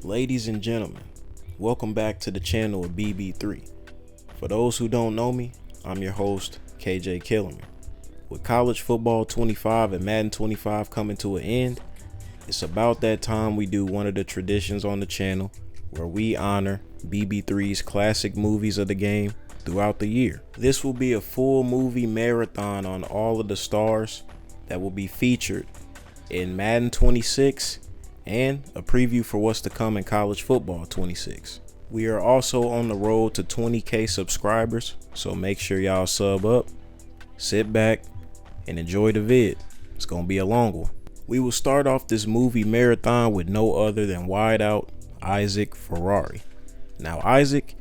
Ladies and gentlemen, welcome back to the channel of BB3. For those who don't know me, I'm your host, Kayell. With college football 25 and Madden 25 coming to an end, it's about that time we do one of the traditions on the channel where we honor BB3's classic movies of the game throughout the year. This will be a full movie marathon on all of the stars that will be featured in Madden 26 and a preview for what's to come in college football 26. We are also on the road to 20K subscribers, so make sure y'all sub up, sit back, and enjoy the vid. It's gonna be a long one. We will start off this movie marathon with no other than wideout Isaac Ferrari. Now Isaac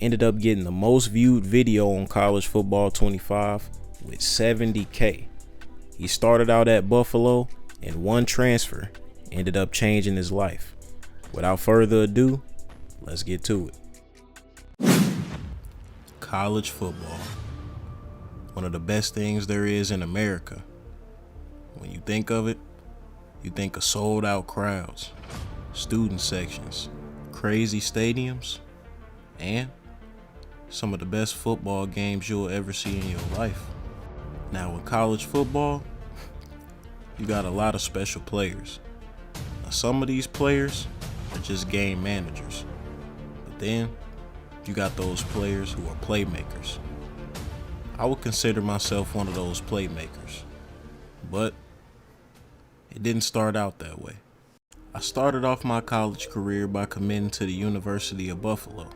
ended up getting the most viewed video on college football 25 with 70K. He started out at Buffalo and one transfer ended up changing his life. Without further ado, let's get to it. College football. One of the best things there is in America. When you think of it, you think of sold out crowds, student sections, crazy stadiums, and some of the best football games you'll ever see in your life. Now with college football, you got a lot of special players. Now, some of these players are just game managers, but then you got those players who are playmakers. I would consider myself one of those playmakers, but it didn't start out that way. I started off my college career by committing to the University of Buffalo,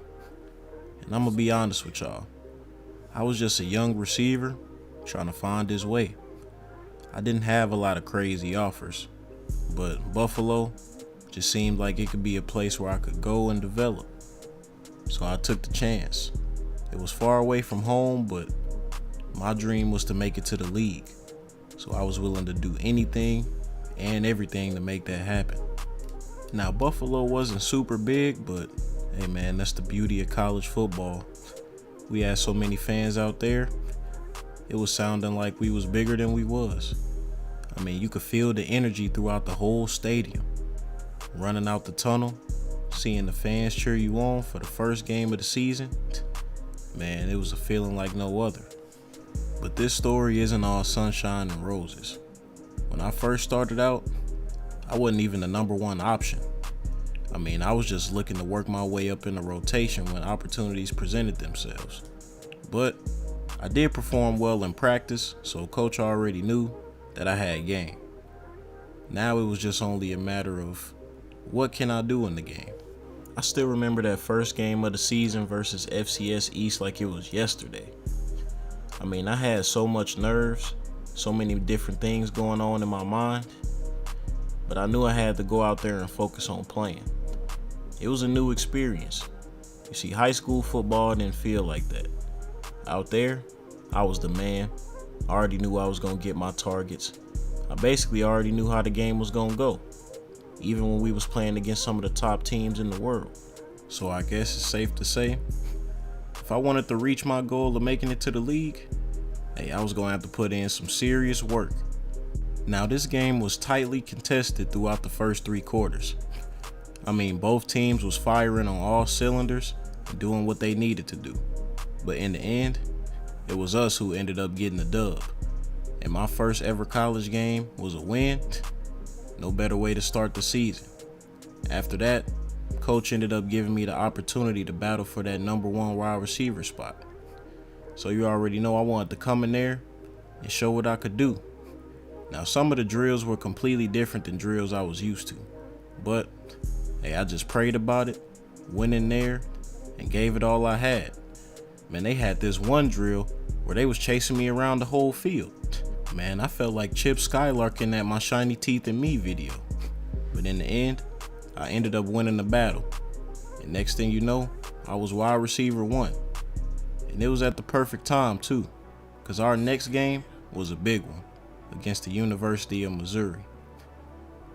and I'm gonna be honest with y'all, I was just a young receiver trying to find his way. I didn't have a lot of crazy offers, but Buffalo just seemed like it could be a place where I could go and develop. So I took the chance. It was far away from home, but my dream was to make it to the league. So I was willing to do anything and everything to make that happen. Now Buffalo wasn't super big, but hey man, that's the beauty of college football. We had so many fans out there, it was sounding like we was bigger than we was. I mean, you could feel the energy throughout the whole stadium. Running out the tunnel, seeing the fans cheer you on for the first game of the season, man, it was a feeling like no other. But this story isn't all sunshine and roses. When I first started out, I wasn't even the number one option. I mean, I was just looking to work my way up in the rotation when opportunities presented themselves. But I did perform well in practice, so coach already knew that I had game. Now it was just only a matter of what can I do in the game. I still remember that first game of the season versus FCS East like it was yesterday. I mean, I had so much nerves, so many different things going on in my mind, but I knew I had to go out there and focus on playing. It was a new experience. You see, high school football didn't feel like that. Out there, I was the man. I already knew I was going to get my targets. I basically already knew how the game was going to go, even when we was playing against some of the top teams in the world. So I guess it's safe to say, if I wanted to reach my goal of making it to the league, hey, I was going to have to put in some serious work. Now this game was tightly contested throughout the first 3 quarters. I mean, both teams was firing on all cylinders and doing what they needed to do. But in the end, it was us who ended up getting the dub. And my first ever college game was a win. No better way to start the season. After that, coach ended up giving me the opportunity to battle for that number 1 wide receiver spot. So you already know I wanted to come in there and show what I could do. Now some of the drills were completely different than drills I was used to. But hey, I just prayed about it, went in there, and gave it all I had. Man, they had this one drill where they was chasing me around the whole field. Man, I felt like Chip Skylark in that My Shiny Teeth and Me video. But in the end, I ended up winning the battle. And next thing you know, I was wide receiver 1. And it was at the perfect time too, because our next game was a big one against the University of Missouri.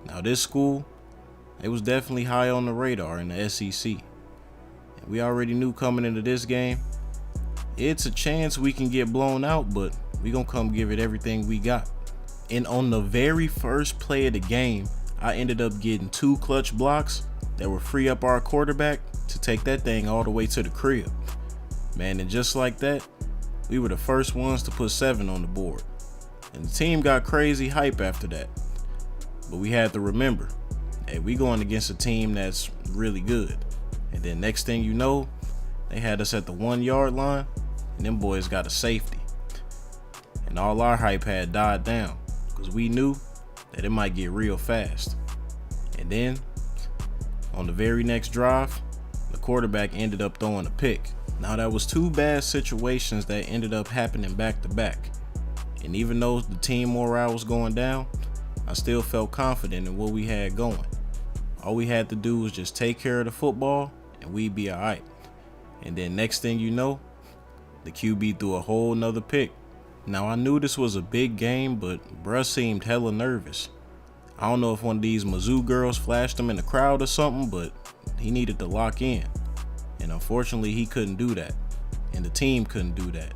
Now this school, it was definitely high on the radar in the SEC. And we already knew coming into this game, it's a chance we can get blown out, but we gonna come give it everything we got. And on the very first play of the game, I ended up getting 2 clutch blocks that would free up our quarterback to take that thing all the way to the crib. Man, and just like that, we were the first ones to put 7 on the board. And the team got crazy hype after that. But we had to remember, hey, we going against a team that's really good. And then next thing you know, they had us at the 1 yard line, and them boys got a safety. And all our hype had died down, because we knew that it might get real fast. And then, on the very next drive, the quarterback ended up throwing a pick. Now that was 2 bad situations that ended up happening back to back. And even though the team morale was going down, I still felt confident in what we had going. All we had to do was just take care of the football and we'd be alright. And then next thing you know, the QB threw a whole nother pick. Now I knew this was a big game, but bruh seemed hella nervous. I don't know if one of these Mizzou girls flashed him in the crowd or something, but he needed to lock in. And unfortunately he couldn't do that. And the team couldn't do that.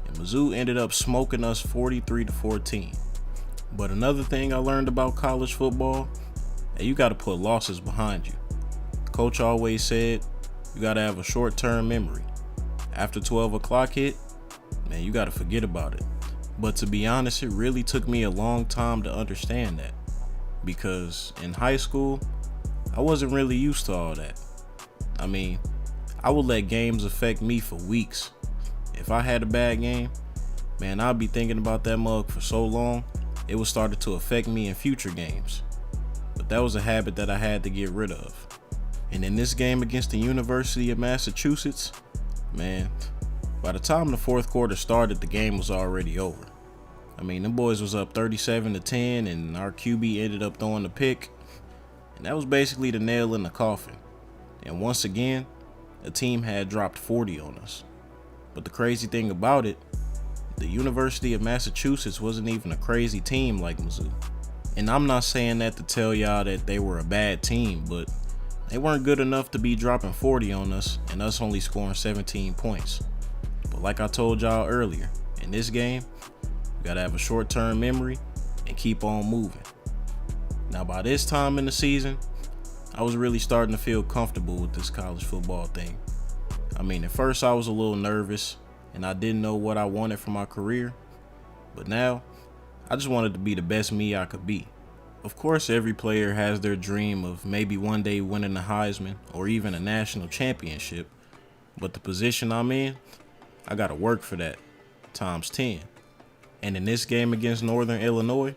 And Mizzou ended up smoking us 43-14. But another thing I learned about college football, that you got to put losses behind you. Coach always said, you got to have a short-term memory. After 12 o'clock hit, man, you got to forget about it. But to be honest, it really took me a long time to understand that. Because in high school, I wasn't really used to all that. I mean, I would let games affect me for weeks. If I had a bad game, man, I'd be thinking about that mug for so long, it would start to affect me in future games. But that was a habit that I had to get rid of. And in this game against the University of Massachusetts, man, by the time the fourth quarter started, the game was already over. I mean, them boys was up 37-10, and our QB ended up throwing the pick. And that was basically the nail in the coffin. And once again, the team had dropped 40 on us. But the crazy thing about it, the University of Massachusetts wasn't even a crazy team like Mizzou. And I'm not saying that to tell y'all that they were a bad team, but they weren't good enough to be dropping 40 on us and us only scoring 17 points. But like I told y'all earlier, in this game, you gotta have a short-term memory and keep on moving. Now by this time in the season, I was really starting to feel comfortable with this college football thing. I mean, at first I was a little nervous and I didn't know what I wanted for my career, but now I just wanted to be the best me I could be. Of course, every player has their dream of maybe one day winning the Heisman or even a national championship, but the position I'm in, I gotta work for that times 10. And in this game against Northern Illinois,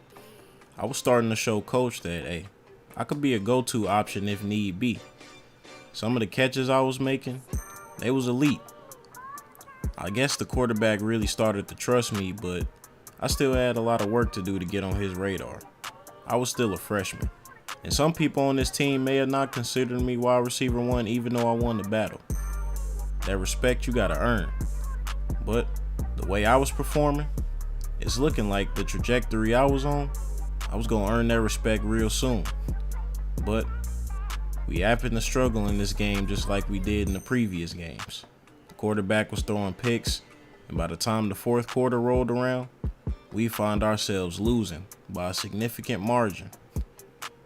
I was starting to show coach that, hey, I could be a go-to option if need be. Some of the catches I was making, they was elite. I guess the quarterback really started to trust me, but I still had a lot of work to do to get on his radar. I was still a freshman, and some people on this team may have not considered me wide receiver 1 even though I won the battle. That respect you gotta earn. But the way I was performing, it's looking like the trajectory I was on, I was gonna earn that respect real soon. But we happened to struggle in this game just like we did in the previous games. The quarterback was throwing picks, and by the time the fourth quarter rolled around, we found ourselves losing by a significant margin.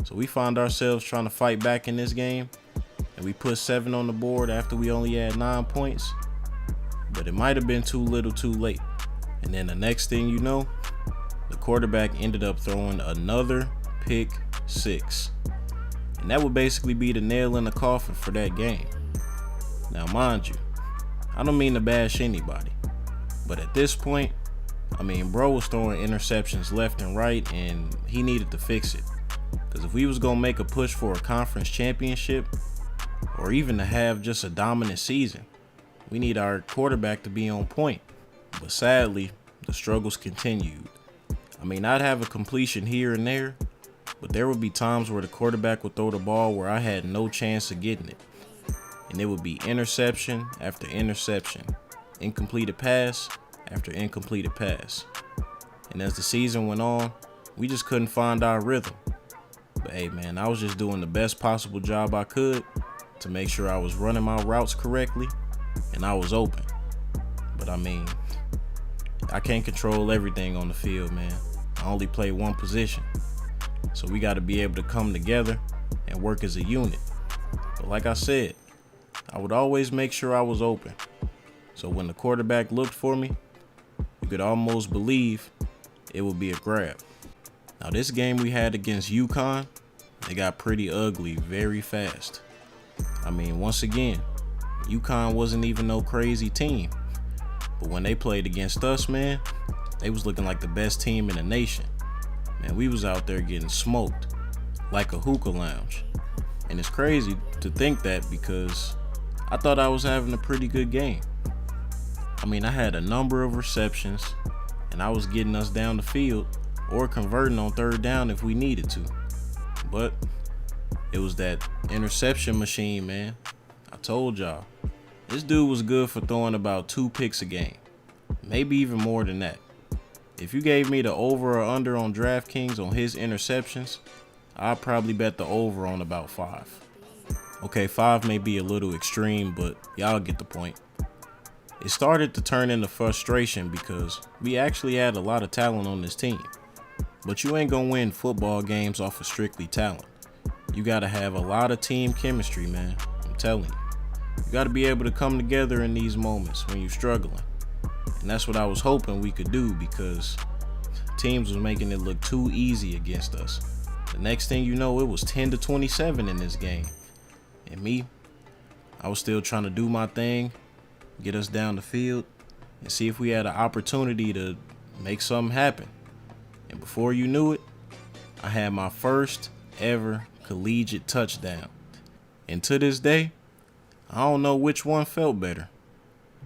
So we found ourselves trying to fight back in this game, and we put 7 on the board after we only had 9 points. But it might have been too little too late. And then the next thing you know, the quarterback ended up throwing another pick 6. And that would basically be the nail in the coffin for that game. Now mind you, I don't mean to bash anybody, but at this point, I mean, bro was throwing interceptions left and right, and he needed to fix it. Because if we was going to make a push for a conference championship, or even to have just a dominant season, we need our quarterback to be on point. But sadly, the struggles continued. I mean, I'd have a completion here and there, but there would be times where the quarterback would throw the ball where I had no chance of getting it. And it would be interception after interception, incompleted pass after incompleted pass. And as the season went on, we just couldn't find our rhythm. But hey man, I was just doing the best possible job I could to make sure I was running my routes correctly and I was open. But I mean, I can't control everything on the field, man. I only play one position. So we got to be able to come together and work as a unit. But like I said, I would always make sure I was open. So when the quarterback looked for me, you could almost believe it would be a grab. Now this game we had against UConn, they got pretty ugly very fast. I mean, once again, UConn wasn't even no crazy team. But when they played against us, man, they was looking like the best team in the nation. Man, we was out there getting smoked like a hookah lounge. And it's crazy to think that because I thought I was having a pretty good game. I mean, I had a number of receptions and I was getting us down the field or converting on third down if we needed to. But it was that interception machine, man. I told y'all, this dude was good for throwing about 2 picks a game, maybe even more than that. If you gave me the over or under on DraftKings on his interceptions, I'd probably bet the over on about 5. Okay, 5 may be a little extreme, but y'all get the point. It started to turn into frustration because we actually had a lot of talent on this team. But you ain't gonna win football games off of strictly talent. You gotta have a lot of team chemistry, man. I'm telling you. You gotta be able to come together in these moments when you're struggling. And that's what I was hoping we could do because teams was making it look too easy against us. The next thing you know, it was 10-27 in this game. And me, I was still trying to do my thing, get us down the field, and see if we had an opportunity to make something happen. And before you knew it, I had my first ever collegiate touchdown. And to this day, I don't know which one felt better.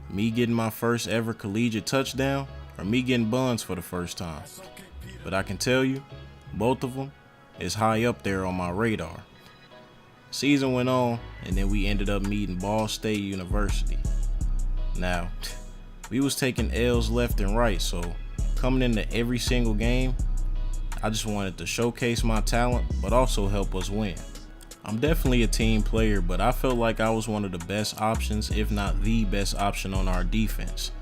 Me getting my first ever collegiate touchdown or me getting buns for the first time. But I can tell you, both of them is high up there on my radar. Season went on and then we ended up meeting Ball State University. Now, we was taking L's left and right, so coming into every single game, I just wanted to showcase my talent, but also help us win. I'm definitely a team player, but I felt like I was one of the best options, if not the best option on our defense.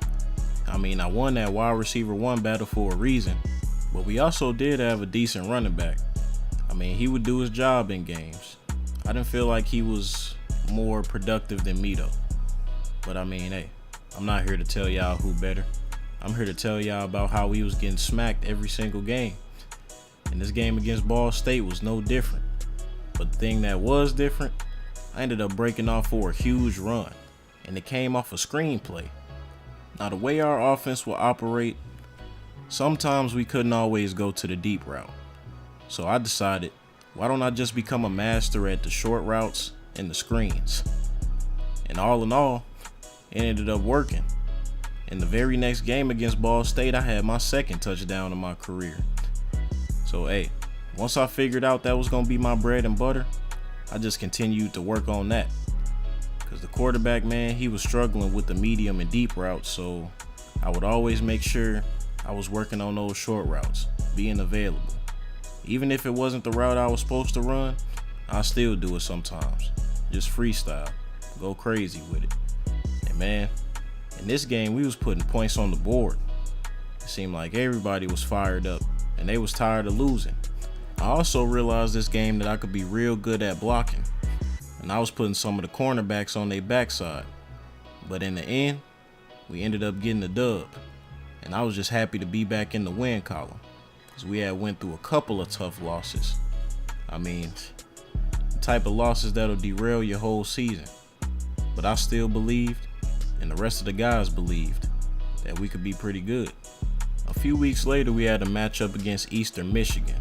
I mean, I won that wide receiver 1 battle for a reason, but we also did have a decent running back. I mean, he would do his job in games. I didn't feel like he was more productive than me though. But I mean, hey, I'm not here to tell y'all who better. I'm here to tell y'all about how we was getting smacked every single game. And this game against Ball State was no different. But the thing that was different, I ended up breaking off for a huge run. And it came off a screenplay. Now the way our offense will operate, sometimes we couldn't always go to the deep route. So I decided, why don't I just become a master at the short routes and the screens? And all in all, it ended up working. In the very next game against Ball State, I had my second touchdown of my career. So hey, once I figured out that was gonna be my bread and butter, I just continued to work on that. Cause the quarterback, man, he was struggling with the medium and deep routes, so I would always make sure I was working on those short routes, being available. Even if it wasn't the route I was supposed to run, I still do it sometimes. Just freestyle, go crazy with it. And man, in this game we was putting points on the board. It seemed like everybody was fired up and they was tired of losing. I also realized this game that I could be real good at blocking, and I was putting some of the cornerbacks on their backside. But in the end, we ended up getting the dub, and I was just happy to be back in the win column, because we had went through a couple of tough losses. I mean, the type of losses that'll derail your whole season. But I still believed, and the rest of the guys believed, that we could be pretty good. A few weeks later, we had a matchup against Eastern Michigan.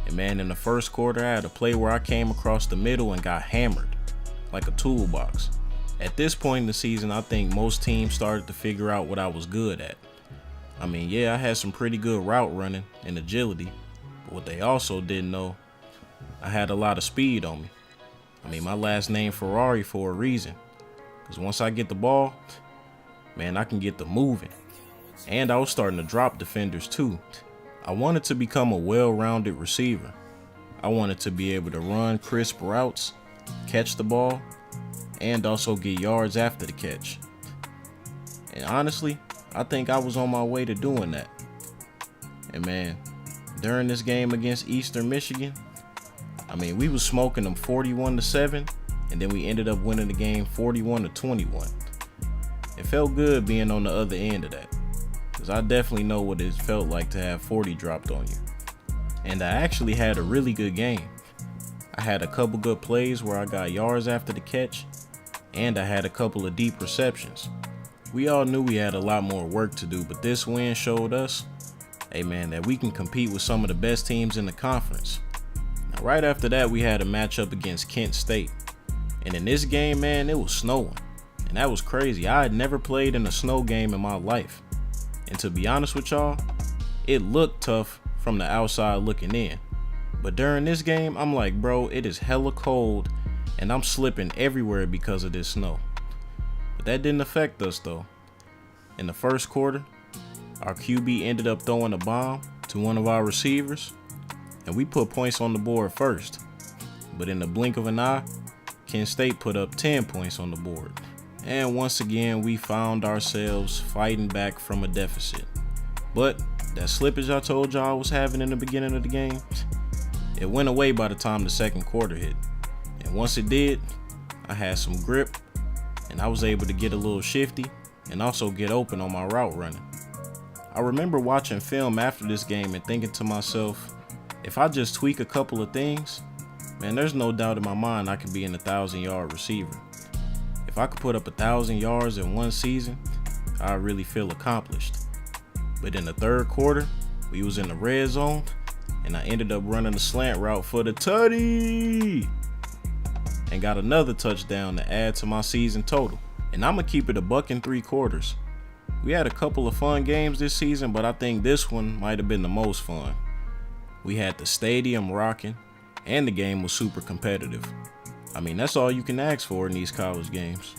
And man, in the first quarter, I had a play where I came across the middle and got hammered like a toolbox. At this point in the season, I think most teams started to figure out what I was good at. I mean, yeah, I had some pretty good route running and agility, but what they also didn't know, I had a lot of speed on me. I mean, my last name Ferrari for a reason, because once I get the ball, man, I can get the moving. And I was starting to drop defenders too. I wanted to become a well-rounded receiver. I wanted to be able to run crisp routes, catch the ball, and also get yards after the catch. And honestly, I think I was on my way to doing that. And man, during this game against Eastern Michigan, I mean, we was smoking them 41-7 and then we ended up winning the game 41-21. It felt good being on the other end of that, because I definitely know what it felt like to have 40 dropped on you. And I actually had a really good game. I had a couple good plays where I got yards after the catch, and I had a couple of deep receptions. We all knew we had a lot more work to do, but this win showed us, hey man, that we can compete with some of the best teams in the conference. Now, right after that, we had a matchup against Kent State. And in this game, man, it was snowing. And that was crazy. I had never played in a snow game in my life. And to be honest with y'all, it looked tough from the outside looking in. But during this game, I'm like, bro, it is hella cold and I'm slipping everywhere because of this snow. But that didn't affect us though. In the first quarter, our QB ended up throwing a bomb to one of our receivers, and we put points on the board first. But in the blink of an eye, Kent State put up 10 points on the board. And once again, we found ourselves fighting back from a deficit. But that slippage I told y'all I was having in the beginning of the game, it went away by the time the second quarter hit. And once it did, I had some grip and I was able to get a little shifty and also get open on my route running. I remember watching film after this game and thinking to myself, if I just tweak a couple of things, man, there's no doubt in my mind I could be an 1,000-yard receiver. If I could put up 1,000 yards in one season, I really feel accomplished. But in the third quarter, we was in the red zone, and I ended up running a slant route for the tutty, and got another touchdown to add to my season total. And I'm gonna keep it $1.75. We had a couple of fun games this season, but I think this one might have been the most fun. We had the stadium rocking, and the game was super competitive. I mean, that's all you can ask for in these college games.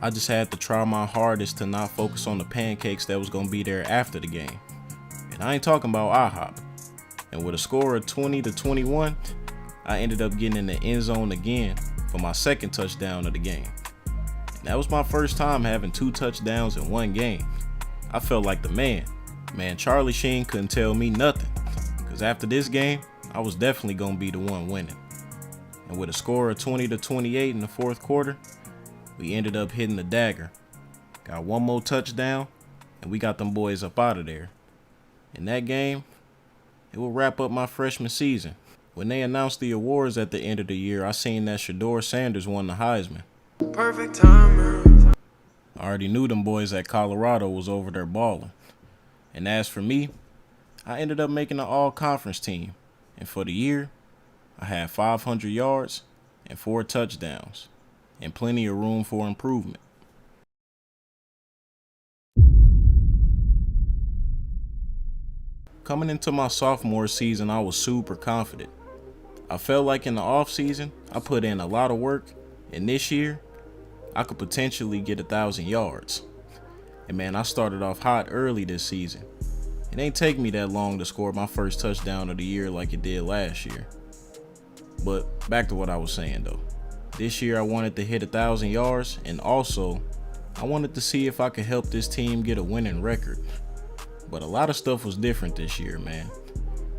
I just had to try my hardest to not focus on the pancakes that was gonna be there after the game. And I ain't talking about IHOP. And with a score of 20-21, I ended up getting in the end zone again for my second touchdown of the game. And that was my first time having 2 touchdowns in one game. I felt like the man. Man, Charlie Sheen couldn't tell me nothing, because after this game, I was definitely gonna be the one winning. And with a score of 20-28 in the fourth quarter, we ended up hitting the dagger. Got one more touchdown, and we got them boys up out of there. In that game, it will wrap up my freshman season. When they announced the awards at the end of the year, I seen that Shedeur Sanders won the Heisman. Perfect timing. I already knew them boys at Colorado was over there balling. And as for me, I ended up making an all-conference team. And for the year, I had 500 yards and 4 touchdowns, and plenty of room for improvement. Coming into my sophomore season, I was super confident. I felt like in the offseason, I put in a lot of work, and this year, I could potentially get 1,000 yards. And man, I started off hot early this season. It ain't take me that long to score my first touchdown of the year like it did last year. But back to what I was saying though. This year I wanted to hit 1,000 yards, and also I wanted to see if I could help this team get a winning record. But a lot of stuff was different this year, man.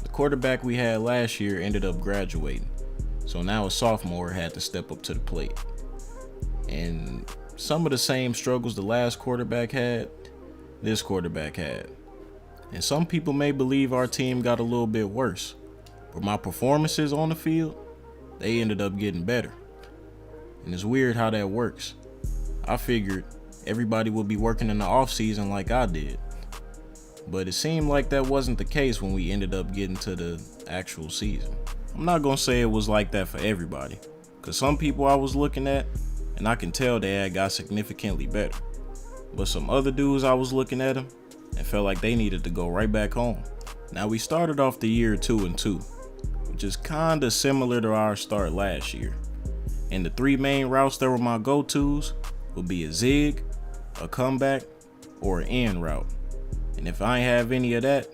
The quarterback we had last year ended up graduating, so now a sophomore had to step up to the plate. And some of the same struggles the last quarterback had, this quarterback had. And some people may believe our team got a little bit worse, but my performances on the field, they ended up getting better. And it's weird how that works. I figured everybody would be working in the off season like I did, but it seemed like that wasn't the case when we ended up getting to the actual season. I'm not gonna say it was like that for everybody, because some people I was looking at, and I can tell they had got significantly better. But some other dudes I was looking at them and felt like they needed to go right back home. Now we started off the year 2-2, which is kinda similar to our start last year. And the 3 main routes that were my go-tos would be a zig, a comeback, or an end route. And if I ain't have any of that,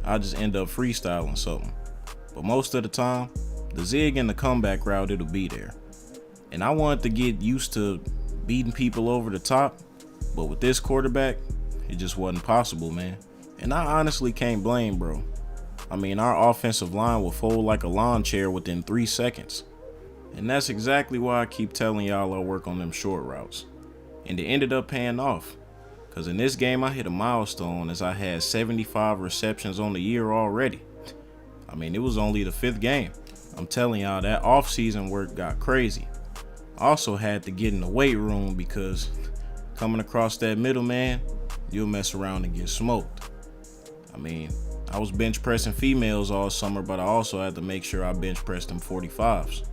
I just end up freestyling something. But most of the time, the zig and the comeback route, it'll be there. And I wanted to get used to beating people over the top, but with this quarterback, it just wasn't possible, man. And I honestly can't blame bro. I mean, our offensive line will fold like a lawn chair within 3 seconds. And that's exactly why I keep telling y'all I work on them short routes. And it ended up paying off. Because in this game, I hit a milestone as I had 75 receptions on the year already. I mean, it was only the 5th game. I'm telling y'all, that off-season work got crazy. I also had to get in the weight room because coming across that middle, man, you'll mess around and get smoked. I mean, I was bench pressing females all summer, but I also had to make sure I bench pressed them 45s.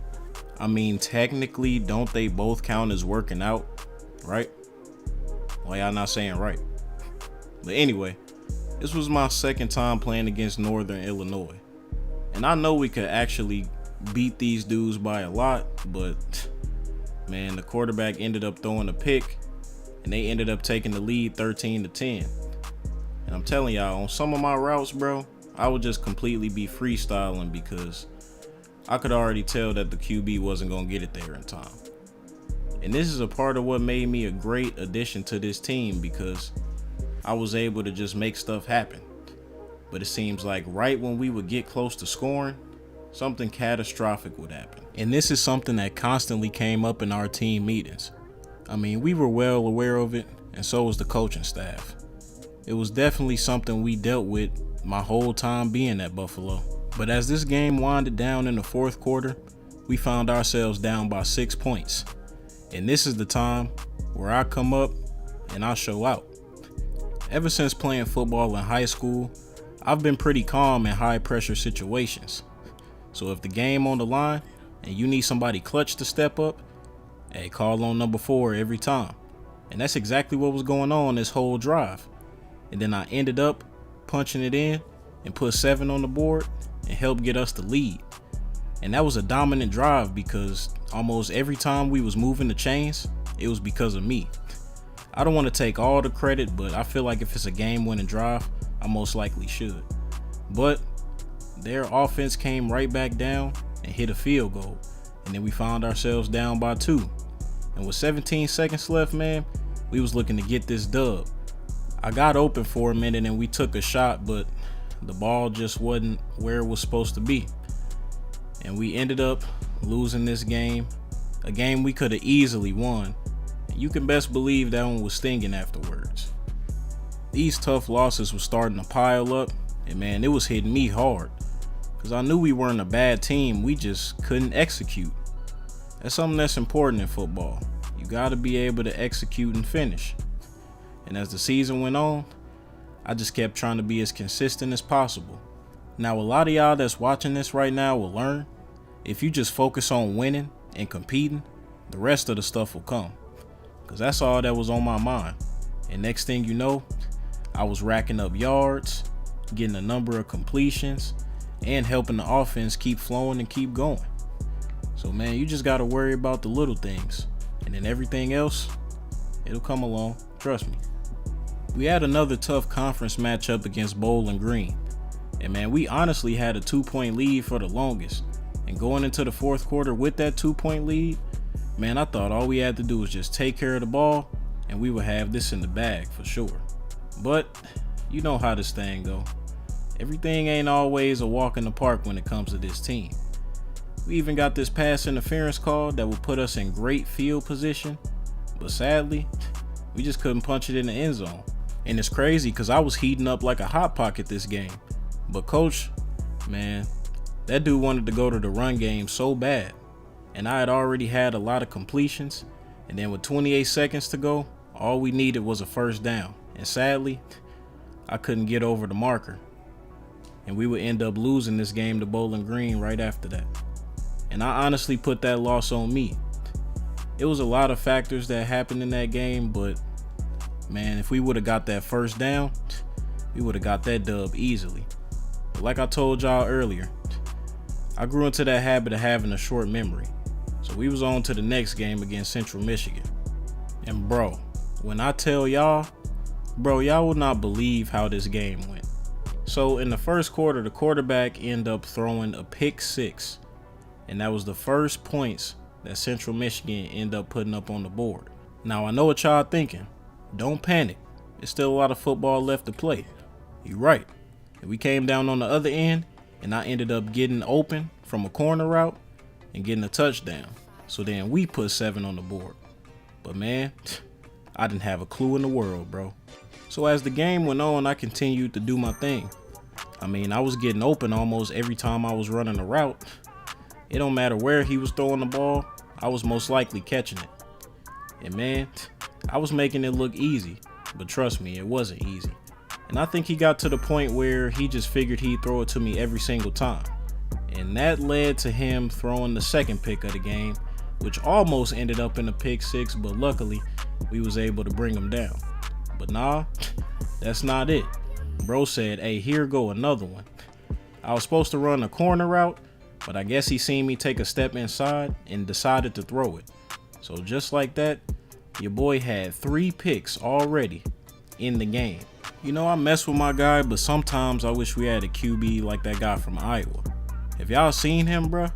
I mean, technically, don't they both count as working out, right? Well, y'all not saying right. But anyway, this was my 2nd time playing against Northern Illinois. And I know we could actually beat these dudes by a lot, but man, the quarterback ended up throwing a pick and they ended up taking the lead 13-10. And I'm telling y'all, on some of my routes, bro, I would just completely be freestyling because I could already tell that the QB wasn't going to get it there in time. And this is a part of what made me a great addition to this team because I was able to just make stuff happen. But it seems like right when we would get close to scoring, something catastrophic would happen. And this is something that constantly came up in our team meetings. I mean, we were well aware of it, and so was the coaching staff. It was definitely something we dealt with my whole time being at Buffalo. But as this game winded down in the 4th quarter, we found ourselves down by 6 points. And this is the time where I come up and I show out. Ever since playing football in high school, I've been pretty calm in high pressure situations. So if the game on the line and you need somebody clutch to step up, hey, call on number 4 every time. And that's exactly what was going on this whole drive. And then I ended up punching it in and put 7 on the board and helped get us the lead. And that was a dominant drive because almost every time we was moving the chains, it was because of me. I don't want to take all the credit, but I feel like if it's a game-winning drive, I most likely should. But their offense came right back down and hit a field goal. And then we found ourselves down by 2. And with 17 seconds left, man, we was looking to get this dub. I got open for a minute and we took a shot, but the ball just wasn't where it was supposed to be. And we ended up losing this game, a game we could have easily won. And you can best believe that one was stinging afterwards. These tough losses were starting to pile up, and man, it was hitting me hard. Because I knew we weren't a bad team, we just couldn't execute. That's something that's important in football. You got to be able to execute and finish. And as the season went on, I just kept trying to be as consistent as possible. Now, a lot of y'all that's watching this right now will learn, if you just focus on winning and competing, the rest of the stuff will come. Because that's all that was on my mind. And next thing you know, I was racking up yards, getting a number of completions, and helping the offense keep flowing and keep going. So man, you just got to worry about the little things. And then everything else, it'll come along, trust me. We had another tough conference matchup against Bowling Green. And man, we honestly had a 2-point lead for the longest. And going into the 4th quarter with that 2-point lead, man, I thought all we had to do was just take care of the ball and we would have this in the bag for sure. But you know how this thing go. Everything ain't always a walk in the park when it comes to this team. We even got this pass interference call that would put us in great field position, but sadly, we just couldn't punch it in the end zone. And it's crazy because I was heating up like a hot pocket this game. But coach, man, that dude wanted to go to the run game so bad. And I had already had a lot of completions. And then with 28 seconds to go, all we needed was a first down. And sadly, I couldn't get over the marker. And we would end up losing this game to Bowling Green right after that. And I honestly put that loss on me. It was a lot of factors that happened in that game, but man, if we would have got that first down, we would have got that dub easily. But like I told y'all earlier, I grew into that habit of having a short memory. So we was on to the next game against Central Michigan. And bro, when I tell y'all, y'all will not believe how this game went. So in the first quarter, the quarterback ended up throwing a pick 6. And that was the first points that Central Michigan ended up putting up on the board. Now I know what y'all thinking. Don't panic. There's still a lot of football left to play. You're right. And we came down on the other end and I ended up getting open from a corner route. and getting a touchdown. So then we put 7 on the board. But man, I didn't have a clue in the world, bro. So as the game went on, I continued to do my thing. I mean, I was getting open almost every time I was running a route. It don't matter where he was throwing the ball, I was most likely catching it. And man, I was making it look easy, but trust me, it wasn't easy. And I think he got to the point where he just figured he'd throw it to me every single time. And that led to him throwing the second pick of the game, which almost ended up in a pick 6, but luckily we was able to bring him down. But nah, that's not it. Bro said, hey, here go another one. I was supposed to run a corner route, but I guess he seen me take a step inside and decided to throw it. So just like that, your boy had 3 picks already in the game. You know, I mess with my guy, but sometimes I wish we had a QB like that guy from Iowa. If y'all seen him, bruh,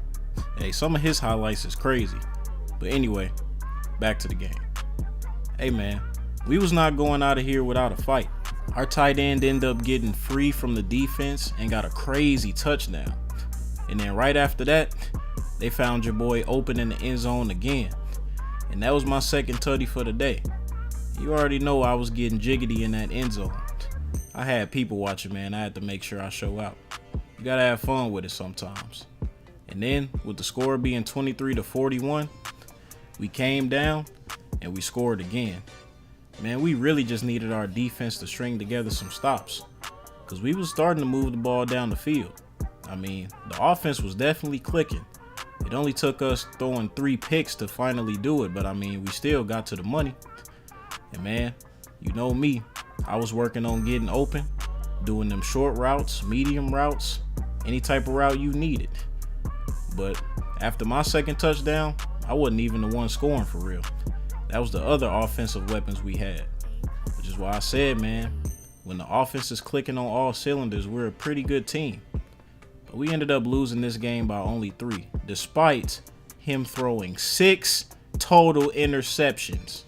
hey, some of his highlights is crazy. But anyway, back to the game. Hey man, we was not going out of here without a fight. Our tight end ended up getting free from the defense and got a crazy touchdown. And then right after that, they found your boy open in the end zone again. And that was my second tutty for the day. You already know I was getting jiggity in that end zone. I had people watching, man. I had to make sure I show out. You gotta have fun with it sometimes. And then with the score being 23-41, we came down and we scored again. Man, we really just needed our defense to string together some stops, because we was starting to move the ball down the field. I mean, the offense was definitely clicking. It only took us throwing 3 picks to finally do it, but I mean, we still got to the money. And man, you know me, I was working on getting open, doing them short routes, medium routes, any type of route you needed. But after my second touchdown, I wasn't even the one scoring for real. That was the other offensive weapons we had, which is why I said, man, when the offense is clicking on all cylinders, we're a pretty good team. But we ended up losing this game by only 3, despite him throwing 6 total interceptions.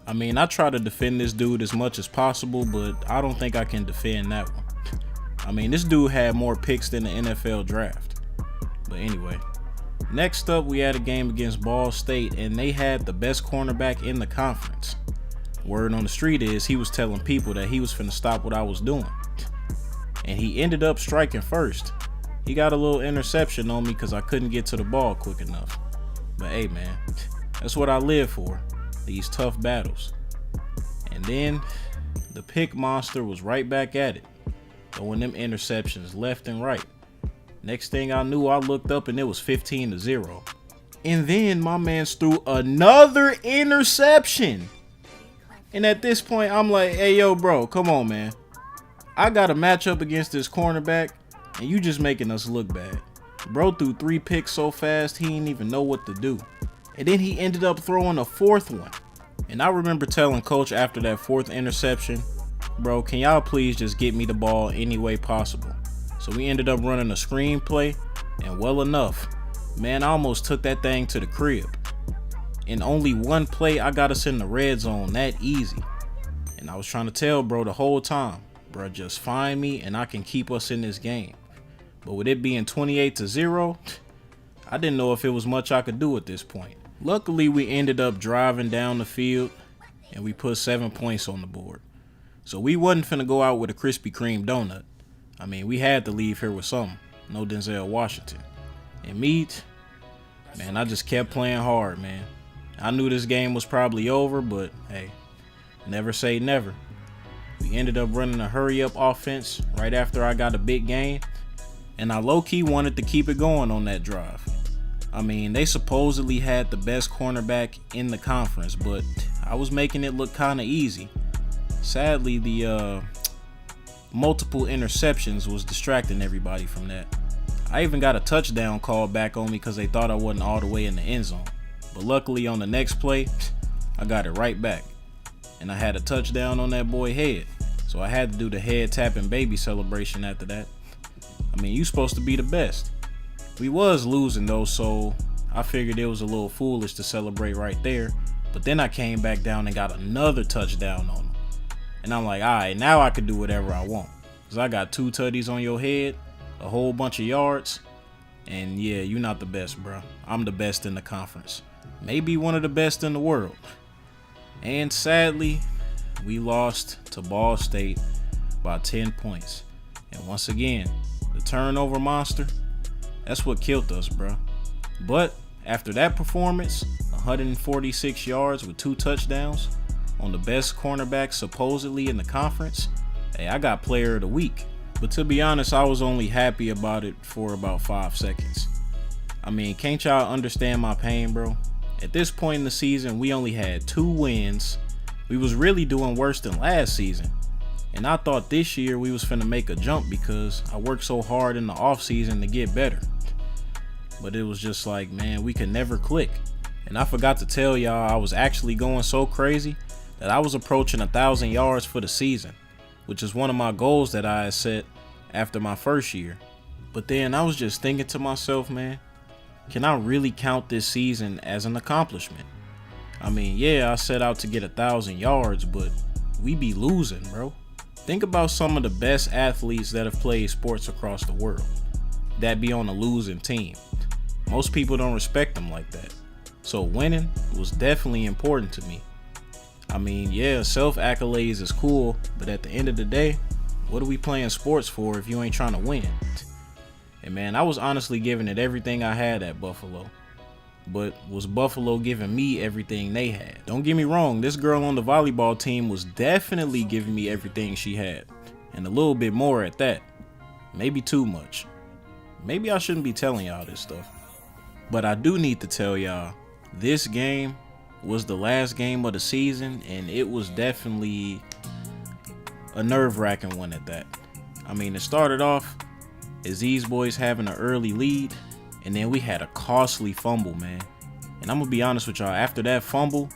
I mean, I try to defend this dude as much as possible, but I don't think I can defend that one. I mean, this dude had more picks than the NFL draft. But anyway, next up, we had a game against Ball State, and they had the best cornerback in the conference. Word on the street is he was telling people that he was finna stop what I was doing. And he ended up striking first. He got a little interception on me because I couldn't get to the ball quick enough. But hey, man, that's what I live for. These tough battles. And then the pick monster was right back at it, throwing them interceptions left and right. Next thing I knew, I looked up and it was 15-0. And then my man's threw another interception. And at this point, I'm like, hey, yo, bro, come on, man. I got a matchup against this cornerback, and you just making us look bad. Bro threw 3 picks so fast, he didn't even know what to do. And then he ended up throwing a 4th one. And I remember telling coach after that 4th interception, bro, can y'all please just get me the ball any way possible? So we ended up running a screen play, and well enough, man, I almost took that thing to the crib. In only 1 play, I got us in the red zone that easy. And I was trying to tell bro the whole time, bro, just find me and I can keep us in this game. But with it being 28-0, I didn't know if it was much I could do at this point. Luckily, we ended up driving down the field and we put 7 points on the board. So we wasn't finna go out with a Krispy Kreme donut. I mean, we had to leave here with something. No Denzel Washington. And me, man, I just kept playing hard, man. I knew this game was probably over, but hey, never say never. We ended up running a hurry-up offense right after I got a big gain, and I low-key wanted to keep it going on that drive. I mean, they supposedly had the best cornerback in the conference, but I was making it look kind of easy. Sadly, the multiple interceptions was distracting everybody from that. I even got a touchdown called back on me because they thought I wasn't all the way in the end zone. But luckily on the next play, I got it right back. And I had a touchdown on that boy head. So I had to do the head tapping baby celebration after that. I mean, you supposed to be the best. We was losing though, so I figured it was a little foolish to celebrate right there. But then I came back down and got another touchdown on him. And I'm like, all right, now I can do whatever I want. Because I got 2 tutties on your head, a whole bunch of yards. And yeah, you're not the best, bro. I'm the best in the conference, maybe one of the best in the world. And sadly, we lost to Ball State by 10 points. And once again, the turnover monster, that's what killed us, bro. But after that performance, 146 yards with 2 touchdowns on the best cornerback supposedly in the conference, hey, I got player of the week. But to be honest, I was only happy about it for about 5 seconds. I mean, can't y'all understand my pain, bro? At this point in the season, we only had 2 wins. We was really doing worse than last season. And I thought this year we was finna make a jump because I worked so hard in the offseason to get better. But it was just like, man, we could never click. And I forgot to tell y'all I was actually going so crazy that I was approaching 1,000 yards for the season, which is one of my goals that I had set after my first year. But then I was just thinking to myself, man, can I really count this season as an accomplishment? I mean, yeah, I set out to get 1,000 yards, but we be losing, bro. Think about some of the best athletes that have played sports across the world that be on a losing team. Most people don't respect them like that. So winning was definitely important to me. I mean, yeah, self-accolades is cool, but at the end of the day, what are we playing sports for if you ain't trying to win? And man, I was honestly giving it everything I had at Buffalo. But was Buffalo giving me everything they had? Don't get me wrong, this girl on the volleyball team was definitely giving me everything she had. And a little bit more at that. Maybe too much. Maybe I shouldn't be telling y'all this stuff. But I do need to tell y'all, this game was the last game of the season, and it was definitely a nerve-wracking one at that. I mean, it started off as these boys having an early lead, and then we had a costly fumble, man. And I'm gonna be honest with y'all, after that fumble,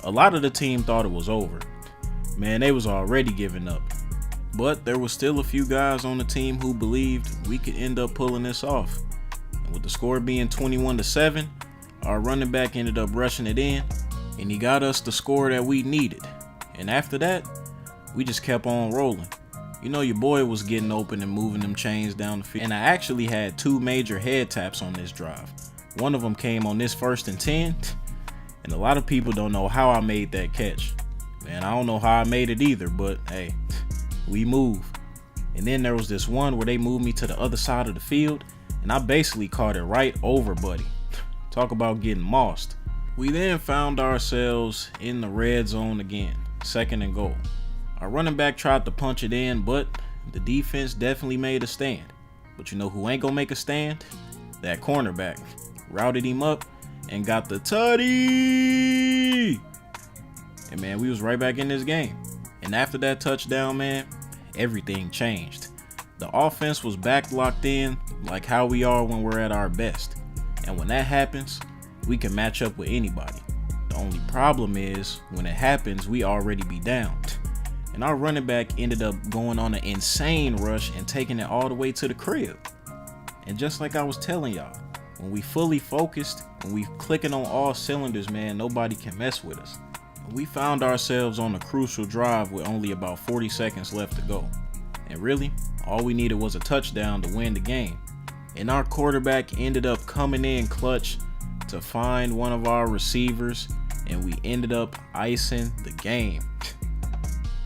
a lot of the team thought it was over. Man, they was already giving up. But there was still a few guys on the team who believed we could end up pulling this off. And with the score being 21-7, our running back ended up rushing it in, and he got us the score that we needed. And after that, we just kept on rolling. You know, your boy was getting open and moving them chains down the field. And I actually had 2 major head taps on this drive. One of them came on this 1st and 10, and a lot of people don't know how I made that catch. Man, I don't know how I made it either, but hey, we move. And then there was this one where they moved me to the other side of the field, and I basically caught it right over Buddy. Talk about getting mossed. We then found ourselves in the red zone again, 2nd and goal. Our running back tried to punch it in, but the defense definitely made a stand. But you know who ain't gonna make a stand? That cornerback. Routed him up and got the tutty. And man, we was right back in this game. And after that touchdown, man, everything changed. The offense was back locked in like how we are when we're at our best. And when that happens, we can match up with anybody. The only problem is when it happens, we already be down. And our running back ended up going on an insane rush and taking it all the way to the crib. And just like I was telling y'all, when we fully focused and we clicking on all cylinders, man, nobody can mess with us. We found ourselves on a crucial drive with only about 40 seconds left to go. And really, all we needed was a touchdown to win the game. And our quarterback ended up coming in clutch to find one of our receivers, and we ended up icing the game.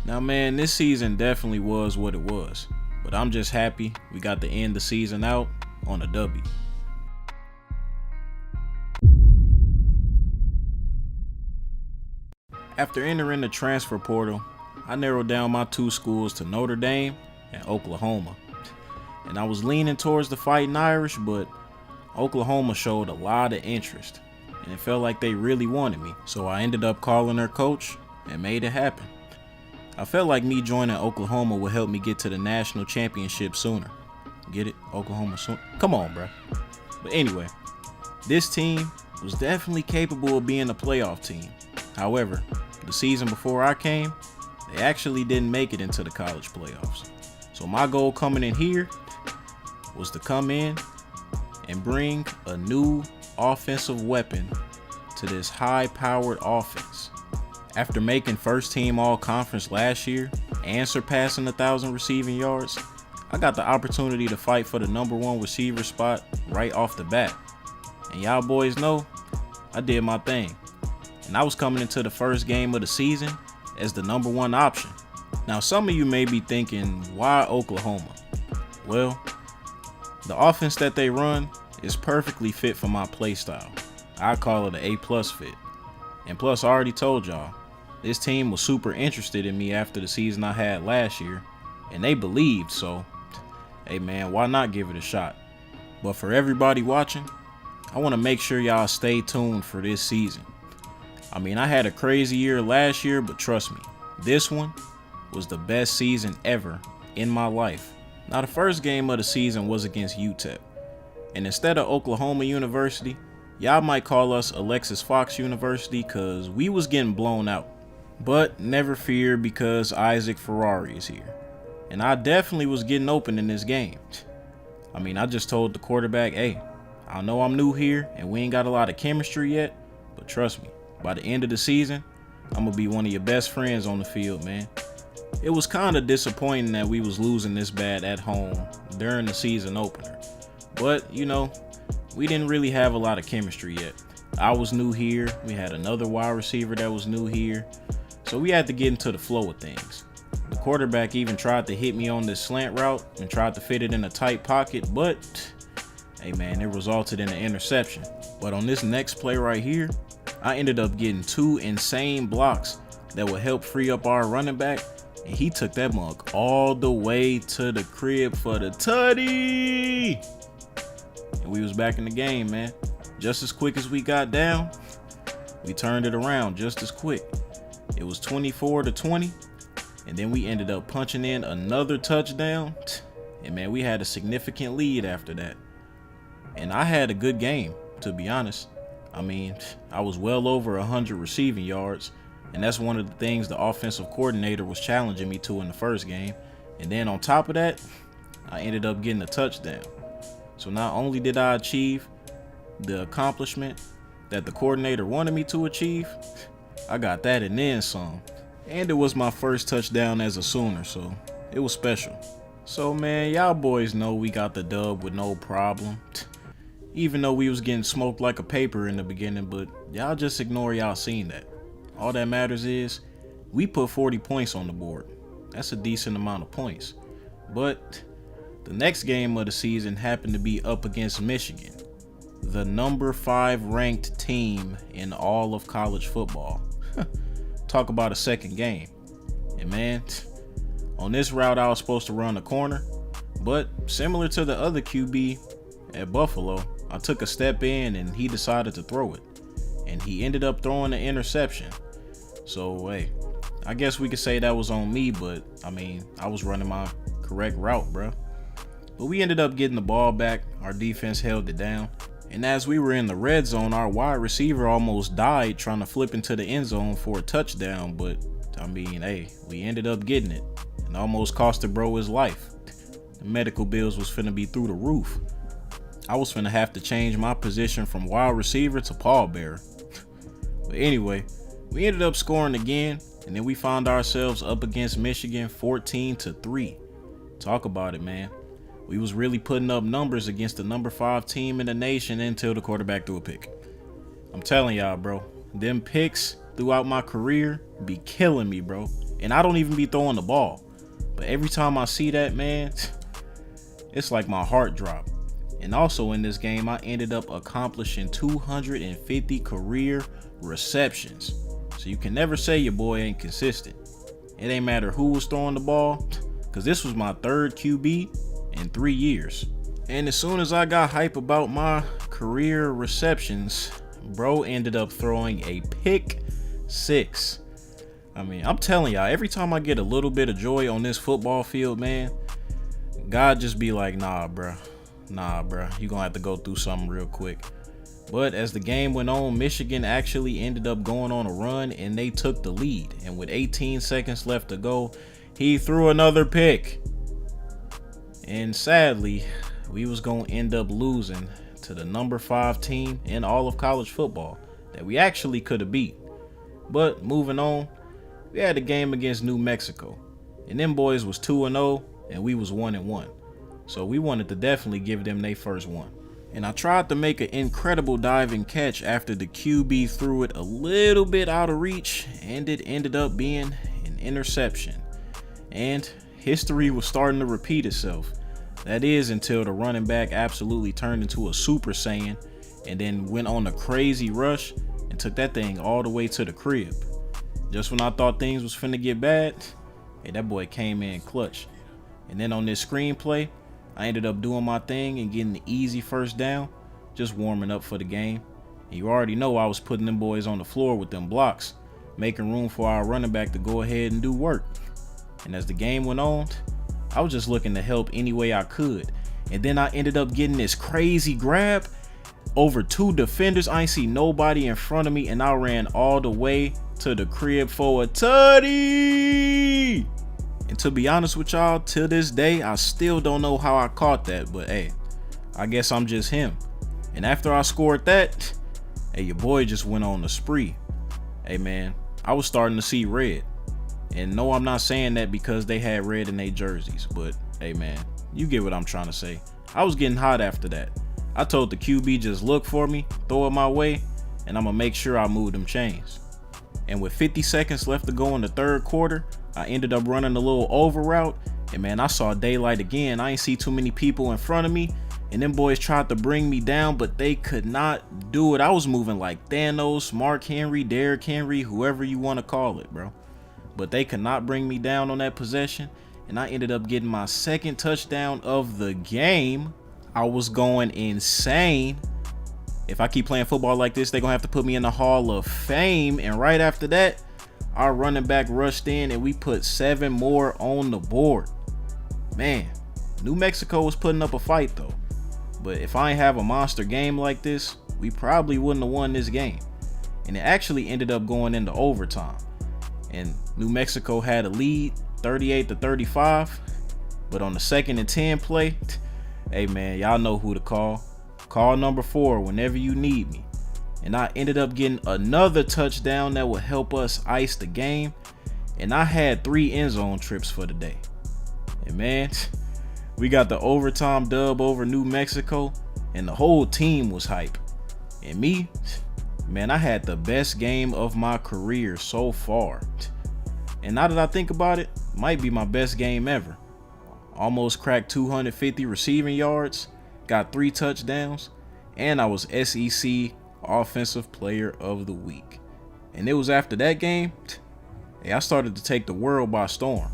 Now, man, this season definitely was what it was, but I'm just happy we got to end the season out on a W. After entering the transfer portal, I narrowed down my 2 schools to Notre Dame and Oklahoma. And I was leaning towards the Fighting Irish, but Oklahoma showed a lot of interest, and it felt like they really wanted me. So I ended up calling their coach and made it happen. I felt like me joining Oklahoma would help me get to the national championship sooner. Get it? Oklahoma soon? Come on, bro. But anyway, this team was definitely capable of being a playoff team. However, the season before I came, they actually didn't make it into the college playoffs. So my goal coming in here was to come in and bring a new offensive weapon to this high-powered offense. After making first team all-conference last year and surpassing 1,000 receiving yards, I got the opportunity to fight for the #1 receiver spot right off the bat. And y'all boys know I did my thing. And I was coming into the first game of the season as the #1 option. Now some of you may be thinking, why Oklahoma? Well, the offense that they run is perfectly fit for my play style. I call it an A+ fit. And plus, I already told y'all, this team was super interested in me after the season I had last year, and they believed, so hey man, why not give it a shot? But for everybody watching, I want to make sure y'all stay tuned for this season. I mean, I had a crazy year last year, but trust me, this one was the best season ever in my life. Now, the first game of the season was against UTEP. And instead of Oklahoma University, y'all might call us Alexis Fox University because we was getting blown out. But never fear, because Isaac Ferrari is here. And I definitely was getting open in this game. I mean, I just told the quarterback, hey, I know I'm new here and we ain't got a lot of chemistry yet, but trust me, by the end of the season, I'm going to be one of your best friends on the field, man. It was kind of disappointing that we was losing this bad at home during the season opener. But, you know, we didn't really have a lot of chemistry yet. I was new here. We had another wide receiver that was new here. So we had to get into the flow of things. The quarterback even tried to hit me on this slant route and tried to fit it in a tight pocket, but hey man, it resulted in an interception. But on this next play right here, I ended up getting 2 insane blocks that would help free up our running back, and he took that mug all the way to the crib for the tutty. And we was back in the game, man. Just as quick as we got down, we turned it around just as quick. It was 24-20, and then we ended up punching in another touchdown, and man, we had a significant lead after that. And I had a good game, to be honest. I mean, I was well over 100 receiving yards, and that's one of the things the offensive coordinator was challenging me to in the first game. And then on top of that, I ended up getting a touchdown. So not only did I achieve the accomplishment that the coordinator wanted me to achieve, I got that and then some. And it was my first touchdown as a Sooner, so it was special. So man, y'all boys know we got the dub with no problem. Even though we was getting smoked like a paper in the beginning, but y'all just ignore y'all seeing that. All that matters is we put 40 points on the board. That's a decent amount of points. But the next game of the season happened to be up against Michigan, the #5 ranked team in all of college football. Talk about a second game. And man, on this route I was supposed to run a corner, but similar to the other QB at Buffalo, I took a step in and he decided to throw it. And he ended up throwing an interception. So hey, I guess we could say that was on me, but I mean, I was running my correct route, bro. But we ended up getting the ball back. Our defense held it down. And as we were in the red zone, our wide receiver almost died trying to flip into the end zone for a touchdown. But I mean, hey, we ended up getting it and almost cost the bro his life. The medical bills was finna be through the roof. I was finna have to change my position from wide receiver to pallbearer. But anyway, we ended up scoring again, and then we found ourselves up against Michigan 14-3. Talk about it, man. We was really putting up numbers against the #5 team in the nation until the quarterback threw a pick. I'm telling y'all, bro, them picks throughout my career be killing me, bro. And I don't even be throwing the ball. But every time I see that, man, it's like my heart dropped. And also in this game, I ended up accomplishing 250 career receptions. So you can never say your boy ain't consistent. It ain't matter who was throwing the ball, because this was my 3rd QB in 3 years. And as soon as I got hype about my career receptions, bro ended up throwing a pick 6. I mean, I'm telling y'all, every time I get a little bit of joy on this football field, man, God just be like, nah, bruh, you gonna have to go through something real quick. But as the game went on, Michigan actually ended up going on a run and they took the lead. And with 18 seconds left to go, he threw another pick. And sadly, we was gonna end up losing to the #5 team in all of college football that we actually could have beat. But moving on, we had a game against New Mexico. And them boys was 2-0 and we was 1-1. So we wanted to definitely give them their first one. And I tried to make an incredible diving catch after the QB threw it a little bit out of reach, and it ended up being an interception. And history was starting to repeat itself. That is, until the running back absolutely turned into a Super Saiyan and then went on a crazy rush and took that thing all the way to the crib. Just when I thought things was finna get bad, hey, that boy came in clutch. And then on this screenplay, I ended up doing my thing and getting the easy first down, just warming up for the game. And you already know I was putting them boys on the floor with them blocks, making room for our running back to go ahead and do work. And as the game went on, I was just looking to help any way I could. And then I ended up getting this crazy grab over two defenders. I ain't see nobody in front of me, and I ran all the way to the crib for a tutty. And to be honest with y'all, till this day, I still don't know how I caught that, but hey, I guess I'm just him. And after I scored that, hey, your boy just went on a spree. Hey man, I was starting to see red. And no, I'm not saying that because they had red in their jerseys, but hey man, you get what I'm trying to say. I was getting hot after that. I told the QB just look for me, throw it my way, and I'm gonna make sure I move them chains. And with 50 seconds left to go in the third quarter, I ended up running a little over route, and man, I saw daylight again. I ain't see too many people in front of me, and them boys tried to bring me down, but they could not do it. I was moving like Thanos, Mark Henry, Derrick Henry, whoever you want to call it, bro. But they could not bring me down on that possession, and I ended up getting my second touchdown of the game. I was going insane. If I keep playing football like this, they're gonna have to put me in the Hall of Fame. And right after that, our running back rushed in and we put 7 more on the board. Man, New Mexico was putting up a fight though. But if I ain't have a monster game like this, we probably wouldn't have won this game. And it actually ended up going into overtime. And New Mexico had a lead, 38-35. But on the 2nd and 10 play, hey man, y'all know who to call. Call number 4 whenever you need me. And I ended up getting another touchdown that would help us ice the game. And I had 3 end zone trips for the day. And man, we got the overtime dub over New Mexico, and the whole team was hype. And me, man, I had the best game of my career so far. And now that I think about it, might be my best game ever. Almost cracked 250 receiving yards, got 3 touchdowns, and I was SEC Offensive Player of the Week. And it was after that game, hey, I started to take the world by storm.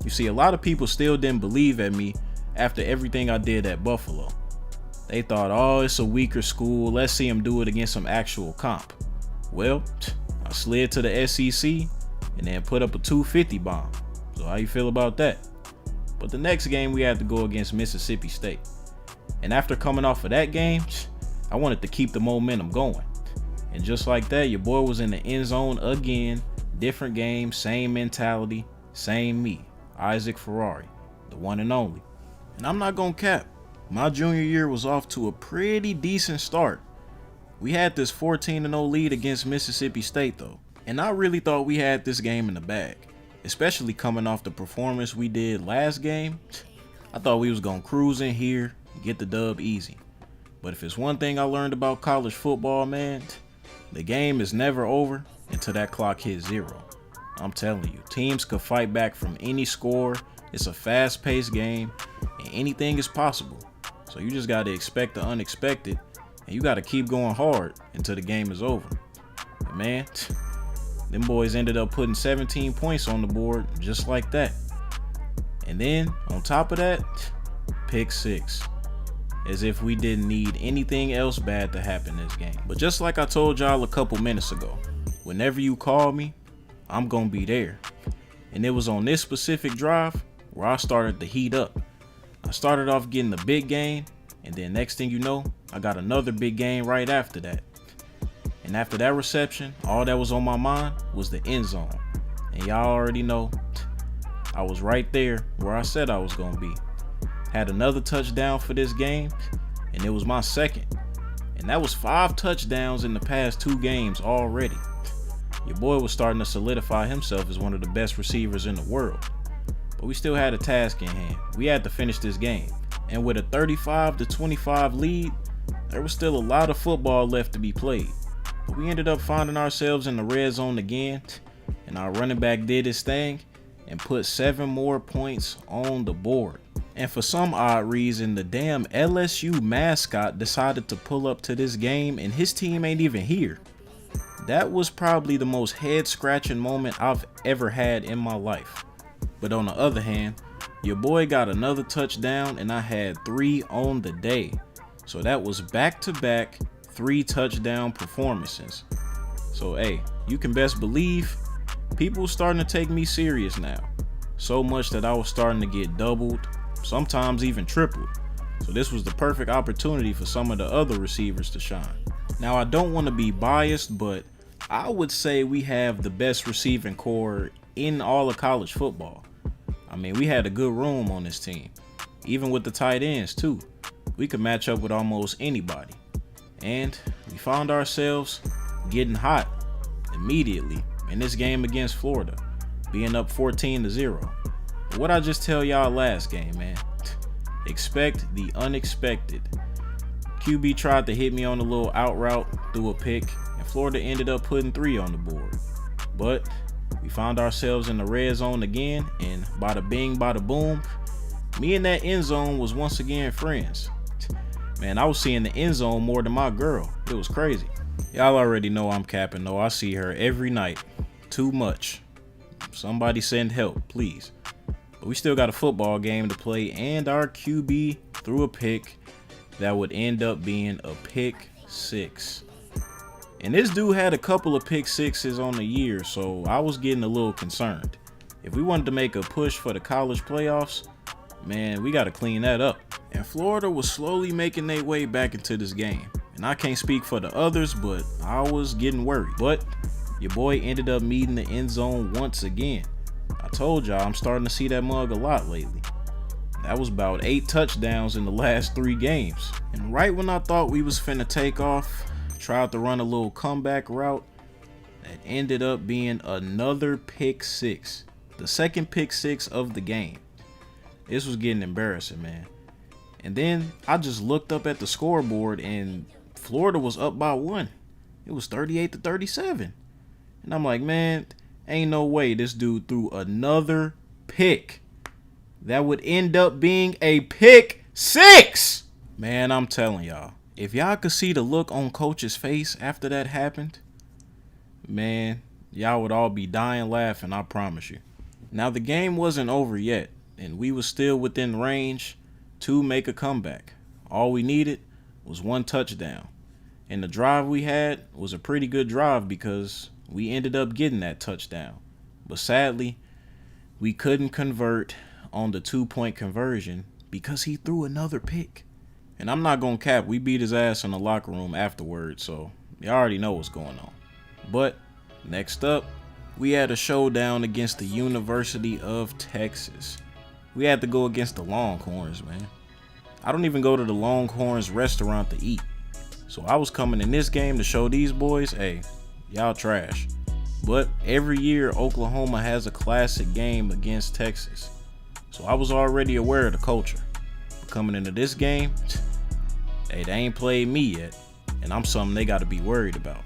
You see, a lot of people still didn't believe at me after everything I did at Buffalo. They thought, oh, it's a weaker school, let's see him do it against some actual comp. Well, I slid to the SEC and then put up a 250 bomb. So how you feel about that? But the next game we had to go against Mississippi State. And after coming off of that game, I wanted to keep the momentum going. And just like that, your boy was in the end zone again. Different game, same mentality, same me, Isaac Ferrari, the one and only. And I'm not gonna cap, my junior year was off to a pretty decent start. We had this 14-0 lead against Mississippi State though, and I really thought we had this game in the bag, especially coming off the performance we did last game. I thought we was gonna cruise in here and get the dub easy. But if it's one thing I learned about college football, man, the game is never over until that clock hits 0. I'm telling you, teams could fight back from any score. It's a fast-paced game, and anything is possible. So you just got to expect the unexpected, and you got to keep going hard until the game is over. And man, them boys ended up putting 17 points on the board just like that. And then, on top of that, pick 6. As if we didn't need anything else bad to happen this game. But just like I told y'all a couple minutes ago, whenever you call me, I'm gonna be there. And it was on this specific drive where I started to heat up. I started off getting the big game, and then next thing you know, I got another big game right after that. And after that reception, all that was on my mind was the end zone. And y'all already know, I was right there where I said I was gonna be. Had another touchdown for this game, and it was my second. And that was 5 touchdowns in the past 2 games already. Your boy was starting to solidify himself as one of the best receivers in the world. But we still had a task in hand. We had to finish this game. And with a 35-25 lead, There was still a lot of football left to be played, but we ended up finding ourselves in the red zone again, and our running back did his thing and put 7 more points on the board. And for some odd reason, the damn LSU mascot decided to pull up to this game and his team ain't even here. That was probably the most head-scratching moment I've ever had in my life. But on the other hand, your boy got another touchdown and I had 3 on the day. So that was back-to-back 3 touchdown performances. So hey, you can best believe people starting to take me serious now. So much that I was starting to get doubled, sometimes even tripled. So this was the perfect opportunity for some of the other receivers to shine. Now I don't want to be biased, but I would say we have the best receiving core in all of college football. I mean, we had a good room on this team, even with the tight ends too. We could match up with almost anybody. And we found ourselves getting hot immediately in this game against Florida, being up 14-0. But what I just tell y'all last game, man, expect the unexpected. QB tried to hit me on a little out route through a pick, and Florida ended up putting 3 on the board. But we found ourselves in the red zone again, and bada bing, bada boom, me and that end zone was once again friends. Man, I was seeing the end zone more than my girl. It was crazy. Y'all already know I'm capping though. I see her every night. Too much. Somebody send help, please. But we still got a football game to play, and our QB threw a pick that would end up being a pick 6. And this dude had a couple of pick 6s on the year, so I was getting a little concerned. If we wanted to make a push for the college playoffs, man, we got to clean that up. And Florida was slowly making their way back into this game. And I can't speak for the others, but I was getting worried. But your boy ended up meeting the end zone once again. I told y'all I'm starting to see that mug a lot lately. That was about 8 touchdowns in the last 3 games. And right when I thought we was finna take off, tried to run a little comeback route that ended up being another pick 6. The second pick 6 of the game. This was getting embarrassing, man. And then I just looked up at the scoreboard and Florida was up by 1. It was 38-37. And I'm like, man, ain't no way this dude threw another pick that would end up being a pick 6. Man, I'm telling y'all, if y'all could see the look on Coach's face after that happened, man, y'all would all be dying laughing, I promise you. Now, the game wasn't over yet, and we was still within range to make a comeback. All we needed was 1 touchdown. And the drive we had was a pretty good drive because we ended up getting that touchdown. But sadly, we couldn't convert on the 2-point conversion because he threw another pick. And I'm not going to cap, we beat his ass in the locker room afterwards, so you already know what's going on. But next up, we had a showdown against the University of Texas. We had to go against the Longhorns, man. I don't even go to the Longhorns restaurant to eat. So I was coming in this game to show these boys, hey, y'all trash. But every year, Oklahoma has a classic game against Texas. So I was already aware of the culture. But coming into this game, hey, they ain't played me yet. And I'm something they got to be worried about.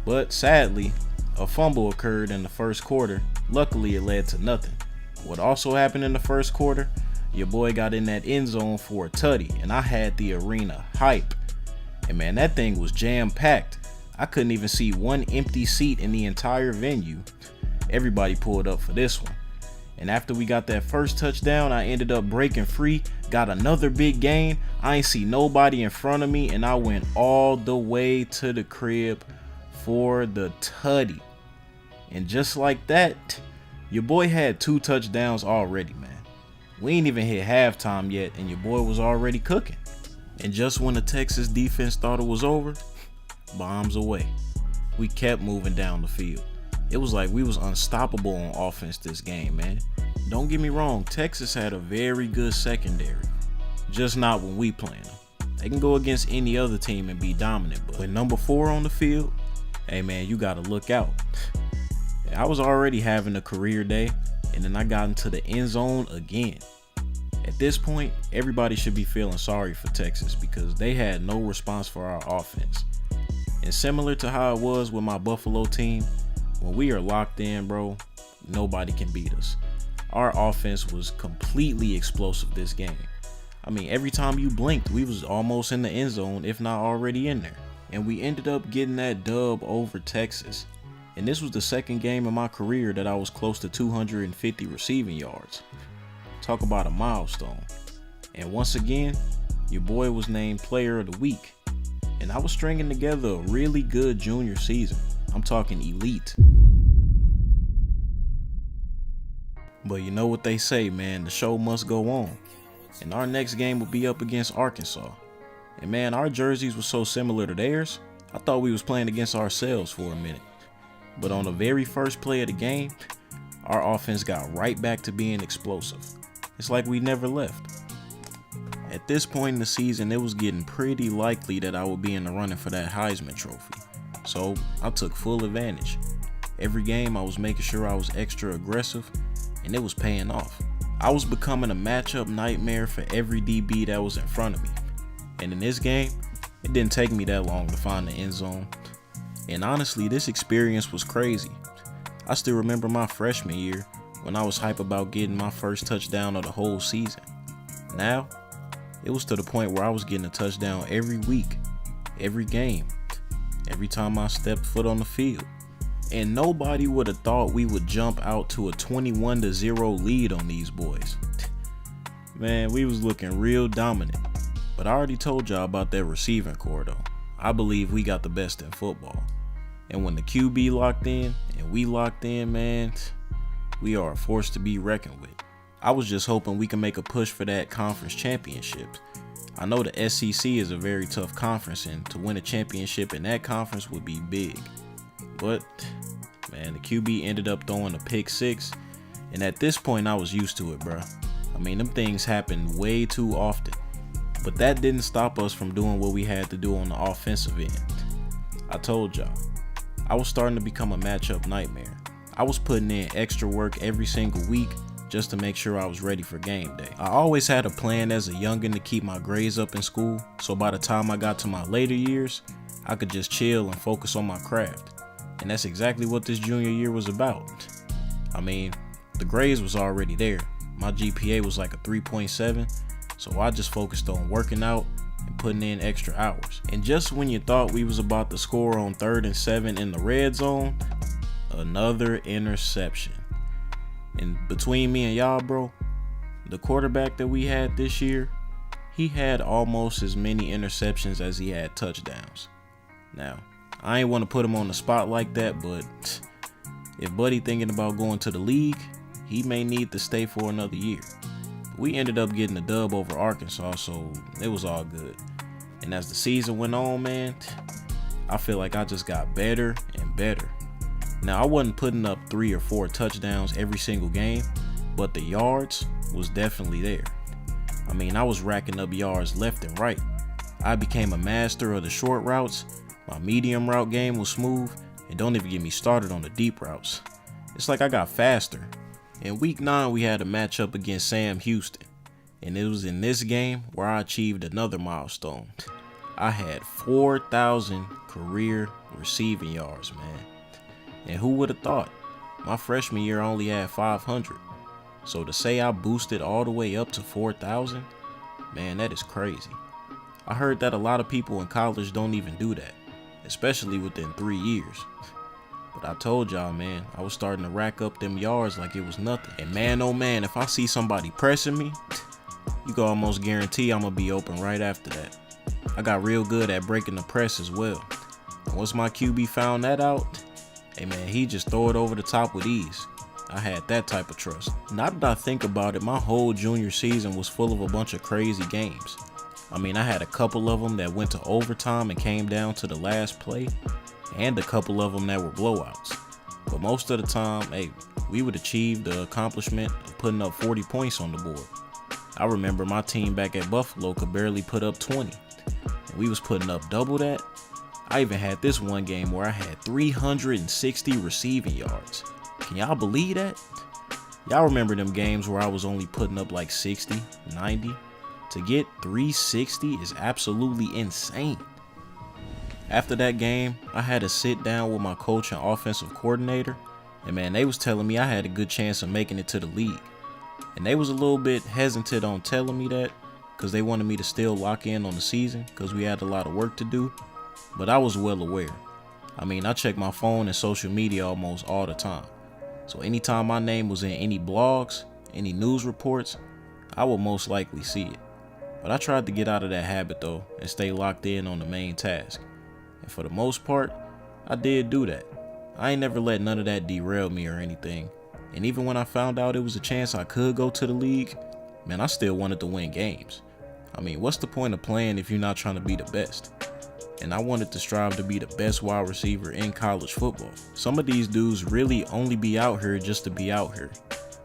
But sadly, a fumble occurred in the first quarter. Luckily, it led to nothing. What also happened in the first quarter, your boy got in that end zone for a tutty, and I had the arena hype. And man, that thing was jam-packed. I couldn't even see one empty seat in the entire venue. Everybody pulled up for this one. And after we got that first touchdown, I ended up breaking free, got another big gain. I ain't see nobody in front of me, and I went all the way to the crib for the tutty. And just like that, your boy had 2 touchdowns already, man. We ain't even hit halftime yet, and your boy was already cooking. And just when the Texas defense thought it was over, bombs away. We kept moving down the field. It was like we was unstoppable on offense this game, man. Don't get me wrong, Texas had a very good secondary. Just not when we playing them. They can go against any other team and be dominant, but with number 4 on the field, hey man, you gotta look out. I was already having a career day, and then I got into the end zone again. At this point, everybody should be feeling sorry for Texas because they had no response for our offense. And similar to how it was with my Buffalo team, when we are locked in, bro, nobody can beat us. Our offense was completely explosive this game. I mean, every time you blinked, we was almost in the end zone, if not already in there. And we ended up getting that dub over Texas. And this was the second game in my career that I was close to 250 receiving yards. Talk about a milestone. And once again, your boy was named Player of the Week. And I was stringing together a really good junior season. I'm talking elite. But you know what they say, man, the show must go on. And our next game will be up against Arkansas. And man, our jerseys were so similar to theirs, I thought we was playing against ourselves for a minute. But on the very first play of the game, our offense got right back to being explosive. It's like we never left. At this point in the season, it was getting pretty likely that I would be in the running for that Heisman Trophy. So I took full advantage. Every game I was making sure I was extra aggressive, and it was paying off. I was becoming a matchup nightmare for every DB that was in front of me. And in this game, it didn't take me that long to find the end zone. And honestly, this experience was crazy. I still remember my freshman year when I was hype about getting my first touchdown of the whole season. Now, it was to the point where I was getting a touchdown every week, every game, every time I stepped foot on the field. And nobody would have thought we would jump out to a 21-0 lead on these boys. Man, we was looking real dominant. But I already told y'all about that receiving core though. I believe we got the best in football. And when the QB locked in and we locked in, man, we are a force to be reckoned with. I was just hoping we can make a push for that conference championship. I know the SEC is a very tough conference, and to win a championship in that conference would be big. But man, the QB ended up throwing a pick six, and at this point I was used to it, bro. I mean, them things happen way too often. But that didn't stop us from doing what we had to do on the offensive end. I told y'all, I was starting to become a matchup nightmare. I was putting in extra work every single week just to make sure I was ready for game day. I always had a plan as a youngin' to keep my grades up in school, so by the time I got to my later years, I could just chill and focus on my craft. And that's exactly what this junior year was about. I mean, the grades was already there. My GPA was like a 3.7, so I just focused on working out and putting in extra hours. And just when you thought we was about to score on 3rd and 7 in the red zone, another interception. And between me and y'all, bro, the quarterback that we had this year, he had almost as many interceptions as he had touchdowns. Now, I ain't want to put him on the spot like that, but if Buddy thinking about going to the league, he may need to stay for another year. We ended up getting a dub over Arkansas, so it was all good. And as the season went on, man, I feel like I just got better and better. Now, I wasn't putting up 3 or 4 touchdowns every single game, but the yards was definitely there. I mean, I was racking up yards left and right. I became a master of the short routes. My medium route game was smooth, and don't even get me started on the deep routes. It's like I got faster. In week 9, we had a matchup against Sam Houston, and it was in this game where I achieved another milestone. I had 4,000 career receiving yards, man. And who would have thought? My freshman year I only had 500. So to say I boosted all the way up to 4,000, man, that is crazy. I heard that a lot of people in college don't even do that, especially within 3 years. But I told y'all, man, I was starting to rack up them yards like it was nothing. And man, oh man, if I see somebody pressing me, you can almost guarantee I'm gonna be open right after that. I got real good at breaking the press as well. And once my QB found that out, hey man, he just throw it over the top with ease. I had that type of trust. Now that I think about it, my whole junior season was full of a bunch of crazy games. I mean, I had a couple of them that went to overtime and came down to the last play, and a couple of them that were blowouts. But most of the time, hey, we would achieve the accomplishment of putting up 40 points on the board. I remember my team back at Buffalo could barely put up 20, and we was putting up double that. I even had this one game where I had 360 receiving yards. Can y'all believe that? Y'all remember them games where I was only putting up like 60, 90? To get 360 is absolutely insane. After that game, I had to sit down with my coach and offensive coordinator, and man, they was telling me I had a good chance of making it to the league. And they was a little bit hesitant on telling me that because they wanted me to still lock in on the season because we had a lot of work to do, but I was well aware. I mean, I check my phone and social media almost all the time. So anytime my name was in any blogs, any news reports, I would most likely see it. But I tried to get out of that habit though and stay locked in on the main task. And for the most part, I did do that. I ain't never let none of that derail me or anything. And even when I found out it was a chance I could go to the league, man, I still wanted to win games. I mean, what's the point of playing if you're not trying to be the best? And I wanted to strive to be the best wide receiver in college football. Some of these dudes really only be out here just to be out here.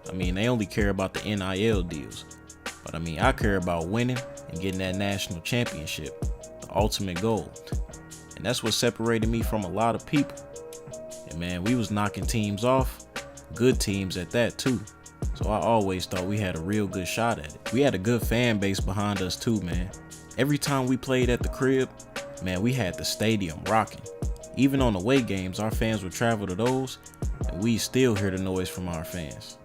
I mean, they only care about the NIL deals. But I mean, I care about winning and getting that national championship, the ultimate goal. And that's what separated me from a lot of people. And man, we was knocking teams off, good teams at that too. So I always thought we had a real good shot at it. We had a good fan base behind us too, man. Every time we played at the crib, man, we had the stadium rocking. Even on away games, our fans would travel to those, and we still hear the noise from our fans.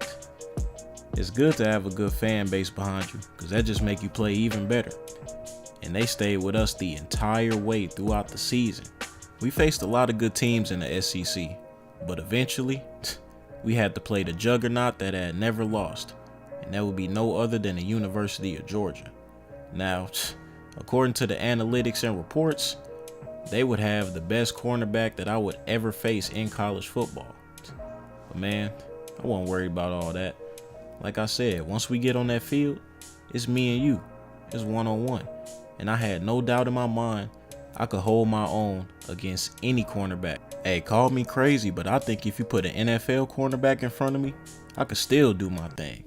It's good to have a good fan base behind you, because that just make you play even better. And they stayed with us the entire way throughout the season. We faced a lot of good teams in the SEC, but eventually, we had to play the juggernaut that had never lost, and that would be no other than the University of Georgia. Now, according to the analytics and reports, they would have the best cornerback that I would ever face in college football. But man, I wasn't worried about all that. Like I said, once we get on that field, it's me and you. It's one-on-one. And I had no doubt in my mind I could hold my own against any cornerback. Hey, call me crazy, but I think if you put an NFL cornerback in front of me, I could still do my thing.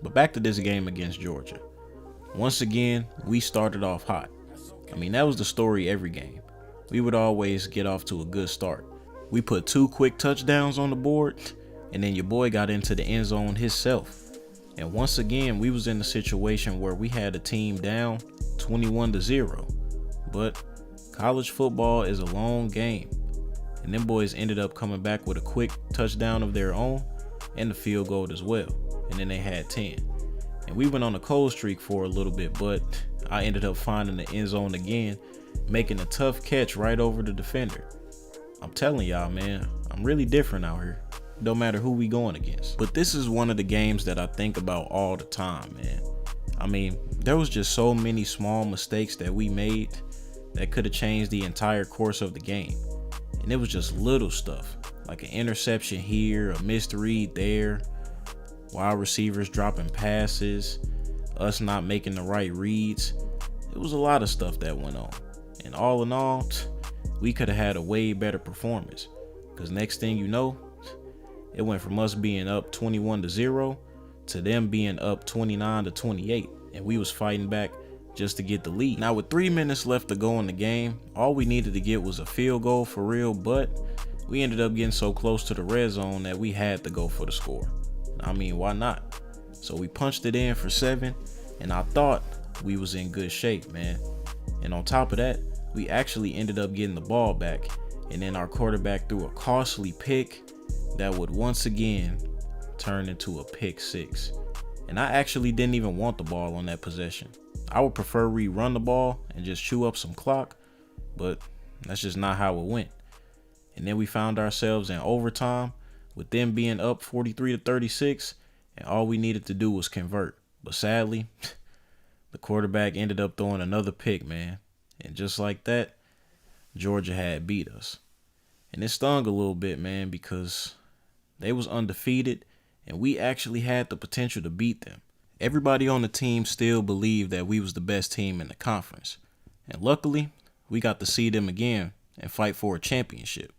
But back to this game against Georgia. Once again, we started off hot. I mean, that was the story every game. We would always get off to a good start. We put 2 quick touchdowns on the board, and then your boy got into the end zone himself. And once again, we was in a situation where we had a team down 21-0. But college football is a long game. And them boys ended up coming back with a quick touchdown of their own and the field goal as well. And then they had 10. And we went on a cold streak for a little bit, but I ended up finding the end zone again, making a tough catch right over the defender. I'm telling y'all, man, I'm really different out here. No matter who we going against. But this is one of the games that I think about all the time, man. I mean, there was just so many small mistakes that we made that could have changed the entire course of the game. And it was just little stuff, like an interception here, a missed read there, wide receivers dropping passes, us not making the right reads. It was a lot of stuff that went on. And all in all, we could have had a way better performance. Because next thing you know, it went from us being up 21-0 to them being up 29-28. And we was fighting back just to get the lead. Now with 3 minutes left to go in the game, all we needed to get was a field goal for real, but we ended up getting so close to the red zone that we had to go for the score. I mean, why not? So we punched it in for 7, and I thought we was in good shape, man. And on top of that, we actually ended up getting the ball back, and then our quarterback threw a costly pick that would once again turn into a pick 6. And I actually didn't even want the ball on that possession. I would prefer we run the ball and just chew up some clock, but that's just not how it went. And then we found ourselves in overtime with them being up 43-36, and all we needed to do was convert. But sadly, the quarterback ended up throwing another pick, man. And just like that, Georgia had beat us. And it stung a little bit, man, because they was undefeated and we actually had the potential to beat them. Everybody on the team still believed that we was the best team in the conference. And luckily, we got to see them again and fight for a championship.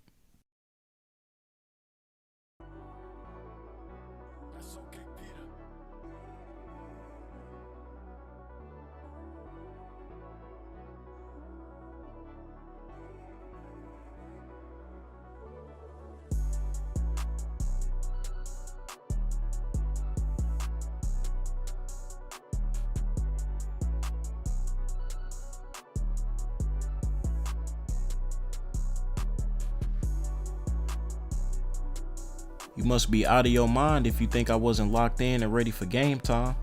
You must be out of your mind if you think I wasn't locked in and ready for game time.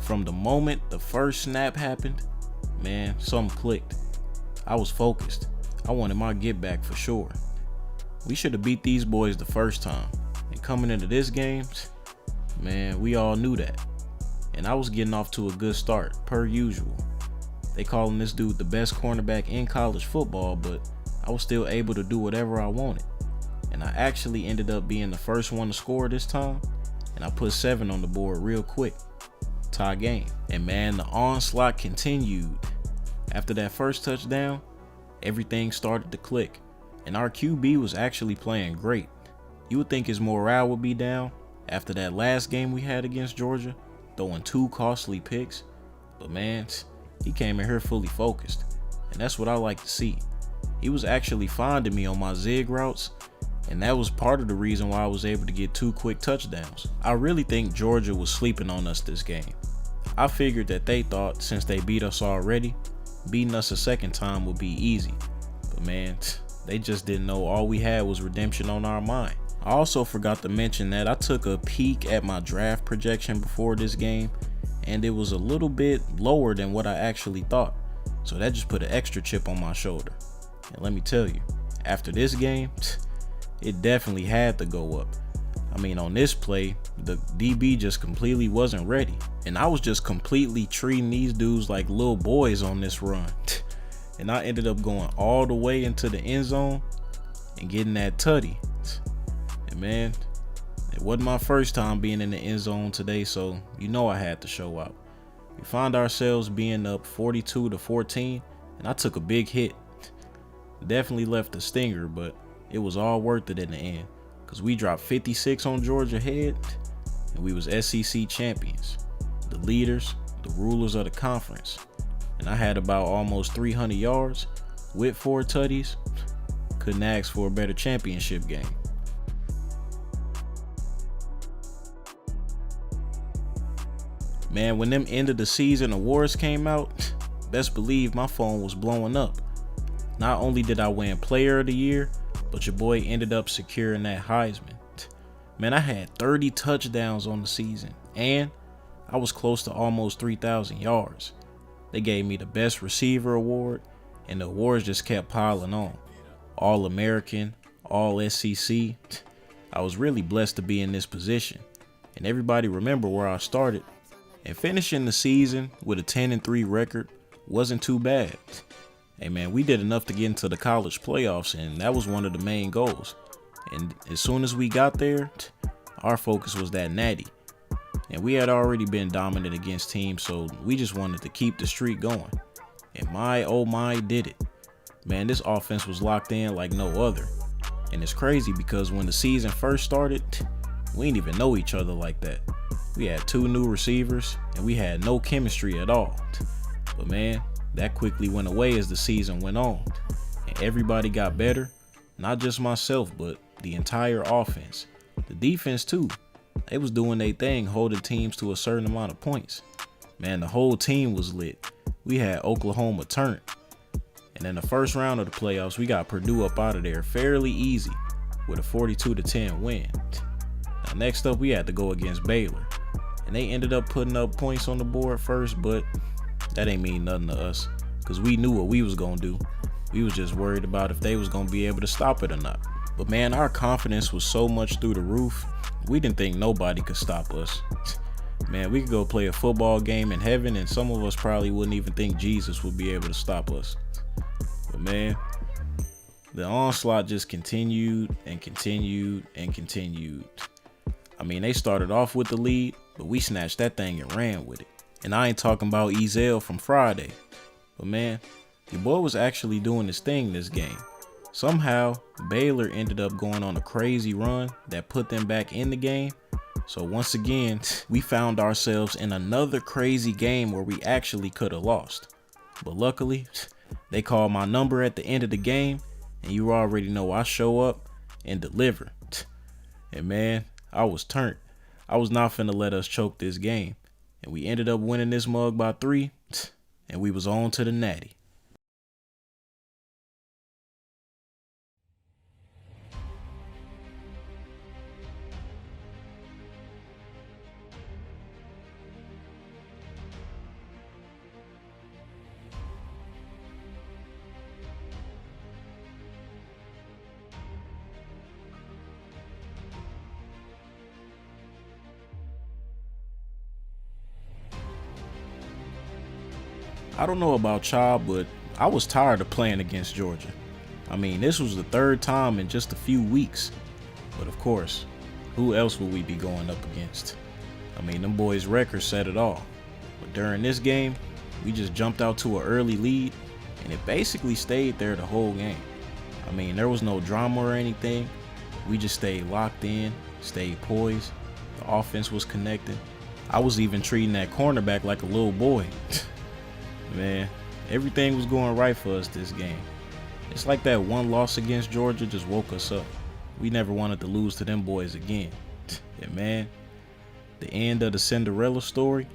From the moment the first snap happened, man, something clicked. I was focused. I wanted my get back for sure. We should have beat these boys the first time. And coming into this game, man, we all knew that. And I was getting off to a good start, per usual. They calling this dude the best cornerback in college football, but I was still able to do whatever I wanted. And I actually ended up being the first one to score this time, and I put 7 on the board real quick. Tie game. And man, the onslaught continued. After that first touchdown, everything started to click, and our QB was actually playing great. You would think his morale would be down after that last game we had against Georgia, throwing 2 costly picks, but man, he came in here fully focused, and that's what I like to see. He was actually finding me on my zig routes, and that was part of the reason why I was able to get 2 quick touchdowns. I really think Georgia was sleeping on us this game. I figured that they thought since they beat us already, beating us a second time would be easy, but man, they just didn't know all we had was redemption on our mind. I also forgot to mention that I took a peek at my draft projection before this game, and it was a little bit lower than what I actually thought, so that just put an extra chip on my shoulder. And let me tell you, after this game, it definitely had to go up. I mean, on this play, the DB just completely wasn't ready, and I was just completely treating these dudes like little boys on this run. And I ended up going all the way into the end zone and getting that tutty. And man, it wasn't my first time being in the end zone today, so you know I had to show out. We found ourselves being up 42-14, and I took a big hit. Definitely left a stinger, but it was all worth it in the end, because we dropped 56 on Georgia head, and we was SEC champions, the leaders, the rulers of the conference. And I had about almost 300 yards with 4 tutties. Couldn't ask for a better championship game. Man, when them end of the season awards came out, best believe my phone was blowing up. Not only did I win Player of the Year, but your boy ended up securing that Heisman. Man, I had 30 touchdowns on the season, and I was close to almost 3,000 yards. They gave me the Best Receiver award, and the awards just kept piling on. All-American, All-SEC. I was really blessed to be in this position, and everybody remember where I started. And finishing the season with a 10-3 record wasn't too bad. Hey man, we did enough to get into the college playoffs, and that was one of the main goals. And as soon as we got there, our focus was that natty. And we had already been dominant against teams, so we just wanted to keep the streak going. And my oh my did it. Man, this offense was locked in like no other. And it's crazy because when the season first started, we didn't even know each other like that. We had 2 new receivers, and we had no chemistry at all. But man, that quickly went away as the season went on, and everybody got better. Not just myself, but the entire offense. The defense too. They was doing their thing, holding teams to a certain amount of points. Man, the whole team was lit. We had Oklahoma turned. And in the first round of the playoffs, we got Purdue up out of there fairly easy with a 42-10 win. Now next up, we had to go against Baylor. And they ended up putting up points on the board first, but that ain't mean nothing to us, because we knew what we was going to do. We was just worried about if they was going to be able to stop it or not. But man, our confidence was so much through the roof, we didn't think nobody could stop us. Man, we could go play a football game in heaven, and some of us probably wouldn't even think Jesus would be able to stop us. But man, the onslaught just continued and continued and continued. I mean, they started off with the lead, but we snatched that thing and ran with it. And I ain't talking about Ezell from Friday. But man, your boy was actually doing his thing this game. Somehow, Baylor ended up going on a crazy run that put them back in the game. So once again, we found ourselves in another crazy game where we actually could have lost. But luckily, they called my number at the end of the game, and you already know I show up and deliver. And man, I was turned. I was not finna let us choke this game. And we ended up winning this mug by 3, and we was on to the natty. I don't know about y'all, but I was tired of playing against Georgia. I mean, this was the third time in just a few weeks. But of course, who else would we be going up against? I mean, them boys' record said it all. But during this game, we just jumped out to an early lead, and it basically stayed there the whole game. I mean, there was no drama or anything. We just stayed locked in, stayed poised. The offense was connected. I was even treating that cornerback like a little boy. Man, everything was going right for us this game. It's like that one loss against Georgia just woke us up. We never wanted to lose to them boys again. And man, the end of the Cinderella story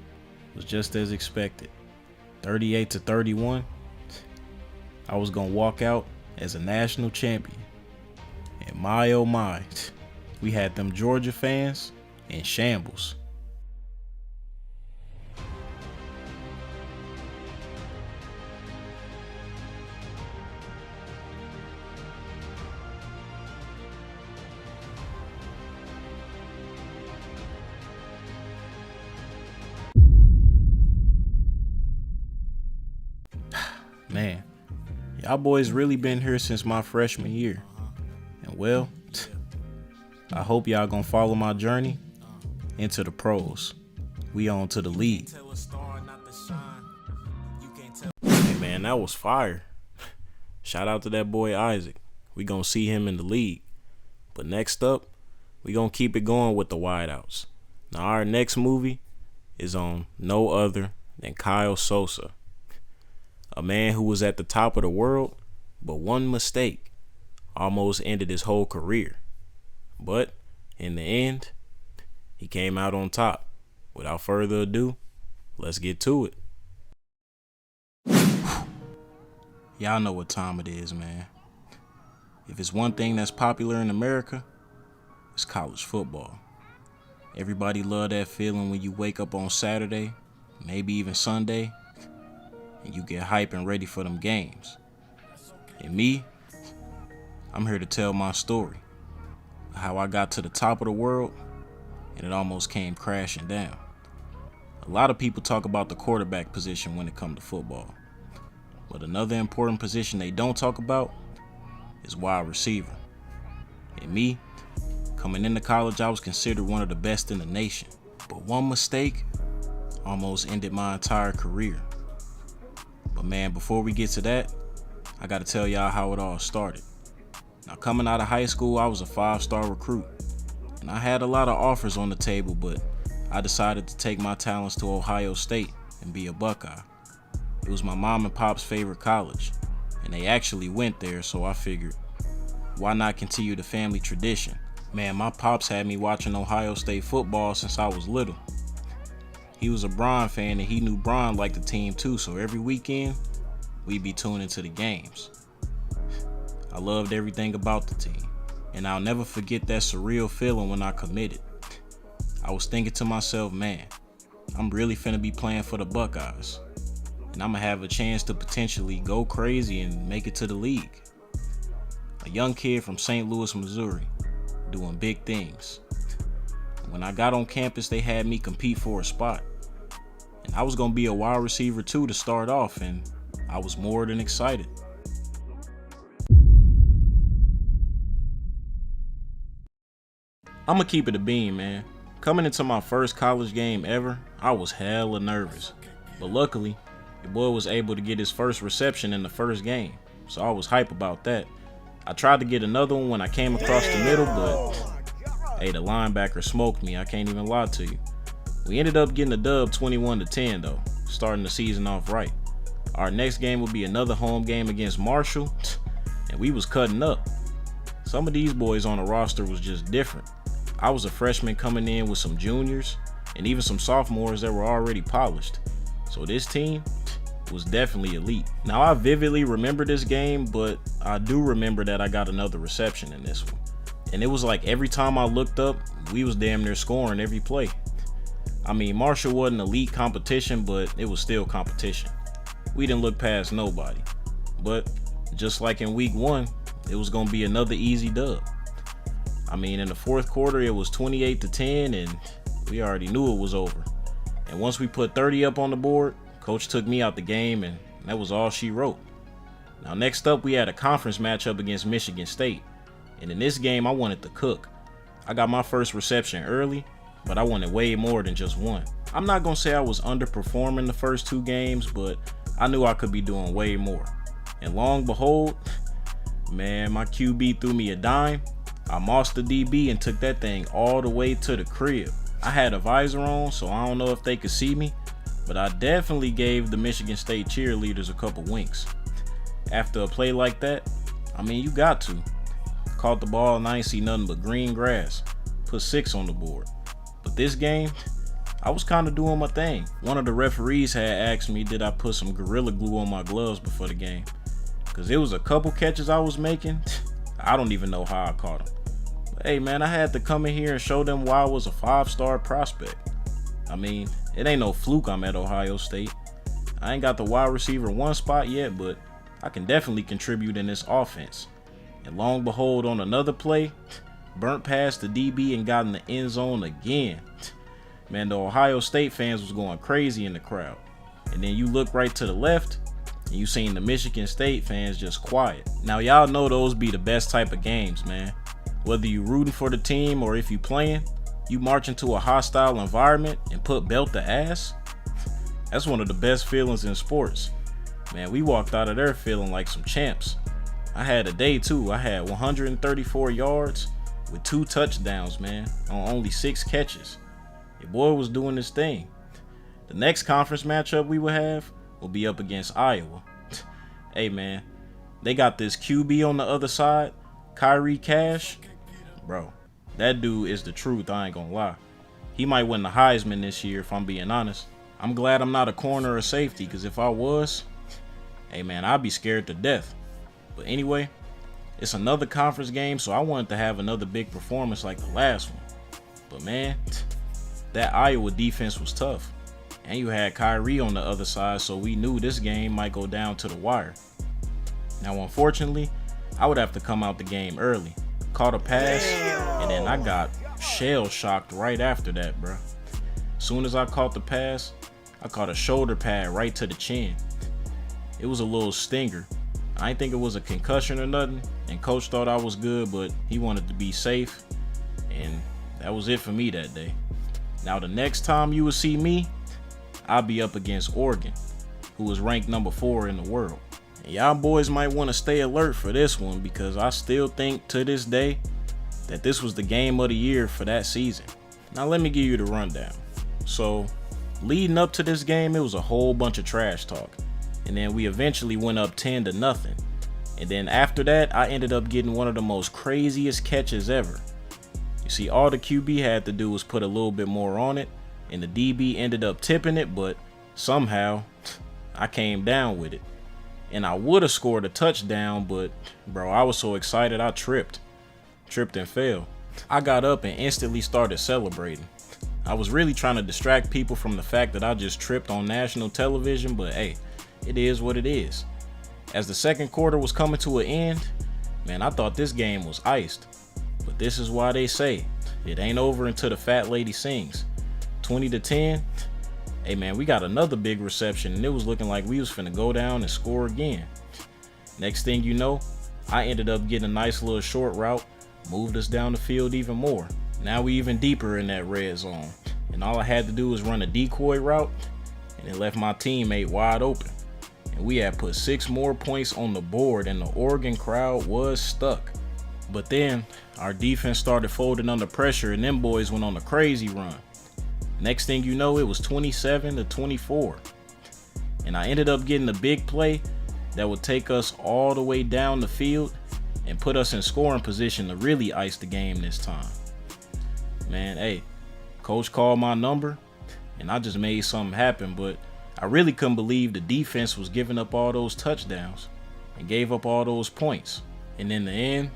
was just as expected. 38-31. I was gonna walk out as a national champion. And my oh my, we had them Georgia fans in shambles. Man, y'all boys really been here since my freshman year. And well, I hope y'all gonna follow my journey into the pros. We on to the league. Hey man, that was fire. Shout out to that boy Isaac. We gonna see him in the league. But next up, we gonna keep it going with the wideouts. Now our next movie is on no other than Kayell Sosa. A man who was at the top of the world, but one mistake almost ended his whole career. But in the end, he came out on top. Without further ado, let's get to it. Y'all know what time it is, man. If it's one thing that's popular in America, it's college football. Everybody love that feeling when you wake up on Saturday, maybe even Sunday, and you get hype and ready for them games. And me, I'm here to tell my story. How I got to the top of the world and it almost came crashing down. A lot of people talk about the quarterback position when it comes to football. But another important position they don't talk about is wide receiver. And me, coming into college, I was considered one of the best in the nation. But one mistake almost ended my entire career. But man, before we get to that, I gotta tell y'all how it all started. Now coming out of high school, I was a 5-star recruit. And I had a lot of offers on the table, but I decided to take my talents to Ohio State and be a Buckeye. It was my mom and pop's favorite college, and they actually went there, so I figured, why not continue the family tradition? Man, my pops had me watching Ohio State football since I was little. He was a Bron fan and he knew Bron liked the team too, so every weekend, we'd be tuning to the games. I loved everything about the team, and I'll never forget that surreal feeling when I committed. I was thinking to myself, man, I'm really finna be playing for the Buckeyes, and I'm gonna have a chance to potentially go crazy and make it to the league. A young kid from St. Louis, Missouri, doing big things. When I got on campus, they had me compete for a spot. And I was gonna be a wide receiver too to start off, and I was more than excited. I'ma keep it a bean, man. Coming into my first college game ever, I was hella nervous. But luckily, your boy was able to get his first reception in the first game, so I was hype about that. I tried to get another one when I came across the middle, but hey, the linebacker smoked me, I can't even lie to you. We ended up getting a dub 21-10 though, starting the season off right. Our next game would be another home game against Marshall, and we was cutting up. Some of these boys on the roster was just different. I was a freshman coming in with some juniors, and even some sophomores that were already polished. So this team was definitely elite. Now I vividly remember this game, but I do remember that I got another reception in this one. And it was like every time I looked up, we was damn near scoring every play. I mean, Marshall wasn't elite competition, but it was still competition. We didn't look past nobody. But just like in week 1, it was gonna be another easy dub. I mean, in the fourth quarter, it was 28-10, and we already knew it was over. And once we put 30 up on the board, Coach took me out the game, and that was all she wrote. Now next up, we had a conference matchup against Michigan State. And in this game, I wanted to cook. I got my first reception early, but I wanted way more than just one. I'm not gonna say I was underperforming the first 2 games, but I knew I could be doing way more. And long and behold, man, my QB threw me a dime. I mossed the DB and took that thing all the way to the crib. I had a visor on, so I don't know if they could see me, but I definitely gave the Michigan State cheerleaders a couple winks. After a play like that, I mean, you got to. Caught the ball and I ain't see nothing but green grass. Put 6 on the board. But this game, I was kind of doing my thing. One of the referees had asked me, did I put some Gorilla Glue on my gloves before the game? Because it was a couple catches I was making. I don't even know how I caught them. But hey man, I had to come in here and show them why I was a 5-star prospect. I mean, it ain't no fluke I'm at Ohio State. I ain't got the wide receiver 1 spot yet, but I can definitely contribute in this offense. And long and behold, on another play, burnt past the DB and got in the end zone again. Man, the Ohio State fans was going crazy in the crowd. And then you look right to the left, and you seen the Michigan State fans just quiet. Now y'all know those be the best type of games, man. Whether you rooting for the team or if you playing, you march into a hostile environment and put belt to ass. That's one of the best feelings in sports. Man, we walked out of there feeling like some champs. I had a day too. I had 134 yards with 2 touchdowns, man, on only 6 catches. Your boy was doing his thing. The next conference matchup we will have will be up against Iowa. Hey man, they got this QB on the other side, Kyrie Cash. Bro, that dude is the truth, I ain't gonna lie. He might win the Heisman this year if I'm being honest. I'm glad I'm not a corner or safety, because if I was, hey man, I'd be scared to death. But anyway, it's another conference game, so I wanted to have another big performance like the last one. But man, that Iowa defense was tough. And you had Kyrie on the other side, so we knew this game might go down to the wire. Now, unfortunately, I would have to come out the game early. Caught a pass, and then I got shell-shocked right after that, bro. Soon as I caught the pass, I caught a shoulder pad right to the chin. It was a little stinger. I didn't think it was a concussion or nothing, and coach thought I was good, but he wanted to be safe, and that was it for me that day. Now the next time you will see me, I'll be up against Oregon, who is ranked number 4 in the world. And y'all boys might want to stay alert for this one, because I still think to this day that this was the game of the year for that season. Now let me give you the rundown. So leading up to this game, it was a whole bunch of trash talk. And then we eventually went up 10-0. And then after that, I ended up getting one of the most craziest catches ever. You see, all the QB had to do was put a little bit more on it, and the DB ended up tipping it, but somehow I came down with it. And I would have scored a touchdown, but bro, I was so excited I tripped and fell. I got up and instantly started celebrating. I was really trying to distract people from the fact that I just tripped on national television, but hey, it is what it is. As the second quarter was coming to an end, man, I thought this game was iced. But this is why they say it ain't over until the fat lady sings. 20-10. Hey man, we got another big reception, and it was looking like we was finna go down and score again. Next thing you know, I ended up getting a nice little short route, moved us down the field even more. Now we even deeper in that red zone, and all I had to do was run a decoy route, and it left my teammate wide open. And we had put 6 more points on the board, and the Oregon crowd was stuck. But then our defense started folding under pressure, and them boys went on a crazy run. Next thing you know, it was 27-24. And I ended up getting a big play that would take us all the way down the field and put us in scoring position to really ice the game this time. Man, hey, coach called my number, and I just made something happen, but I really couldn't believe the defense was giving up all those touchdowns and gave up all those points. And in the end,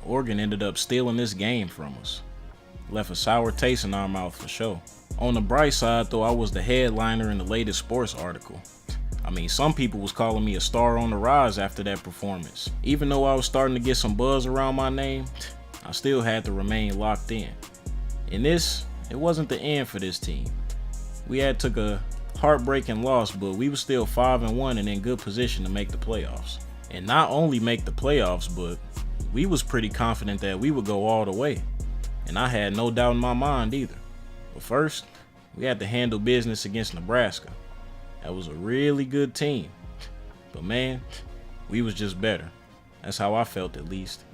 Oregon ended up stealing this game from us. Left a sour taste in our mouth for sure. On the bright side though, I was the headliner in the latest sports article. I mean, some people was calling me a star on the rise after that performance. Even though I was starting to get some buzz around my name, I still had to remain locked in. And this, it wasn't the end for this team. We had took a heartbreaking loss, but we were still 5-1 and in good position to make the playoffs. And not only make the playoffs, but we was pretty confident that we would go all the way. And I had no doubt in my mind either. But first, we had to handle business against Nebraska. That was a really good team. But man, we was just better. That's how I felt, at least.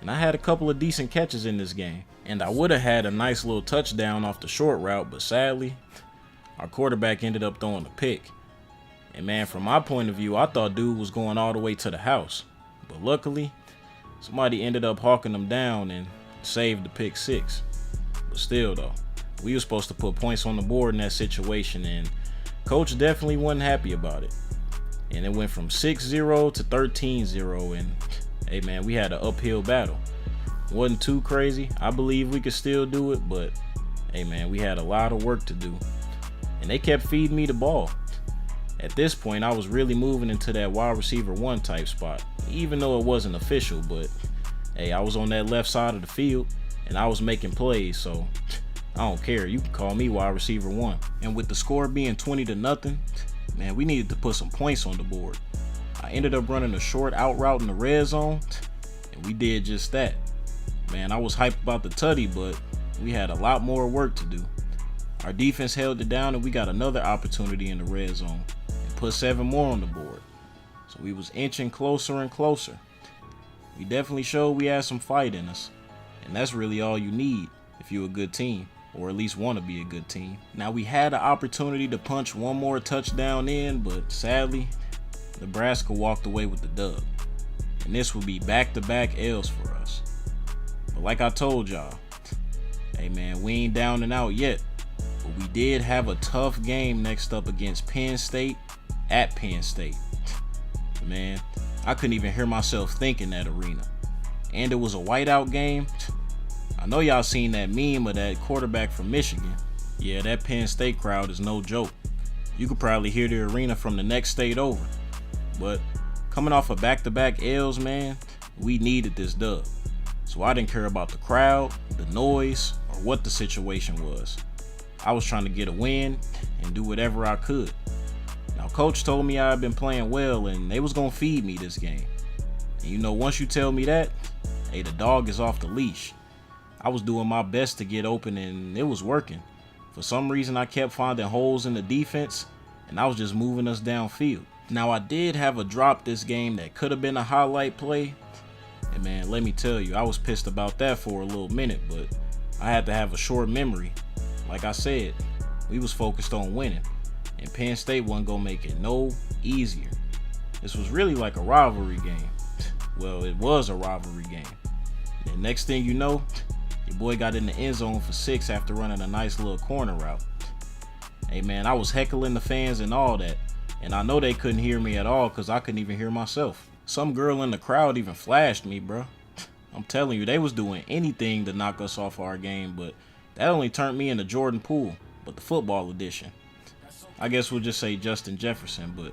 And I had a couple of decent catches in this game. And I would have had a nice little touchdown off the short route, but sadly, our quarterback ended up throwing a pick. And man, from my point of view, I thought dude was going all the way to the house. But luckily, somebody ended up hawking him down and saved the pick six. But still though, we were supposed to put points on the board in that situation, and coach definitely wasn't happy about it. And it went from 6-0 to 13-0, and hey man, we had an uphill battle. Wasn't too crazy. I believe we could still do it, but hey man, we had a lot of work to do. And they kept feeding me the ball. At this point, I was really moving into that wide receiver 1 type spot, even though it wasn't official, but hey, I was on that left side of the field and I was making plays, so I don't care. You can call me wide receiver 1. And with the score being 20-0, man, we needed to put some points on the board. I ended up running a short out route in the red zone, and we did just that. Man, I was hyped about the tutty, but we had a lot more work to do. Our defense held it down, and we got another opportunity in the red zone and put 7 more on the board. So we was inching closer and closer. We definitely showed we had some fight in us, and that's really all you need if you're a good team, or at least want to be a good team. Now, we had the opportunity to punch one more touchdown in, but sadly, Nebraska walked away with the dub. And this would be back-to-back L's for us. But like I told y'all, hey man, we ain't down and out yet. But we did have a tough game next up against Penn State at Penn State. Man, I couldn't even hear myself think in that arena. And it was a whiteout game. I know y'all seen that meme of that quarterback from Michigan. Yeah, that Penn State crowd is no joke. You could probably hear the arena from the next state over. But coming off of back-to-back L's, man, we needed this dub. So I didn't care about the crowd, the noise, or what the situation was. I was trying to get a win and do whatever I could. Now, coach told me I had been playing well and they was going to feed me this game. And you know, once you tell me that, hey, the dog is off the leash. I was doing my best to get open and it was working. For some reason, I kept finding holes in the defense and I was just moving us downfield. Now, I did have a drop this game that could have been a highlight play. And man, let me tell you, I was pissed about that for a little minute, but I had to have a short memory. Like I said, we was focused on winning, and Penn State wasn't gonna make it no easier. This was really like a rivalry game. Well, it was a rivalry game. And next thing you know, your boy got in the end zone for 6 after running a nice little corner route. Hey man, I was heckling the fans and all that, and I know they couldn't hear me at all because I couldn't even hear myself. Some girl in the crowd even flashed me, bro. I'm telling you, they was doing anything to knock us off our game, but that only turned me into Jordan Poole, but the football edition. I guess we'll just say Justin Jefferson, but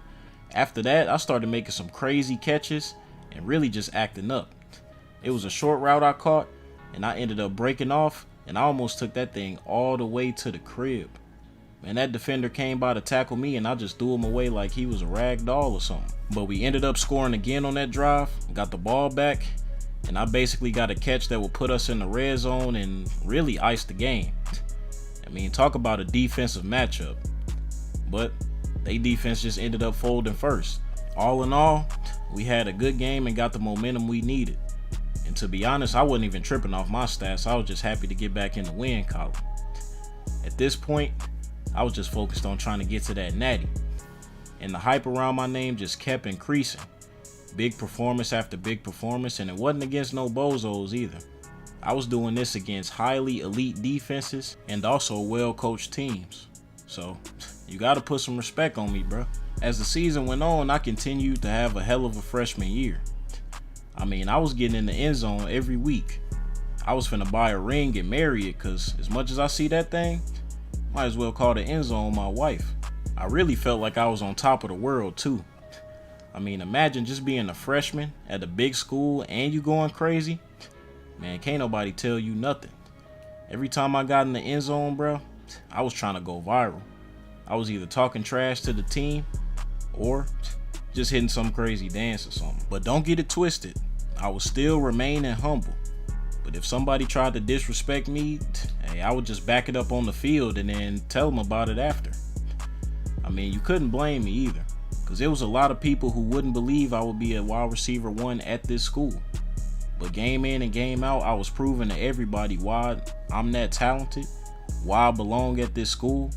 after that, I started making some crazy catches and really just acting up. It was a short route I caught, and I ended up breaking off, and I almost took that thing all the way to the crib. Man, that defender came by to tackle me, and I just threw him away like he was a rag doll or something. But we ended up scoring again on that drive, got the ball back, and I basically got a catch that would put us in the red zone and really ice the game. I mean, talk about a defensive matchup. But they defense just ended up folding first. All in all, we had a good game and got the momentum we needed. And to be honest, I wasn't even tripping off my stats. I was just happy to get back in the win column. At this point, I was just focused on trying to get to that natty. And the hype around my name just kept increasing. Big performance after big performance, and it wasn't against no bozos either. I was doing this against highly elite defenses and also well-coached teams. So, you gotta put some respect on me, bro. As the season went on, I continued to have a hell of a freshman year. I mean, I was getting in the end zone every week. I was finna buy a ring and marry it, cause as much as I see that thing, might as well call the end zone my wife. I really felt like I was on top of the world too. I mean, imagine just being a freshman at a big school and you going crazy. Man, can't nobody tell you nothing. Every time I got in the end zone, bro, I was trying to go viral. I was either talking trash to the team or just hitting some crazy dance or something. But don't get it twisted. I was still remaining humble. But if somebody tried to disrespect me, hey, I would just back it up on the field and then tell them about it after. I mean, you couldn't blame me either, because there was a lot of people who wouldn't believe I would be a wide receiver 1 at this school. But game in and game out, I was proving to everybody why I'm that talented, why I belong at this school,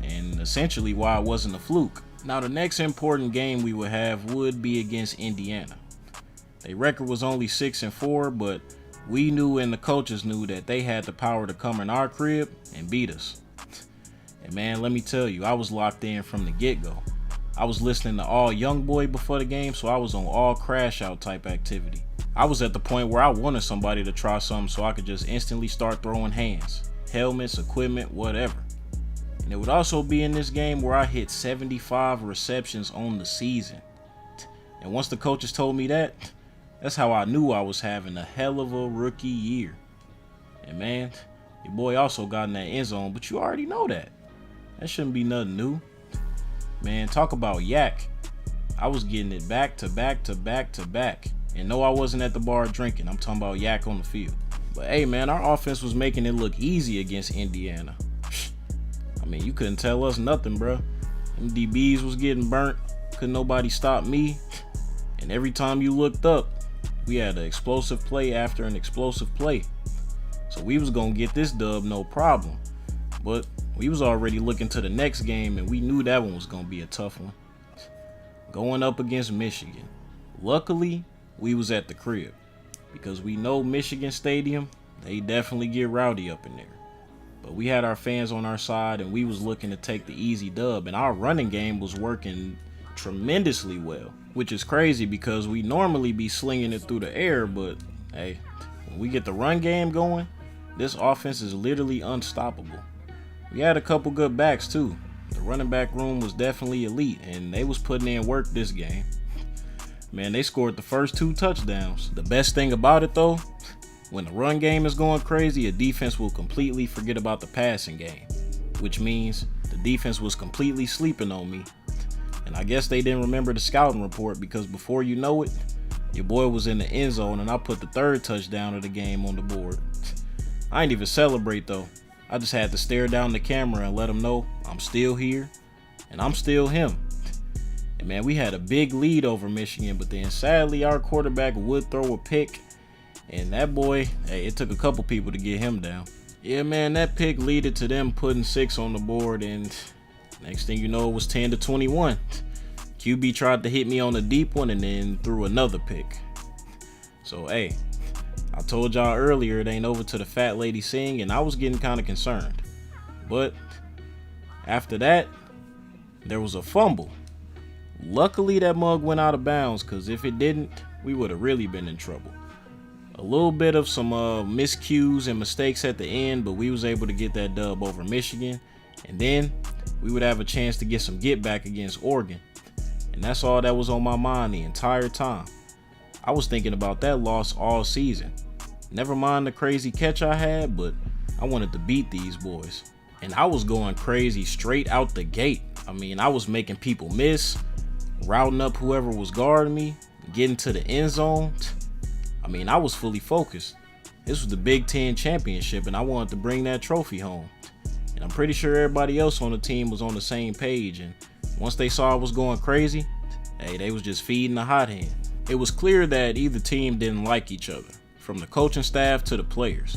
and essentially why it wasn't a fluke. Now, the next important game we would have would be against Indiana. Their record was only 6-4, but we knew and the coaches knew that they had the power to come in our crib and beat us. And man, let me tell you, I was locked in from the get-go. I was listening to all Young Boy before the game, so I was on all crash out type activity. I was at the point where I wanted somebody to try something so I could just instantly start throwing hands, helmets, equipment, whatever. And it would also be in this game where I hit 75 receptions on the season. And once the coaches told me that, that's how I knew I was having a hell of a rookie year. And man, your boy also got in that end zone, but you already know that. That shouldn't be nothing new. Man, talk about yak. I was getting it back to back to back to back. And no, I wasn't at the bar drinking. I'm talking about yak on the field. But hey, man, our offense was making it look easy against Indiana. I mean, you couldn't tell us nothing, bro. Them DBs was getting burnt. Couldn't nobody stop me. And every time you looked up, we had an explosive play after an explosive play. So we was going to get this dub no problem. But we was already looking to the next game, and we knew that one was going to be a tough one. Going up against Michigan. Luckily, we was at the crib, because we know Michigan Stadium, they definitely get rowdy up in there. But we had our fans on our side, and we was looking to take the easy dub, and our running game was working tremendously well, which is crazy because we normally be slinging it through the air, but hey, when we get the run game going, this offense is literally unstoppable. We had a couple good backs too. The running back room was definitely elite, and they was putting in work this game. Man, they scored the first 2 touchdowns. The best thing about it though, when the run game is going crazy, a defense will completely forget about the passing game, which means the defense was completely sleeping on me. And I guess they didn't remember the scouting report, because before you know it, your boy was in the end zone and I put the 3rd touchdown of the game on the board. I ain't even celebrate though. I just had to stare down the camera and let them know I'm still here and I'm still him. And man, we had a big lead over Michigan, but then sadly our quarterback would throw a pick, and that boy, hey, it took a couple people to get him down. Yeah, man, that pick leaded to them putting 6 on the board, and next thing you know, it was 10-21. QB tried to hit me on a deep one and then threw another pick. So hey, I told y'all earlier it ain't over till the fat lady sing, and I was getting kind of concerned. But after that, there was a fumble. Luckily that mug went out of bounds, because if it didn't, we would have really been in trouble. A little bit of some miscues and mistakes at the end, but we was able to get that dub over Michigan, and then we would have a chance to get some get back against Oregon. And that's all that was on my mind the entire time. I was thinking about that loss all season. Never mind the crazy catch I had, but I wanted to beat these boys. And I was going crazy straight out the gate. I mean, I was making people miss, routing up whoever was guarding me, getting to the end zone. I mean, I was fully focused. This was the Big Ten championship, and I wanted to bring that trophy home. And I'm pretty sure everybody else on the team was on the same page. And once they saw I was going crazy, hey, they was just feeding the hot hand. It was clear that either team didn't like each other, from the coaching staff to the players.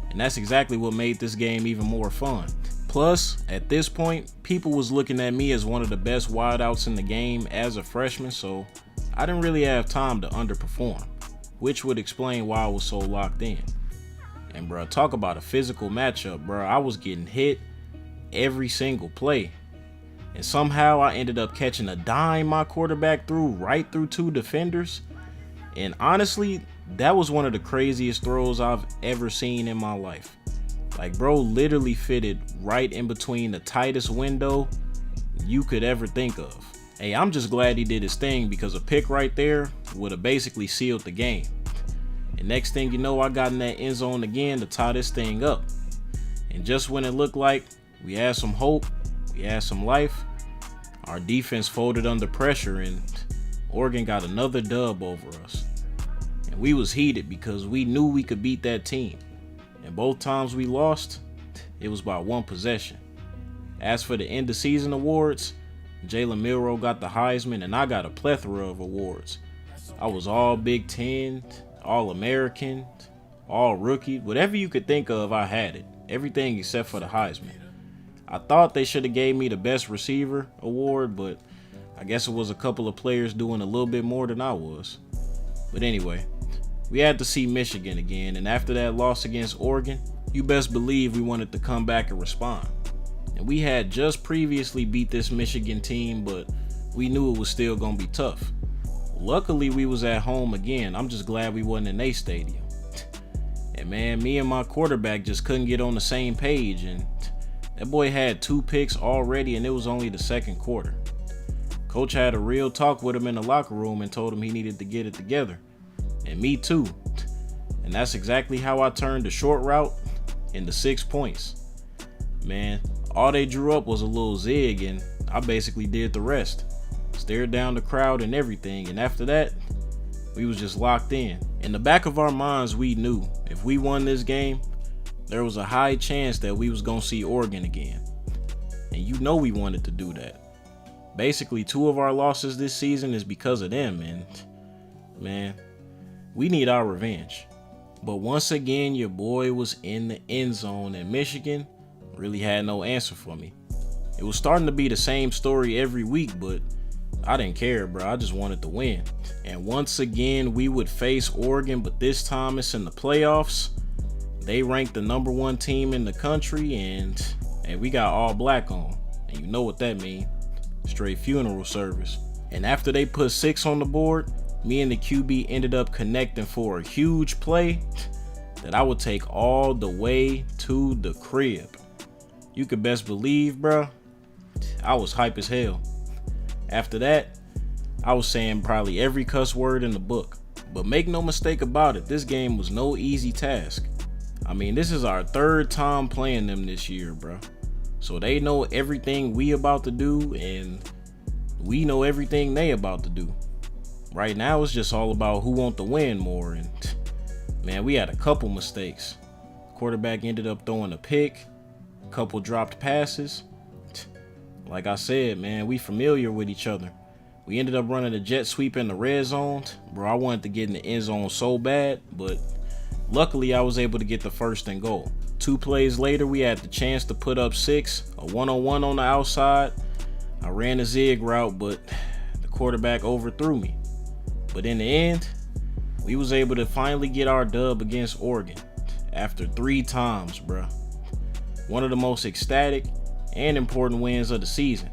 And that's exactly what made this game even more fun. Plus, at this point, people was looking at me as one of the best wideouts in the game as a freshman, so I didn't really have time to underperform, which would explain why I was so locked in. And bro, talk about a physical matchup, bro. I was getting hit every single play. And somehow I ended up catching a dime my quarterback threw right through 2 defenders. And honestly, that was one of the craziest throws I've ever seen in my life. Like, bro literally fitted right in between the tightest window you could ever think of. Hey, I'm just glad he did his thing, because a pick right there would have basically sealed the game. And next thing you know, I got in that end zone again to tie this thing up. And just when it looked like we had some hope, We had some life. Our defense folded under pressure and Oregon got another dub over us. And we was heated because we knew we could beat that team. And both times we lost, it was by one possession. As for the end of season awards, Jalen Milroe got the Heisman and I got a plethora of awards. I was all Big Ten, all American, all rookie, whatever you could think of, I had it. Everything except for the Heisman. I thought they should have gave me the best receiver award, but I guess it was a couple of players doing a little bit more than I was. But anyway, we had to see Michigan again, and after that loss against Oregon, you best believe we wanted to come back and respond. And we had just previously beat this Michigan team, but we knew it was still going to be tough. Luckily, we was at home again. I'm just glad we wasn't in a stadium. And man, me and my quarterback just couldn't get on the same page, and that boy had 2 picks already, and it was only the second quarter. Coach had a real talk with him in the locker room and told him he needed to get it together. And me too. And that's exactly how I turned the short route into 6 points. Man, all they drew up was a little zig, and I basically did the rest. Stared down the crowd and everything, and after that, we was just locked in. In the back of our minds, we knew if we won this game, there was a high chance that we was gonna see Oregon again. And you know we wanted to do that. Basically, 2 of our losses this season is because of them, and man, we need our revenge. But once again, your boy was in the end zone, and Michigan really had no answer for me. It was starting to be the same story every week, but I didn't care, bro. I just wanted to win. And once again, we would face Oregon, but this time it's in the playoffs. They ranked the number 1 team in the country, and we got all black on. And you know what that means. Straight funeral service. And after they put 6 on the board, me and the QB ended up connecting for a huge play that I would take all the way to the crib. You could best believe, bro, I was hype as hell. After that, I was saying probably every cuss word in the book. But make no mistake about it, this game was no easy task. I mean, this is our 3rd time playing them this year, bro. So they know everything we about to do, and we know everything they about to do. Right now, it's just all about who want to win more. And man, we had a couple mistakes. Quarterback ended up throwing a pick, a couple dropped passes. Like I said, man, we familiar with each other. We ended up running a jet sweep in the red zone. Bro, I wanted to get in the end zone so bad, but luckily I was able to get the 1st and goal. 2 plays later, we had the chance to put up 6, a 1-on-1 on the outside. I ran a zig route, but the quarterback overthrew me. But in the end, we was able to finally get our dub against Oregon after 3 times, bro. One of the most ecstatic and important wins of the season.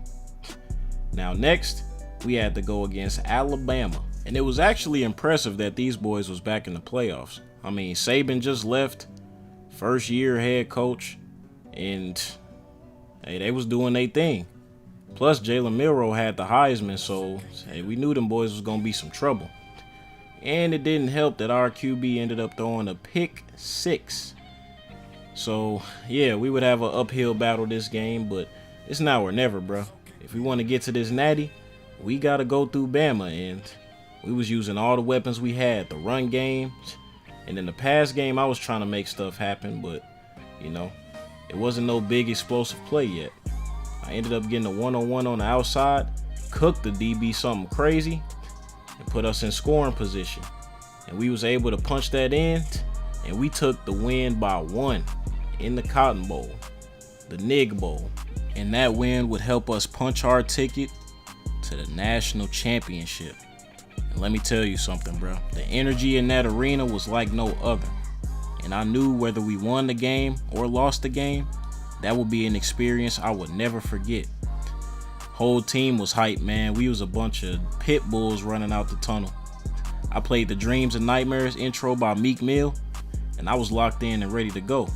Now next, we had to go against Alabama. And it was actually impressive that these boys was back in the playoffs. I mean, Saban just left, 1st year head coach, and hey, they was doing their thing. Plus, Jalen Milroe had the Heisman, so hey, we knew them boys was going to be some trouble. And it didn't help that our QB ended up throwing a pick 6. So, yeah, we would have an uphill battle this game, but it's now or never, bro. If we want to get to this natty, we got to go through Bama, and we was using all the weapons we had, the run game. And in the past game, I was trying to make stuff happen, but, you know, it wasn't no big explosive play yet. I ended up getting a 1-on-1 on the outside, cooked the DB something crazy, and put us in scoring position. And we was able to punch that in, and we took the win by 1 in the Cotton Bowl, the Nig Bowl. And that win would help us punch our ticket to the national championship. And let me tell you something, bro. The energy in that arena was like no other. And I knew whether we won the game or lost the game, that would be an experience I would never forget. Whole team was hyped, man. We was a bunch of pit bulls running out the tunnel. I played the Dreams and Nightmares intro by Meek Mill, and I was locked in and ready to go.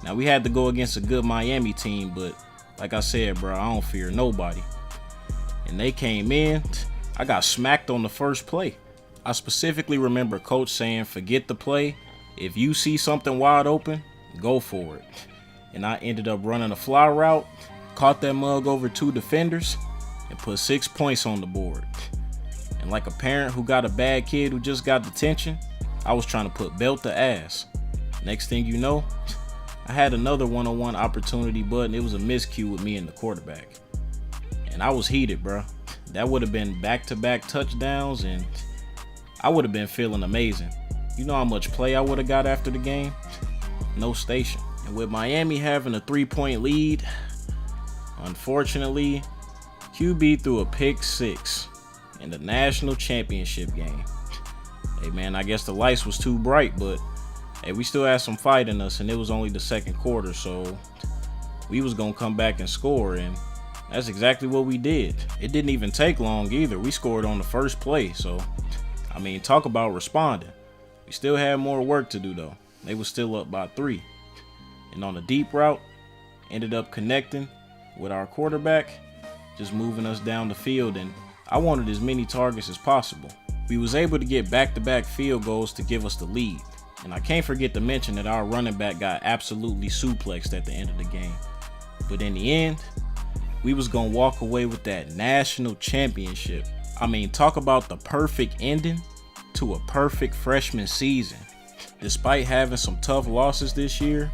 Now, we had to go against a good Miami team, but like I said, bro, I don't fear nobody. And they came in. I got smacked on the first play. I specifically remember coach saying, forget the play. If you see something wide open, go for it. And I ended up running a fly route, caught that mug over 2 defenders, and put 6 points on the board. And like a parent who got a bad kid who just got detention, I was trying to put belt to ass. Next thing you know, I had another one-on-one opportunity, but it was a miscue with me and the quarterback. And I was heated, bro. That would have been back-to-back touchdowns, and I would have been feeling amazing. You know how much play I would have got after the game? No station. And with Miami having a 3-point lead, unfortunately, QB threw a pick 6 in the national championship game. Hey man, I guess the lights was too bright, but hey, we still had some fight in us, and it was only the second quarter, so we was gonna come back and score, and that's exactly what we did. It didn't even take long either. We scored on the first play, so I mean, talk about responding. We still had more work to do though. They was still up by 3. And on a deep route, ended up connecting with our quarterback, just moving us down the field, and I wanted as many targets as possible. We was able to get back-to-back field goals to give us the lead. And I can't forget to mention that our running back got absolutely suplexed at the end of the game. But in the end, we was gonna walk away with that national championship. I mean, talk about the perfect ending to a perfect freshman season. Despite having some tough losses this year,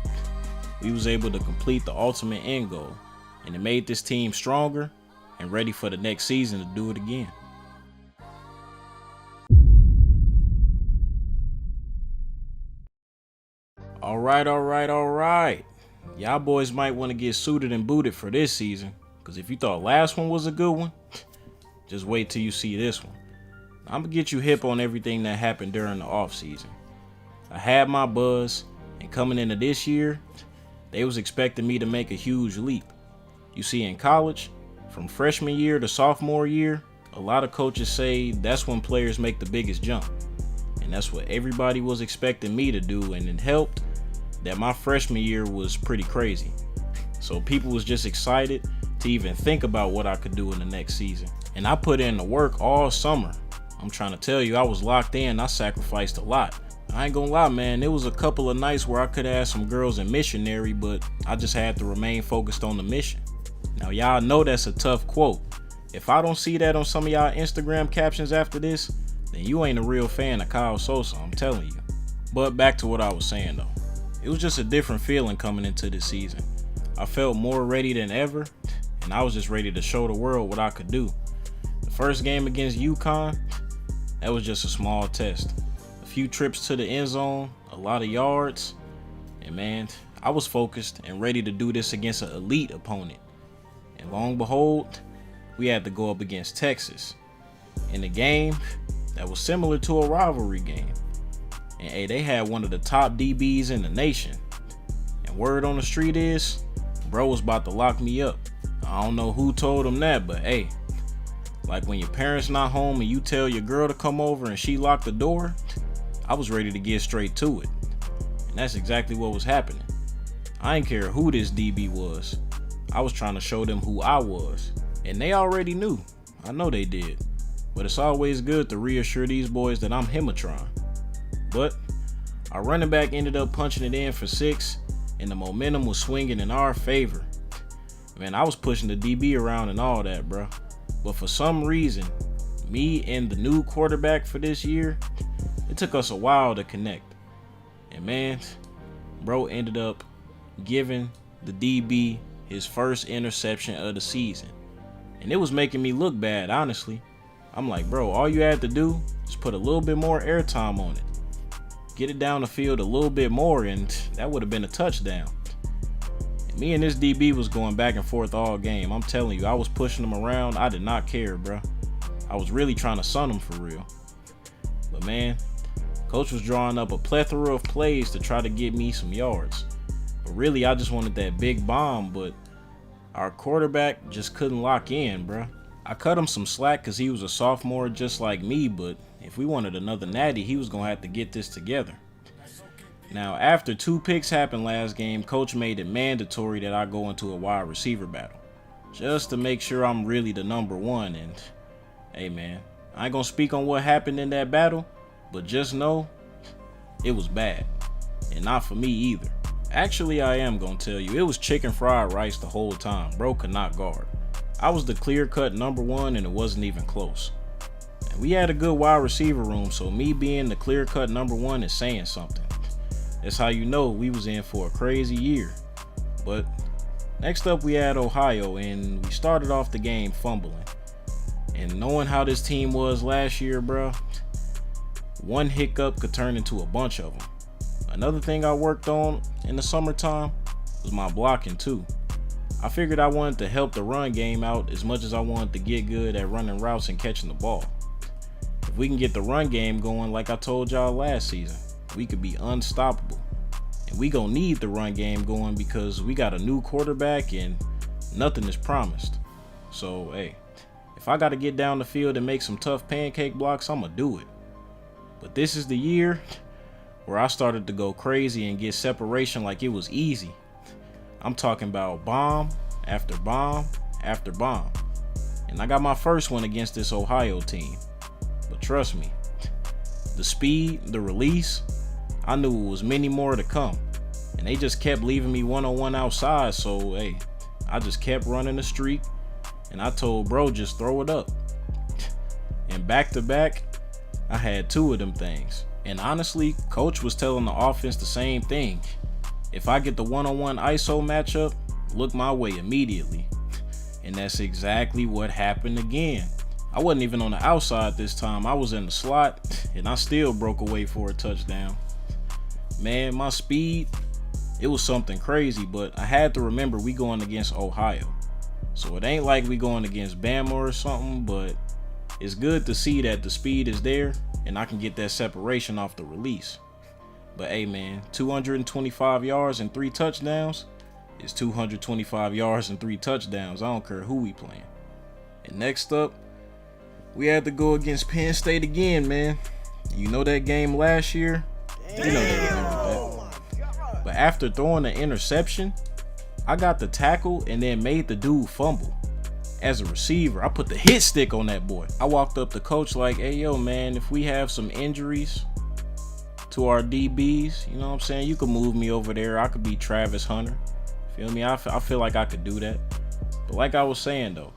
we was able to complete the ultimate end goal, and it made this team stronger and ready for the next season to do it again. All right. Y'all boys might want to get suited and booted for this season, because if you thought last one was a good one, just wait till you see this one. I'm gonna get you hip on everything that happened during the off season. I had my buzz, and coming into this year, they was expecting me to make a huge leap. You see, in college, from freshman year to sophomore year, a lot of coaches say that's when players make the biggest jump. And that's what everybody was expecting me to do, and it helped that my freshman year was pretty crazy. So people was just excited to even think about what I could do in the next season. And I put in the work all summer. I'm trying to tell you, I was locked in. I sacrificed a lot. I ain't gonna lie, man, there was a couple of nights where I could have some girls in missionary, but I just had to remain focused on the mission. Now, y'all know that's a tough quote. If I don't see that on some of y'all Instagram captions after this, then you ain't a real fan of Kyle Sosa, I'm telling you. But back to what I was saying though. It was just a different feeling coming into this season. I felt more ready than ever, and I was just ready to show the world what I could do. The first game against UConn, that was just a small test. A few trips to the end zone, a lot of yards, and man, I was focused and ready to do this against an elite opponent. And long behold, we had to go up against Texas in a game that was similar to a rivalry game. And hey, they had one of the top DBs in the nation. And word on the street is, bro was about to lock me up. I don't know who told him that, but hey, like when your parents not home and you tell your girl to come over and she locked the door, I was ready to get straight to it. And that's exactly what was happening. I didn't care who this DB was. I was trying to show them who I was. And they already knew. I know they did. But it's always good to reassure these boys that I'm Himatron. But our running back ended up punching it in for 6, and the momentum was swinging in our favor. Man, I was pushing the DB around and all that, bro. But for some reason, me and the new quarterback for this year, it took us a while to connect. And man, bro ended up giving the DB his first interception of the season. And it was making me look bad, honestly. I'm like, bro, all you had to do is put a little bit more airtime on it. Get it down the field a little bit more, and that would have been a touchdown. And me and this DB was going back and forth all game. I'm telling you, I was pushing him around. I did not care, bro. I was really trying to sun him for real. But man, coach was drawing up a plethora of plays to try to get me some yards. But really, I just wanted that big bomb, but our quarterback just couldn't lock in, bro. I cut him some slack because he was a sophomore just like me, but if we wanted another natty, he was going to have to get this together. Now, after 2 picks happened last game, coach made it mandatory that I go into a wide receiver battle, just to make sure I'm really the number one. And hey man, I ain't going to speak on what happened in that battle, but just know it was bad, and not for me either. Actually, I am gonna tell you, it was chicken fried rice the whole time. Bro could not guard. I was the clear-cut number one, and it wasn't even close. And we had a good wide receiver room, so me being the clear-cut number one is saying something. That's how you know we was in for a crazy year. But next up, we had Ohio, and we started off the game fumbling. And knowing how this team was last year, bro, one hiccup could turn into a bunch of them. Another thing I worked on in the summertime was my blocking too. I figured I wanted to help the run game out as much as I wanted to get good at running routes and catching the ball. If we can get the run game going like I told y'all last season, we could be unstoppable. And we gonna need the run game going because we got a new quarterback and nothing is promised. So hey, if I gotta get down the field and make some tough pancake blocks, I'ma do it. But this is the year where I started to go crazy and get separation like it was easy. I'm talking about bomb after bomb after bomb. And I got my first one against this Ohio team. But trust me, the speed, the release, I knew it was many more to come. And they just kept leaving me one-on-one outside, so hey, I just kept running the streak. And I told bro, just throw it up. And back to back, I had two of them things. And honestly, coach was telling the offense the same thing. If I get the one-on-one ISO matchup, look my way immediately. And that's exactly what happened again. I wasn't even on the outside this time. I was in the slot, and I still broke away for a touchdown. Man, my speed, it was something crazy, but I had to remember we going against Ohio. So it ain't like we going against Bama or something, but it's good to see that the speed is there and I can get that separation off the release. But hey man, 225 yards and 3 touchdowns is 225 yards and 3 touchdowns. I don't care who we playing. And next up, we had to go against Penn State again, man. You know that game last year? You know they remember that. But after throwing the interception, I got the tackle and then made the dude fumble. As a receiver, I put the hit stick on that boy. I walked up to coach like, hey, yo, man, if we have some injuries to our DBs, you know what I'm saying? You could move me over there. I could be Travis Hunter. Feel me? I feel like I could do that. But like I was saying, though,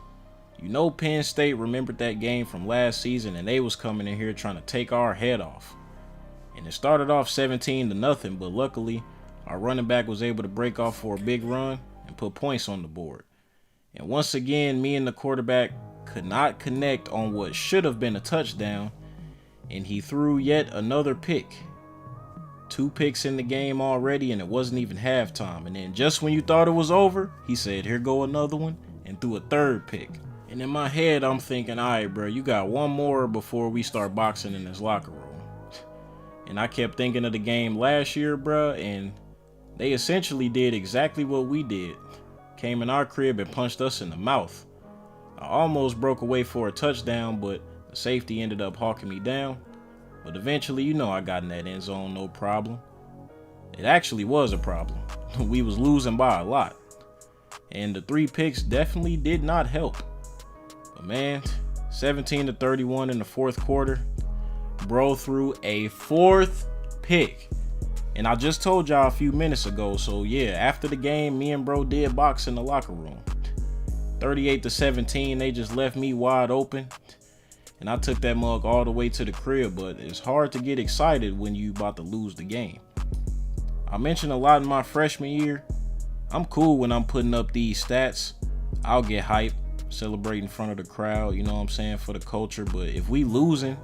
you know Penn State remembered that game from last season, and they was coming in here trying to take our head off. And it started off 17-0, but luckily, our running back was able to break off for a big run and put points on the board. And once again, me and the quarterback could not connect on what should have been a touchdown, and he threw yet another pick. 2 picks in the game already, and it wasn't even halftime. And then just when you thought it was over, he said, here go another one, and threw a 3rd pick. And in my head, I'm thinking, all right, bro, you got one more before we start boxing in this locker room. And I kept thinking of the game last year, bro, and they essentially did exactly what we did. Came in our crib and punched us in the mouth. I almost broke away for a touchdown, but the safety ended up hawking me down. But eventually, you know, I got in that end zone, no problem. It actually was a problem. We was losing by a lot. And the 3 picks definitely did not help. But man, 17-31 in the 4th quarter. Bro threw a 4th pick. And I just told y'all a few minutes ago, so yeah, after the game, me and bro did box in the locker room. 38-17, they just left me wide open. And I took that mug all the way to the crib, but it's hard to get excited when you about to lose the game. I mentioned a lot in my freshman year. I'm cool when I'm putting up these stats. I'll get hype, celebrate in front of the crowd, you know what I'm saying, for the culture. But if we losing,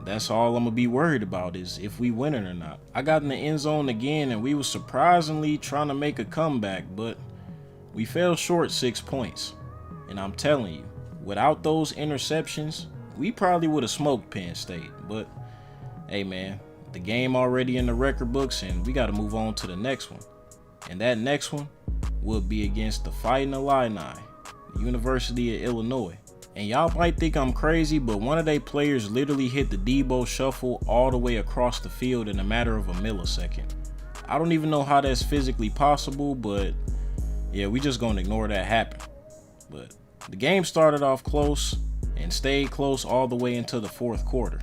that's all I'm gonna be worried about is if we winning or not. I got in the end zone again and we was surprisingly trying to make a comeback, but we fell short 6 points. And I'm telling you, without those interceptions, we probably would have smoked Penn State. But hey man, the game already in the record books and we got to move on to the next one. And that next one will be against the Fighting Illini, the University of Illinois. And y'all might think I'm crazy, but one of their players literally hit the Debo shuffle all the way across the field in a matter of a millisecond. I don't even know how that's physically possible, but yeah, we just gonna ignore that happen. But the game started off close and stayed close all the way into the 4th quarter.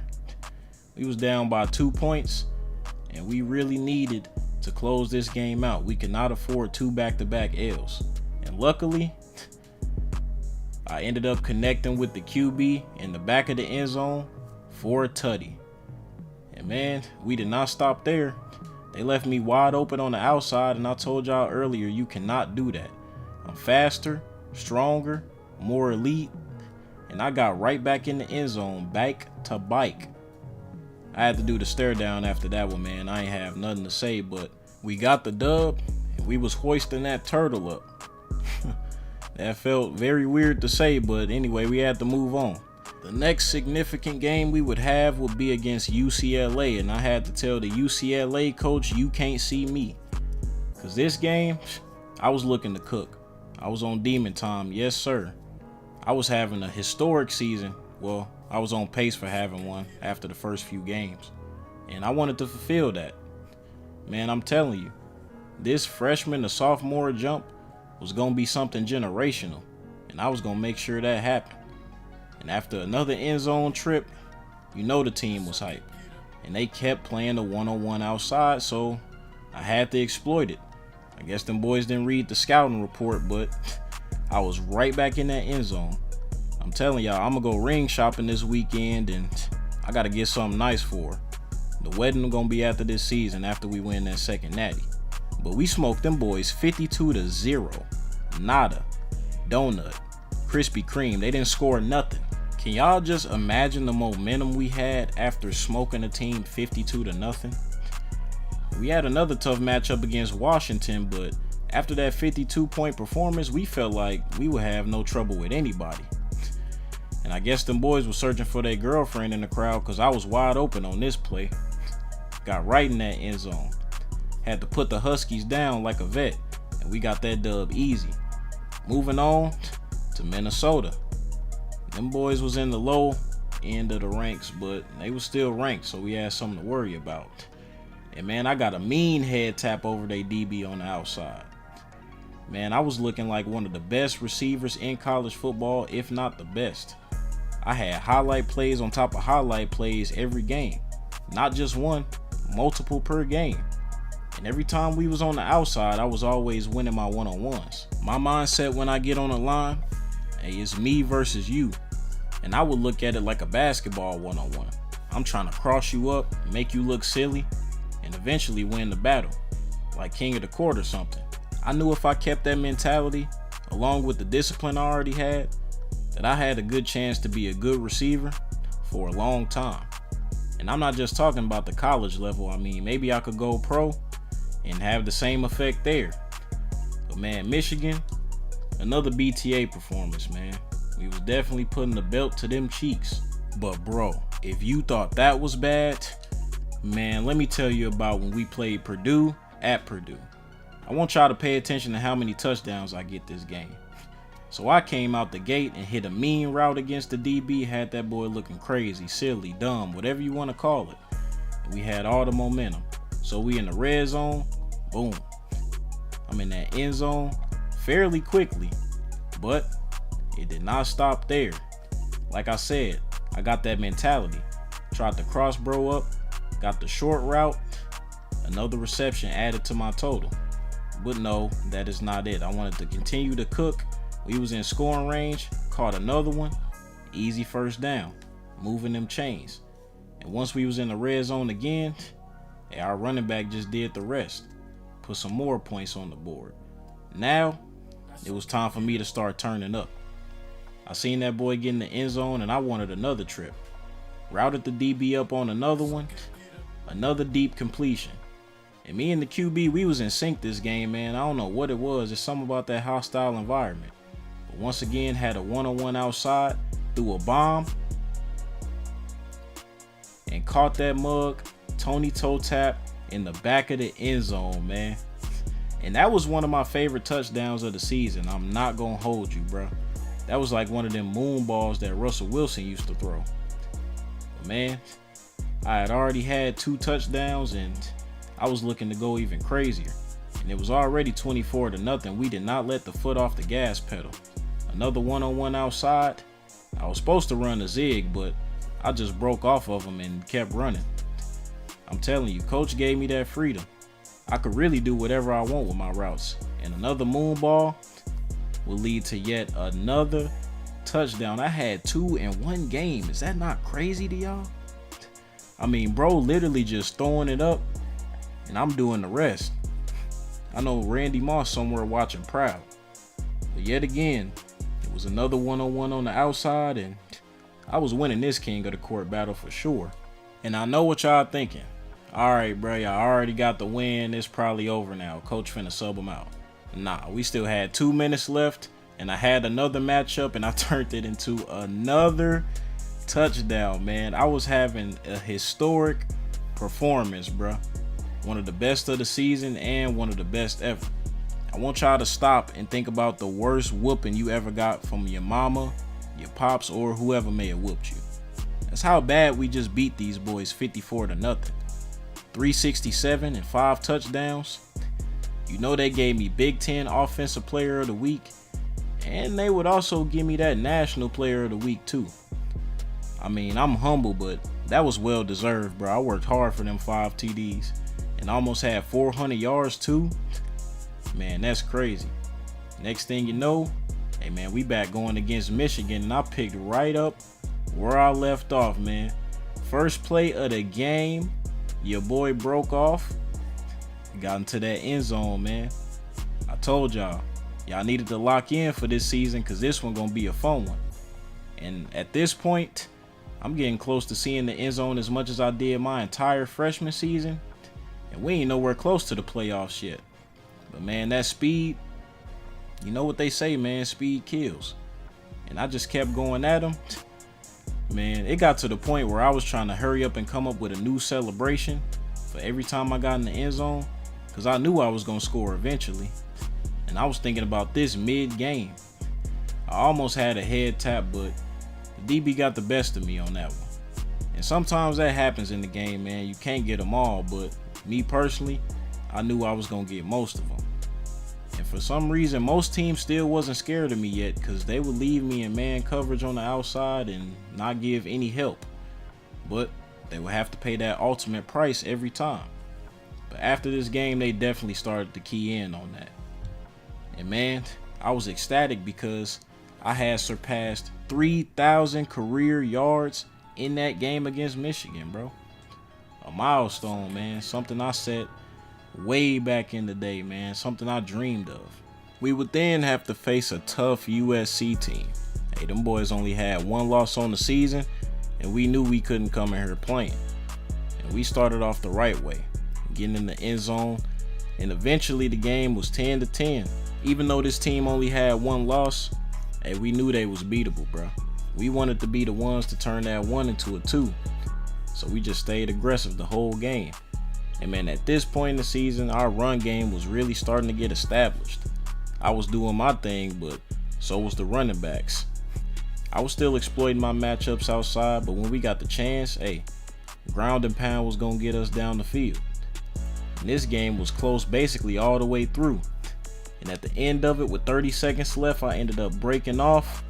We was down by 2 points, and we really needed to close this game out. We cannot afford 2 back-to-back L's. And luckily, I ended up connecting with the QB in the back of the end zone for a tutty. And man, we did not stop there. They left me wide open on the outside, and I told y'all earlier, you cannot do that. I'm faster, stronger, more elite, and I got right back in the end zone, bike to bike. I had to do the stare down after that one, man. I ain't have nothing to say, but we got the dub, and we was hoisting that turtle up. That felt very weird to say, but anyway, we had to move on. The next significant game we would have would be against UCLA, and I had to tell the UCLA coach, you can't see me. Because this game, I was looking to cook. I was on demon time, yes sir. I was having a historic season. Well, I was on pace for having one after the first few games. And I wanted to fulfill that. Man, I'm telling you, this freshman to sophomore jump was going to be something generational. And I was going to make sure that happened. And after another end zone trip, you know the team was hype. And they kept playing the one-on-one outside, so I had to exploit it. I guess them boys didn't read the scouting report, but I was right back in that end zone. I'm telling y'all, I'm going to go ring shopping this weekend, and I got to get something nice for her. The wedding going to be after this season, after we win that second natty. But we smoked them boys 52-0. Nada. Donut. Krispy Kreme. They didn't score nothing. Can y'all just imagine the momentum we had after smoking a team 52-0? We had another tough matchup against Washington, but after that 52-point performance, we felt like we would have no trouble with anybody. And I guess them boys were searching for their girlfriend in the crowd, because I was wide open on this play. Got right in that end zone. Had to put the Huskies down like a vet, and we got that dub easy. Moving on to Minnesota. Them boys was in the low end of the ranks, but they was still ranked, so we had something to worry about. And man, I got a mean head tap over their DB on the outside. Man, I was looking like one of the best receivers in college football, if not the best. I had highlight plays on top of highlight plays every game. Not just one, multiple per game. And every time we was on the outside, I was always winning my one-on-ones. My mindset when I get on the line, hey, it's me versus you. And I would look at it like a basketball one-on-one. I'm trying to cross you up, make you look silly, and eventually win the battle, like king of the court or something. I knew if I kept that mentality, along with the discipline I already had, that I had a good chance to be a good receiver for a long time. And I'm not just talking about the college level. I mean, maybe I could go pro and have the same effect there. But man, Michigan, another BTA performance, man. We was definitely putting the belt to them cheeks. But bro, if you thought that was bad, man, let me tell you about when we played Purdue at Purdue. I want y'all to pay attention to how many touchdowns I get this game. So I came out the gate and hit a mean route against the DB, had that boy looking crazy, silly, dumb, whatever you want to call it. And we had all the momentum. So we in the red zone, boom. I'm in that end zone fairly quickly, but it did not stop there. Like I said, I got that mentality. Tried to cross bro up, got the short route, another reception added to my total. But no, that is not it. I wanted to continue to cook. We was in scoring range, caught another one, easy first down, moving them chains. And once we was in the red zone again, our running back just did the rest, put some more points on the board. Now, it was time for me to start turning up. I seen that boy get in the end zone and I wanted another trip. Routed the DB up on another one, another deep completion. And me and the QB, we was in sync this game, man. I don't know what it was. There's something about that hostile environment. But once again, had a one-on-one outside, threw a bomb, and caught that mug, Tony toe tap, in the back of the end zone, man. And that was one of my favorite touchdowns of the season. I'm not gonna hold you, bro. That was like one of them moon balls that Russell Wilson used to throw. But man, I had already had 2 touchdowns and I was looking to go even crazier. And it was already 24-0. We did not let the foot off the gas pedal. Another one-on-one outside. I was supposed to run a zig, but I just broke off of him and kept running. I'm telling you, coach gave me that freedom. I could really do whatever I want with my routes. And another moon ball will lead to yet another touchdown. I had 2 in one game. Is that not crazy to y'all? I mean, bro, literally just throwing it up and I'm doing the rest. I know Randy Moss somewhere watching proud. But yet again, it was another one-on-one on the outside, and I was winning this king of the court battle for sure. And I know what y'all thinking. All right, bro, y'all already got the win. It's probably over now. Coach finna sub him out. Nah, we still had 2 minutes left, and I had another matchup, and I turned it into another touchdown, man. I was having a historic performance, bro. One of the best of the season and one of the best ever. I want y'all to stop and think about the worst whooping you ever got from your mama, your pops, or whoever may have whooped you. That's how bad we just beat these boys 54-0. 367 and 5 touchdowns. You know they gave me Big Ten Offensive Player of the Week, and they would also give me that National Player of the Week too. I mean, I'm humble, but that was well deserved, bro. I worked hard for them 5 TDs and almost had 400 yards too. Man, that's crazy. Next thing you know, hey man, we back going against Michigan, and I picked right up where I left off, man. First play of the game, your boy broke off, got into that end zone, man. I told y'all needed to lock in for this season, because this one gonna be a fun one. And at this point, I'm getting close to seeing the end zone as much as I did my entire freshman season, and we ain't nowhere close to the playoffs yet. But man, that speed, you know what they say, man, speed kills. And I just kept going at him. Man, it got to the point where I was trying to hurry up and come up with a new celebration for every time I got in the end zone, because I knew I was going to score eventually. And I was thinking about this mid-game. I almost had a head tap, but the DB got the best of me on that one. And sometimes that happens in the game, man. You can't get them all, but me personally, I knew I was going to get most of them. And for some reason, most teams still wasn't scared of me yet, because they would leave me in man coverage on the outside and not give any help. But they would have to pay that ultimate price every time. But after this game, they definitely started to key in on that. And man, I was ecstatic because I had surpassed 3,000 career yards in that game against Michigan, bro. A milestone, man. Something I set way back in the day, man. Something I dreamed of. We would then have to face a tough USC team. Hey, them boys only had 1 loss on the season, and we knew we couldn't come in here playing. And we started off the right way, getting in the end zone, and eventually the game was 10-10. Even though this team only had 1 loss, hey, we knew they was beatable, bro. We wanted to be the ones to turn that 1 into a 2. So we just stayed aggressive the whole game. And man, at this point in the season, our run game was really starting to get established. I was doing my thing, but so was the running backs. I was still exploiting my matchups outside, but when we got the chance, hey, ground and pound was going to get us down the field. And this game was close basically all the way through. And at the end of it, with 30 seconds left, I ended up breaking off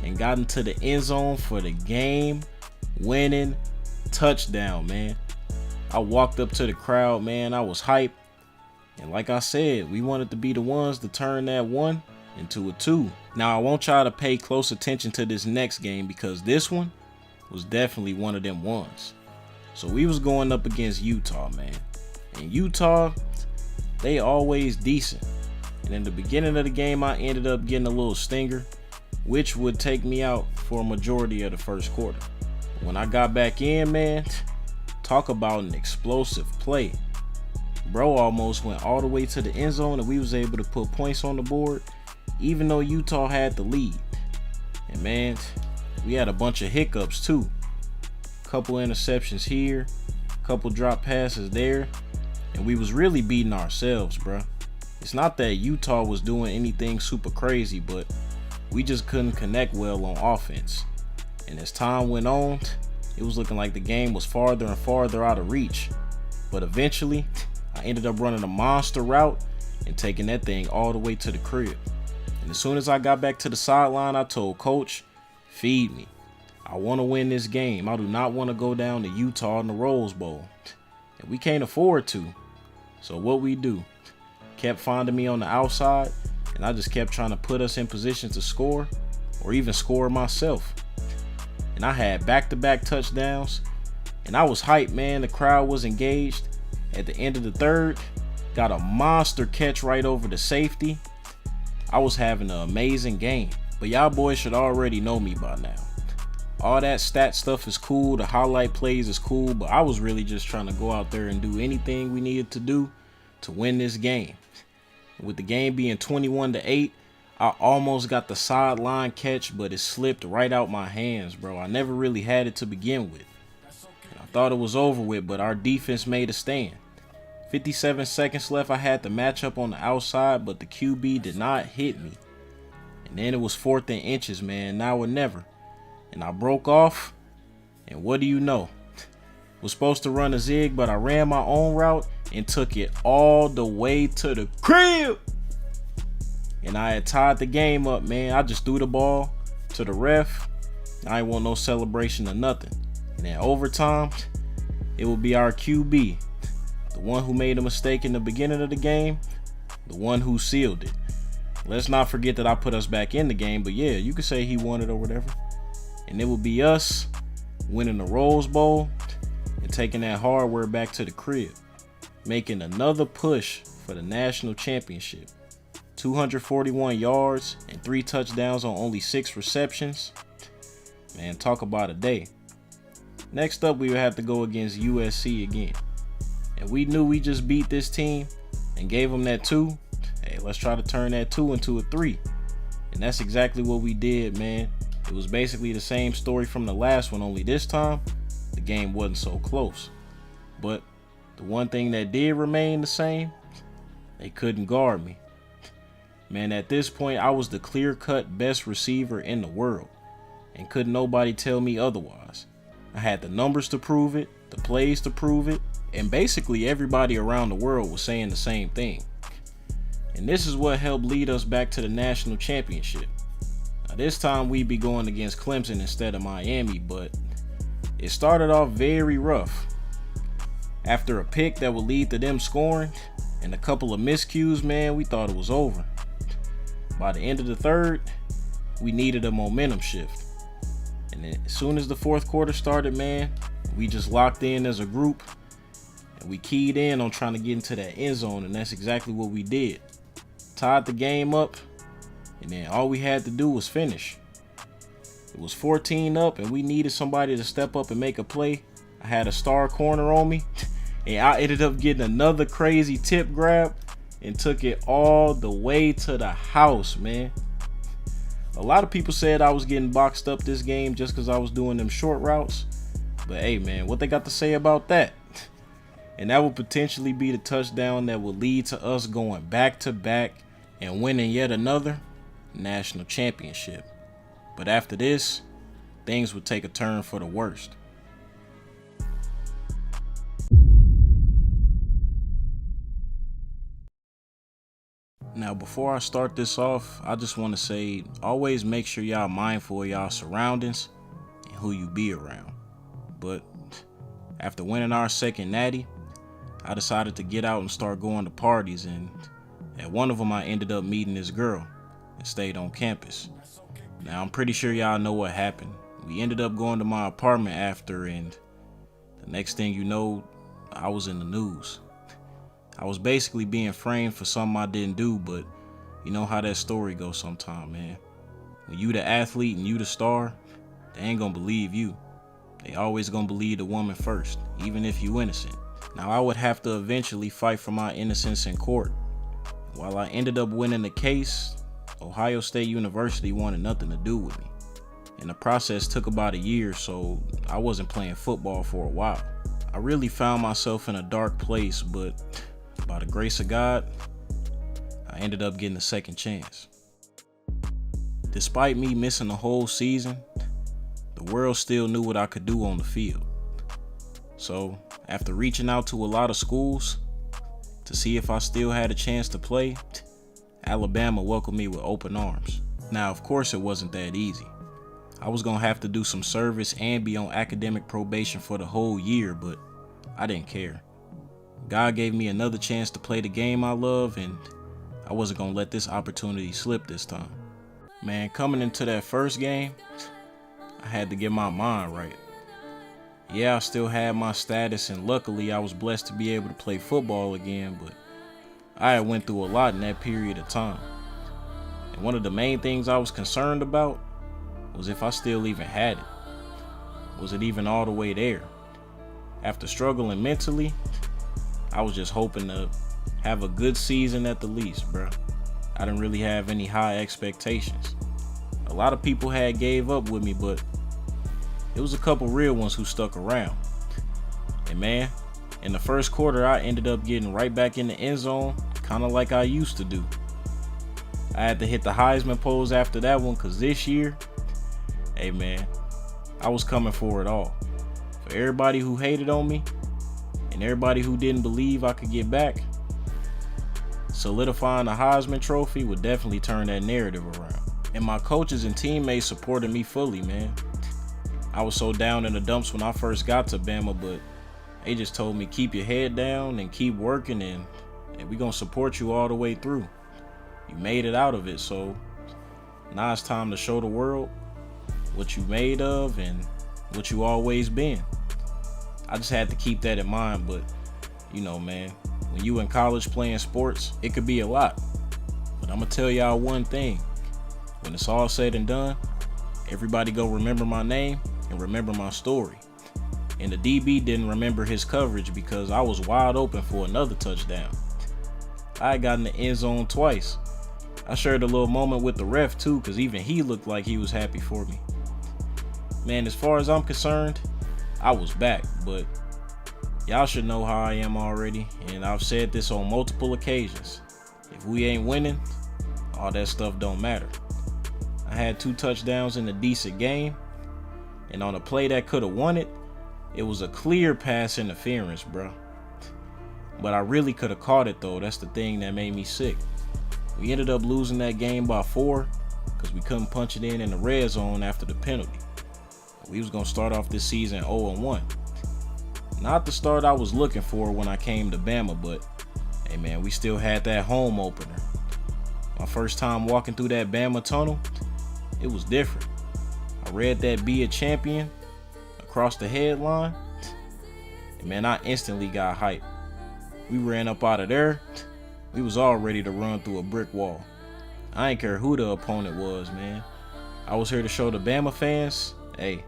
and got into the end zone for the game-winning touchdown, man. I walked up to the crowd, man. I was hyped. And like I said, we wanted to be the ones to turn that 1 into a 2. Now, I want y'all to pay close attention to this next game, because this one was definitely one of them ones. So we was going up against Utah, man. And Utah, they always decent. And in the beginning of the game, I ended up getting a little stinger, which would take me out for a majority of the first quarter. When I got back in, man, talk about an explosive play. Bro almost went all the way to the end zone, and we was able to put points on the board, even though Utah had the lead. And man, we had a bunch of hiccups too. Couple interceptions here, couple drop passes there, and we was really beating ourselves, bro. It's not that Utah was doing anything super crazy, but we just couldn't connect well on offense. And as time went on, it was looking like the game was farther and farther out of reach. But eventually, I ended up running a monster route and taking that thing all the way to the crib. And as soon as I got back to the sideline, I told Coach, feed me. I want to win this game. I do not want to go down to Utah in the Rose Bowl. And we can't afford to. So what we do, kept finding me on the outside, and I just kept trying to put us in position to score or even score myself. And I had back-to-back touchdowns, and I was hyped, man. The crowd was engaged. At the end of the third, got a monster catch right over the safety. I was having an amazing game, but y'all boys should already know me by now. All that stat stuff is cool, the highlight plays is cool, but I was really just trying to go out there and do anything we needed to do to win this game. With the game being 21-8, I almost got the sideline catch, but it slipped right out my hands, bro. I never really had it to begin with. And I thought it was over with, but our defense made a stand. 57 seconds left. I had the matchup on the outside, but the QB did not hit me. And then it was 4th and inches, man. Now or never. And I broke off. And what do you know? Was supposed to run a zig, but I ran my own route and took it all the way to the crib. And I had tied the game up, man. I just threw the ball to the ref. I ain't want no celebration or nothing. And then overtime, it would be our QB. The one who made a mistake in the beginning of the game. The one who sealed it. Let's not forget that I put us back in the game. But yeah, you could say he won it or whatever. And it would be us winning the Rose Bowl and taking that hardware back to the crib. Making another push for the national championship. 241 yards and 3 touchdowns on only 6 receptions. Man, talk about a day. Next up, we would have to go against USC again. And we knew we just beat this team and gave them that 2. Hey, let's try to turn that 2 into a 3. And that's exactly what we did, man. It was basically the same story from the last one, only this time, the game wasn't so close. But the one thing that did remain the same, they couldn't guard me. Man, at this point, I was the clear-cut best receiver in the world, and couldn't nobody tell me otherwise. I had the numbers to prove it, the plays to prove it, and basically everybody around the world was saying the same thing. And this is what helped lead us back to the national championship. Now, this time we'd be going against Clemson instead of Miami, but it started off very rough. After a pick that would lead to them scoring and a couple of miscues, man, we thought it was over. By the end of the third, we needed a momentum shift. And then as soon as the fourth quarter started, man, we just locked in as a group and we keyed in on trying to get into that end zone, and that's exactly what we did. Tied the game up, and then all we had to do was finish. It was 14 up, and we needed somebody to step up and make a play. I had a star corner on me, and I ended up getting another crazy tip grab and took it all the way to the house, man. A lot of people said I was getting boxed up this game just because I was doing them short routes. But hey, man, what they got to say about that? And that would potentially be the touchdown that would lead to us going back to back and winning yet another national championship. But after this, things would take a turn for the worst. Now, before I start this off, I just want to say, always make sure y'all mindful of y'all surroundings and who you be around. But after winning our second natty, I decided to get out and start going to parties, and at one of them I ended up meeting this girl and stayed on campus. Now, I'm pretty sure y'all know what happened. We ended up going to my apartment after, and the next thing you know, I was in the news. I was basically being framed for something I didn't do, but you know how that story goes sometime, man. When you the athlete and you the star, they ain't gonna believe you. They always gonna believe the woman first, even if you innocent. Now, I would have to eventually fight for my innocence in court. While I ended up winning the case, Ohio State University wanted nothing to do with me. And the process took about a year, so I wasn't playing football for a while. I really found myself in a dark place, but by the grace of God, I ended up getting a second chance. Despite me missing the whole season, the world still knew what I could do on the field. So, after reaching out to a lot of schools to see if I still had a chance to play, Alabama welcomed me with open arms. Now, of course, it wasn't that easy. I was gonna have to do some service and be on academic probation for the whole year, but I didn't care. God gave me another chance to play the game I love, and I wasn't gonna let this opportunity slip this time. Man, coming into that first game, I had to get my mind right. Yeah, I still had my status, and luckily I was blessed to be able to play football again, but I had went through a lot in that period of time. And one of the main things I was concerned about was if I still even had it. Was it even all the way there? After struggling mentally, I was just hoping to have a good season at the least, bro. I didn't really have any high expectations. A lot of people had gave up with me, but it was a couple real ones who stuck around. And man, in the first quarter, I ended up getting right back in the end zone, kind of like I used to do. I had to hit the Heisman pose after that one, because this year, hey man, I was coming for it all. For everybody who hated on me, and everybody who didn't believe I could get back, solidifying the Heisman trophy would definitely turn that narrative around. And my coaches and teammates supported me fully, man. I was so down in the dumps when I first got to Bama, but they just told me keep your head down and keep working, and we gonna support you all the way through. You made it out of it, so now it's time to show the world what you made of and what you always been. I just had to keep that in mind, but you know, man, when you in college playing sports, it could be a lot. But I'm gonna tell y'all one thing. When it's all said and done, everybody go remember my name and remember my story. And the DB didn't remember his coverage because I was wide open for another touchdown. I had gotten the end zone twice. I shared a little moment with the ref too, because even he looked like he was happy for me. Man, as far as I'm concerned, I was back, but y'all should know how I am already, and I've said this on multiple occasions. If we ain't winning, all that stuff don't matter. I had 2 touchdowns in a decent game, and on a play that could have won it, it was a clear pass interference, bro. But I really could have caught it though. That's the thing that made me sick. We ended up losing that game by 4 because we couldn't punch it in the red zone after the penalty. We was gonna start off this season 0-1. Not the start I was looking for when I came to Bama, but hey man, we still had that home opener. My first time walking through that Bama tunnel, it was different. I read that "Be a Champion" across the headline, and man, I instantly got hyped. We ran up out of there, we was all ready to run through a brick wall. I ain't care who the opponent was, man. I was here to show the Bama fans, hey,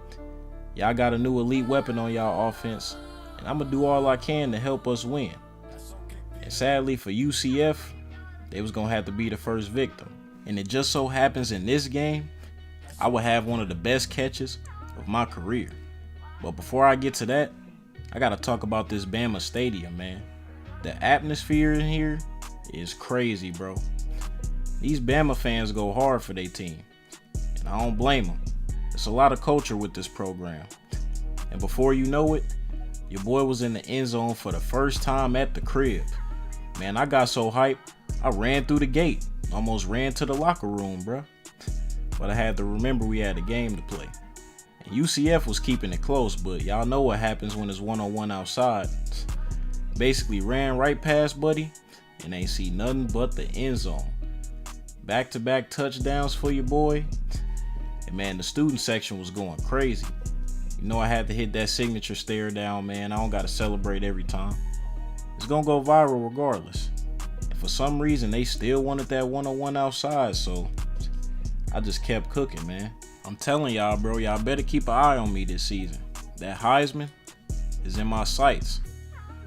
y'all got a new elite weapon on y'all offense, and I'm gonna do all I can to help us win. And sadly for UCF, they was gonna have to be the first victim. And it just so happens in this game, I would have one of the best catches of my career. But before I get to that, I gotta talk about this Bama stadium, man. The atmosphere in here is crazy, bro. These Bama fans go hard for their team, and I don't blame them. There's a lot of culture with this program. And before you know it, your boy was in the end zone for the first time at the crib. Man, I got so hyped, I ran through the gate. Almost ran to the locker room, bro. But I had to remember we had a game to play. And UCF was keeping it close, but y'all know what happens when it's one-on-one outside. Basically ran right past Buddy and ain't see nothing but the end zone. Back-to-back touchdowns for your boy. And man, the student section was going crazy. You know I had to hit that signature stare down, man. I don't gotta celebrate every time. It's gonna go viral regardless. And for some reason, they still wanted that one-on-one outside, so I just kept cooking, man. I'm telling y'all, bro, y'all better keep an eye on me this season. That Heisman is in my sights.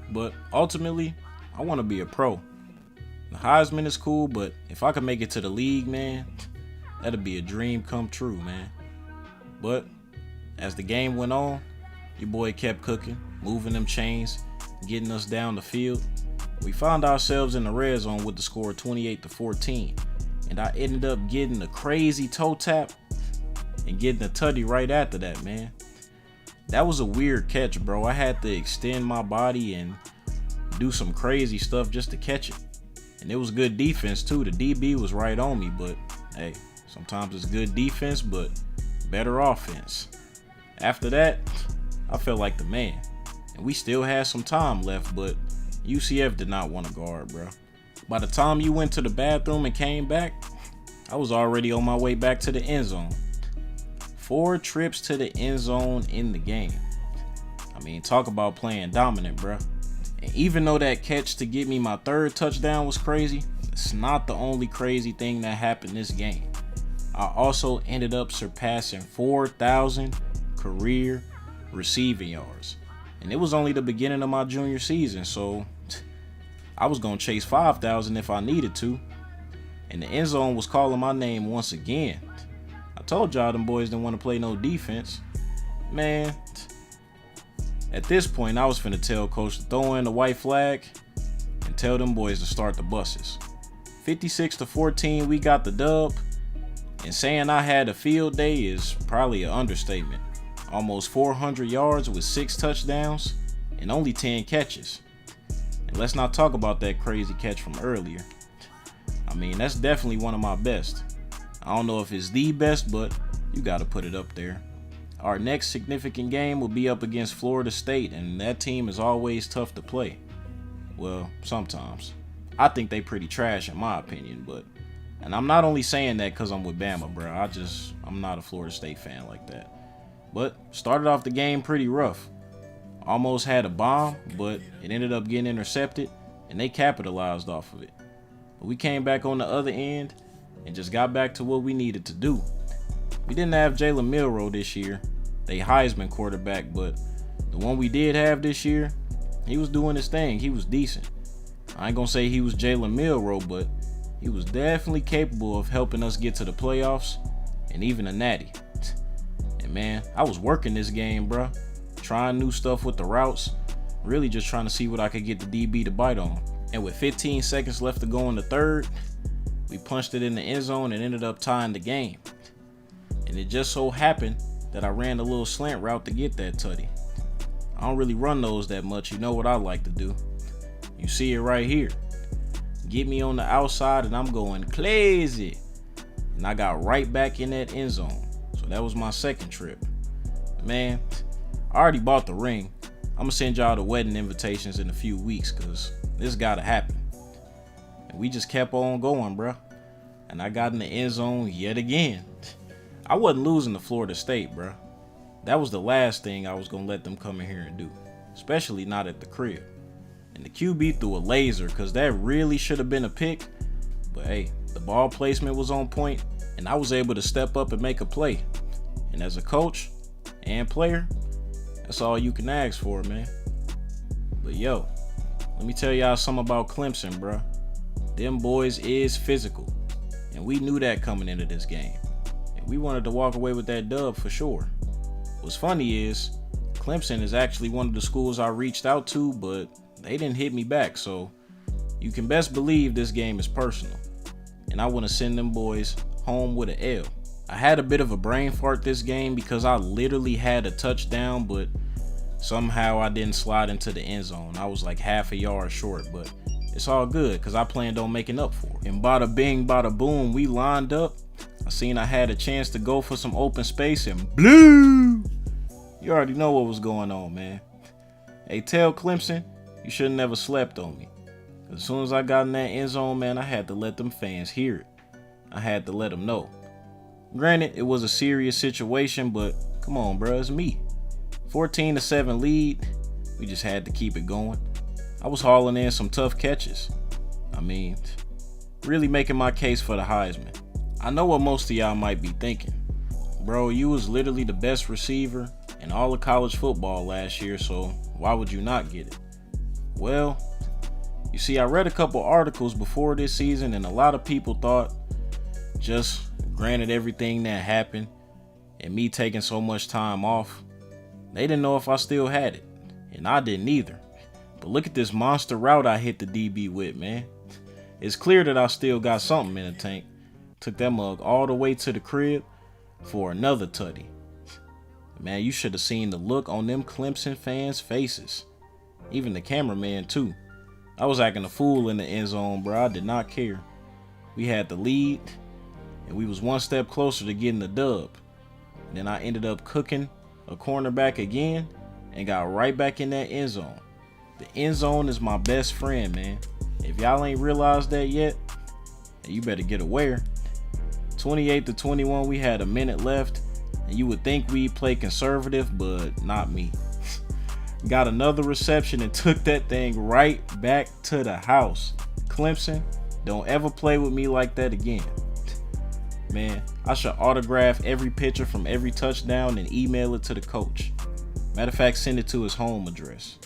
But ultimately, I want to be a pro. The Heisman is cool, but if I could make it to the league, man, that'd be a dream come true, man. But as the game went on, your boy kept cooking, moving them chains, getting us down the field. We found ourselves in the red zone with the score 28-14, and I ended up getting a crazy toe tap and getting a tutty right after that, man. That was a weird catch, bro. I had to extend my body and do some crazy stuff just to catch it. And it was good defense too. The DB was right on me, but hey, sometimes it's good defense, but better offense. After that, I felt like the man. And we still had some time left, but UCF did not want to guard, bro. By the time you went to the bathroom and came back, I was already on my way back to the end zone. 4 trips to the end zone in the game. I mean, talk about playing dominant, bro. And even though that catch to get me my 3rd touchdown was crazy, it's not the only crazy thing that happened this game. I also ended up surpassing 4,000 career receiving yards. And it was only the beginning of my junior season, so I was going to chase 5,000 if I needed to. And the end zone was calling my name once again. I told y'all them boys didn't want to play no defense. Man, at this point, I was finna tell coach to throw in the white flag and tell them boys to start the buses. 56-14, we got the dub. And saying I had a field day is probably an understatement. Almost 400 yards with 6 touchdowns and only 10 catches. And let's not talk about that crazy catch from earlier. I mean, that's definitely one of my best. I don't know if it's the best, but you got to put it up there. Our next significant game will be up against Florida State, and that team is always tough to play. Well, sometimes. I think they pretty trash in my opinion, and I'm not only saying that because I'm with Bama, bro. I'm not a Florida State fan like that. But started off the game pretty rough. Almost had a bomb, but it ended up getting intercepted, and they capitalized off of it. But we came back on the other end and just got back to what we needed to do. We didn't have Jalen Milroe this year, they Heisman quarterback, but the one we did have this year, he was doing his thing. He was decent. I ain't gonna say he was Jalen Milroe, but he was definitely capable of helping us get to the playoffs and even a natty. And man, I was working this game, bro. Trying new stuff with the routes. Really just trying to see what I could get the DB to bite on. And with 15 seconds left to go in the 3rd, we punched it in the end zone and ended up tying the game. And it just so happened that I ran a little slant route to get that tutty. I don't really run those that much. You know what I like to do. You see it right here. Get me on the outside and I'm going crazy. And I got right back in that end zone. So that was my 2nd trip. Man, I already bought the ring. I'm gonna send y'all the wedding invitations in a few weeks because this gotta happen. And we just kept on going, bro. And I got in the end zone yet again. I wasn't losing to Florida State, bro. That was the last thing I was gonna let them come in here and do. Especially not at the crib. And the QB threw a laser because that really should have been a pick. But hey, the ball placement was on point and I was able to step up and make a play. And as a coach and player, that's all you can ask for, man. But yo, let me tell y'all something about Clemson, bro. Them boys is physical. And we knew that coming into this game. And we wanted to walk away with that dub for sure. What's funny is, Clemson is actually one of the schools I reached out to, but they didn't hit me back. So you can best believe this game is personal. And I want to send them boys home with an L. I had a bit of a brain fart this game because I literally had a touchdown, but somehow I didn't slide into the end zone. I was like half a yard short, but it's all good because I planned on making up for it. And bada bing, bada boom, we lined up. I seen I had a chance to go for some open space and blue. You already know what was going on, man. Hey, tell Clemson, you should have never slept on me. As soon as I got in that end zone, man, I had to let them fans hear it. I had to let them know. Granted, it was a serious situation, but come on, bro, it's me. 14-7 lead. We just had to keep it going. I was hauling in some tough catches. I mean, really making my case for the Heisman. I know what most of y'all might be thinking. Bro, you was literally the best receiver in all of college football last year, so why would you not get it? Well, you see, I read a couple articles before this season, and a lot of people thought, just granted everything that happened and me taking so much time off, they didn't know if I still had it, and I didn't either. But look at this monster route I hit the DB with, man. It's clear that I still got something in the tank. Took that mug all the way to the crib for another tutty. Man, you should have seen the look on them Clemson fans' faces. Even the cameraman too. I was acting a fool in the end zone, bro. I did not care. We had the lead, and we was one step closer to getting the dub. And then I ended up cooking a cornerback again and got right back in that end zone. The end zone is my best friend, man. If y'all ain't realized that yet, you better get aware. 28-21, we had a minute left, and you would think we'd play conservative, but not me. Got another reception and took that thing right back to the house. Clemson, don't ever play with me like that again. Man, I should autograph every picture from every touchdown and email it to the coach. Matter of fact, send it to his home address.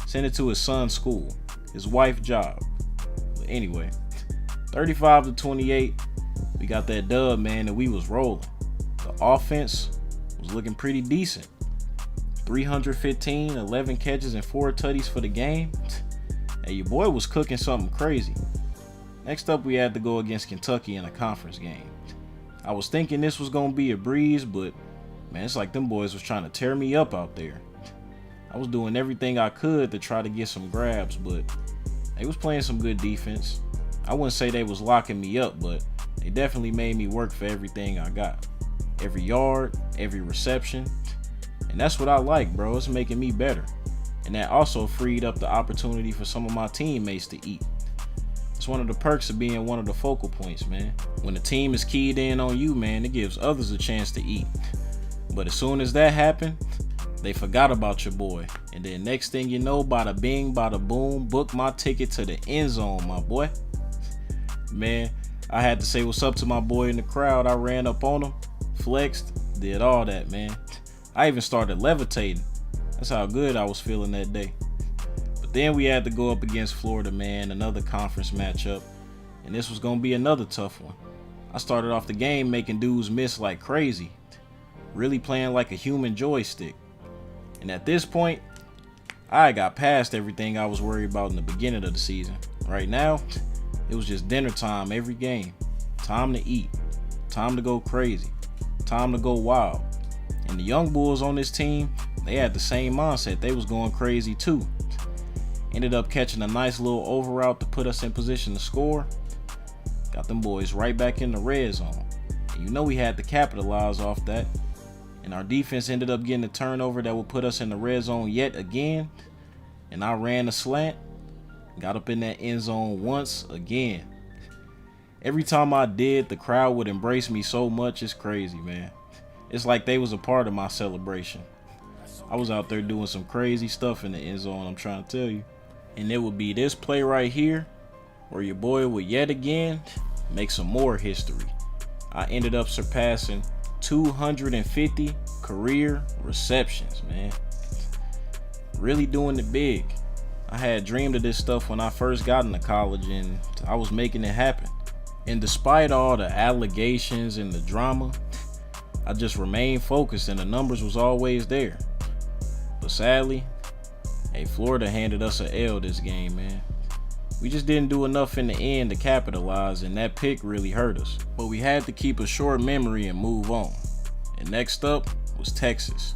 Send it to his son's school, his wife's job. But anyway, 35-28, we got that dub, man, and we was rolling. The offense was looking pretty decent. 315, 11 catches, and 4 tutties for the game. Hey, your boy was cooking something crazy. Next up, we had to go against Kentucky in a conference game. I was thinking this was going to be a breeze, but man, it's like them boys was trying to tear me up out there. I was doing everything I could to try to get some grabs, but they was playing some good defense. I wouldn't say they was locking me up, but they definitely made me work for everything I got. Every yard, every reception. And that's what I like, bro. It's making me better. And that also freed up the opportunity for some of my teammates to eat. It's one of the perks of being one of the focal points, man. When the team is keyed in on you, man, it gives others a chance to eat. But as soon as that happened, they forgot about your boy. And then next thing you know, bada bing, bada boom, book my ticket to the end zone, my boy. Man, I had to say what's up to my boy in the crowd. I ran up on him, flexed, did all that, man. I even started levitating. That's how good I was feeling that day. But then we had to go up against Florida, man, another conference matchup. And this was going to be another tough one. I started off the game making dudes miss like crazy. Really playing like a human joystick. And at this point, I got past everything I was worried about in the beginning of the season. Right now, it was just dinner time every game. Time to eat. Time to go crazy. Time to go wild. And the young bulls on this team, they had the same mindset. They was going crazy too. Ended up catching a nice little over route to put us in position to score. Got them boys right back in the red zone. And you know we had to capitalize off that. And our defense ended up getting a turnover that would put us in the red zone yet again. And I ran a slant. Got up in that end zone once again. Every time I did, the crowd would embrace me so much. It's crazy, man. It's like they was a part of my celebration. I was out there doing some crazy stuff in the end zone, I'm trying to tell you. And it would be this play right here where your boy would yet again make some more history. I ended up surpassing 250 career receptions, man. Really doing it big. I had dreamed of this stuff when I first got into college, and I was making it happen. And despite all the allegations and the drama, I just remained focused and the numbers was always there. But sadly, hey, Florida handed us an L this game, man. We just didn't do enough in the end to capitalize, and that pick really hurt us. But we had to keep a short memory and move on. And next up was Texas.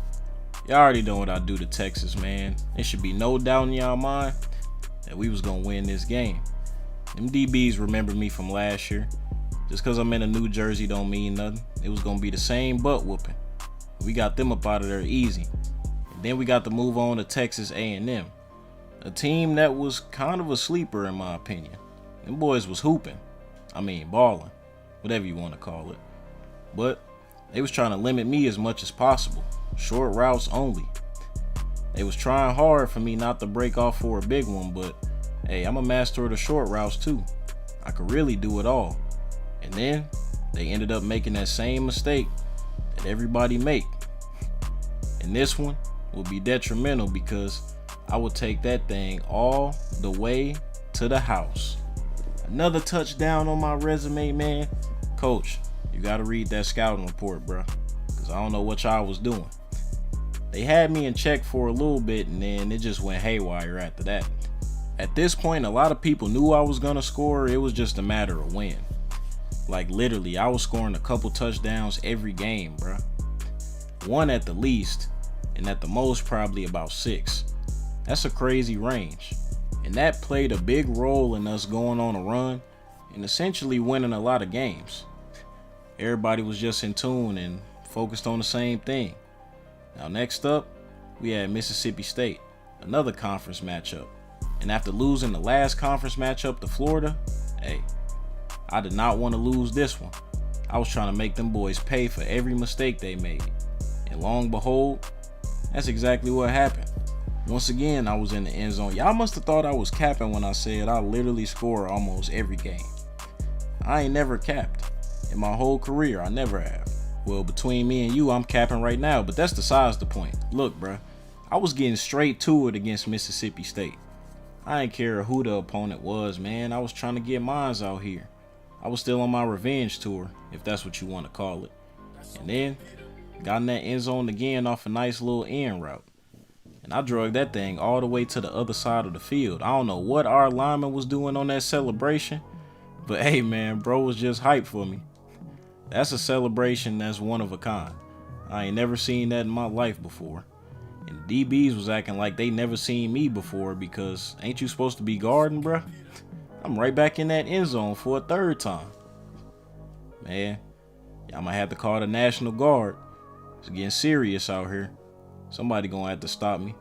Y'all already know what I do to Texas, man. There should be no doubt in y'all mind that we was gonna win this game. Them DBs remember me from last year. Just because I'm in a New Jersey don't mean nothing. It was going to be the same butt whooping. We got them up out of there easy. And then we got to move on to Texas A&M. A team that was kind of a sleeper in my opinion. Them boys was hooping. I mean balling. Whatever you want to call it. But they was trying to limit me as much as possible. Short routes only. They was trying hard for me not to break off for a big one, but hey, I'm a master of the short routes too. I could really do it all. And then they ended up making that same mistake that everybody make. And this one will be detrimental because I will take that thing all the way to the house. Another touchdown on my resume, man. Coach, you got to read that scouting report, bro, because I don't know what y'all was doing. They had me in check for a little bit, and then it just went haywire after that. At this point, a lot of people knew I was going to score. It was just a matter of when. Like literally, I was scoring a couple touchdowns every game, bro. One at the least, and at the most probably about 6. That's a crazy range. And that played a big role in us going on a run and essentially winning a lot of games. Everybody was just in tune and focused on the same thing. Now next up, we had Mississippi State. another conference matchup. And after losing the last conference matchup to Florida, hey, I did not want to lose this one. I was trying to make them boys pay for every mistake they made. And long and behold, that's exactly what happened. Once again, I was in the end zone. Y'all must have thought I was capping when I said I literally score almost every game. I ain't never capped. In my whole career, I never have. Well, between me and you, I'm capping right now, but that's besides the point. Look, bruh, I was getting straight to it against Mississippi State. I ain't care who the opponent was, man. I was trying to get mines out here. I was still on my revenge tour, if that's what you want to call it. And then, got in that end zone again off a nice little end route. And I drug that thing all the way to the other side of the field. I don't know what our lineman was doing on that celebration, but hey, man, bro was just hyped for me. That's a celebration that's one of a kind. I ain't never seen that in my life before. And DBs was acting like they never seen me before because ain't you supposed to be guarding, bruh? I'm right back in that end zone for a third time. Man, y'all might have to call the National Guard. It's getting serious out here. Somebody gonna have to stop me.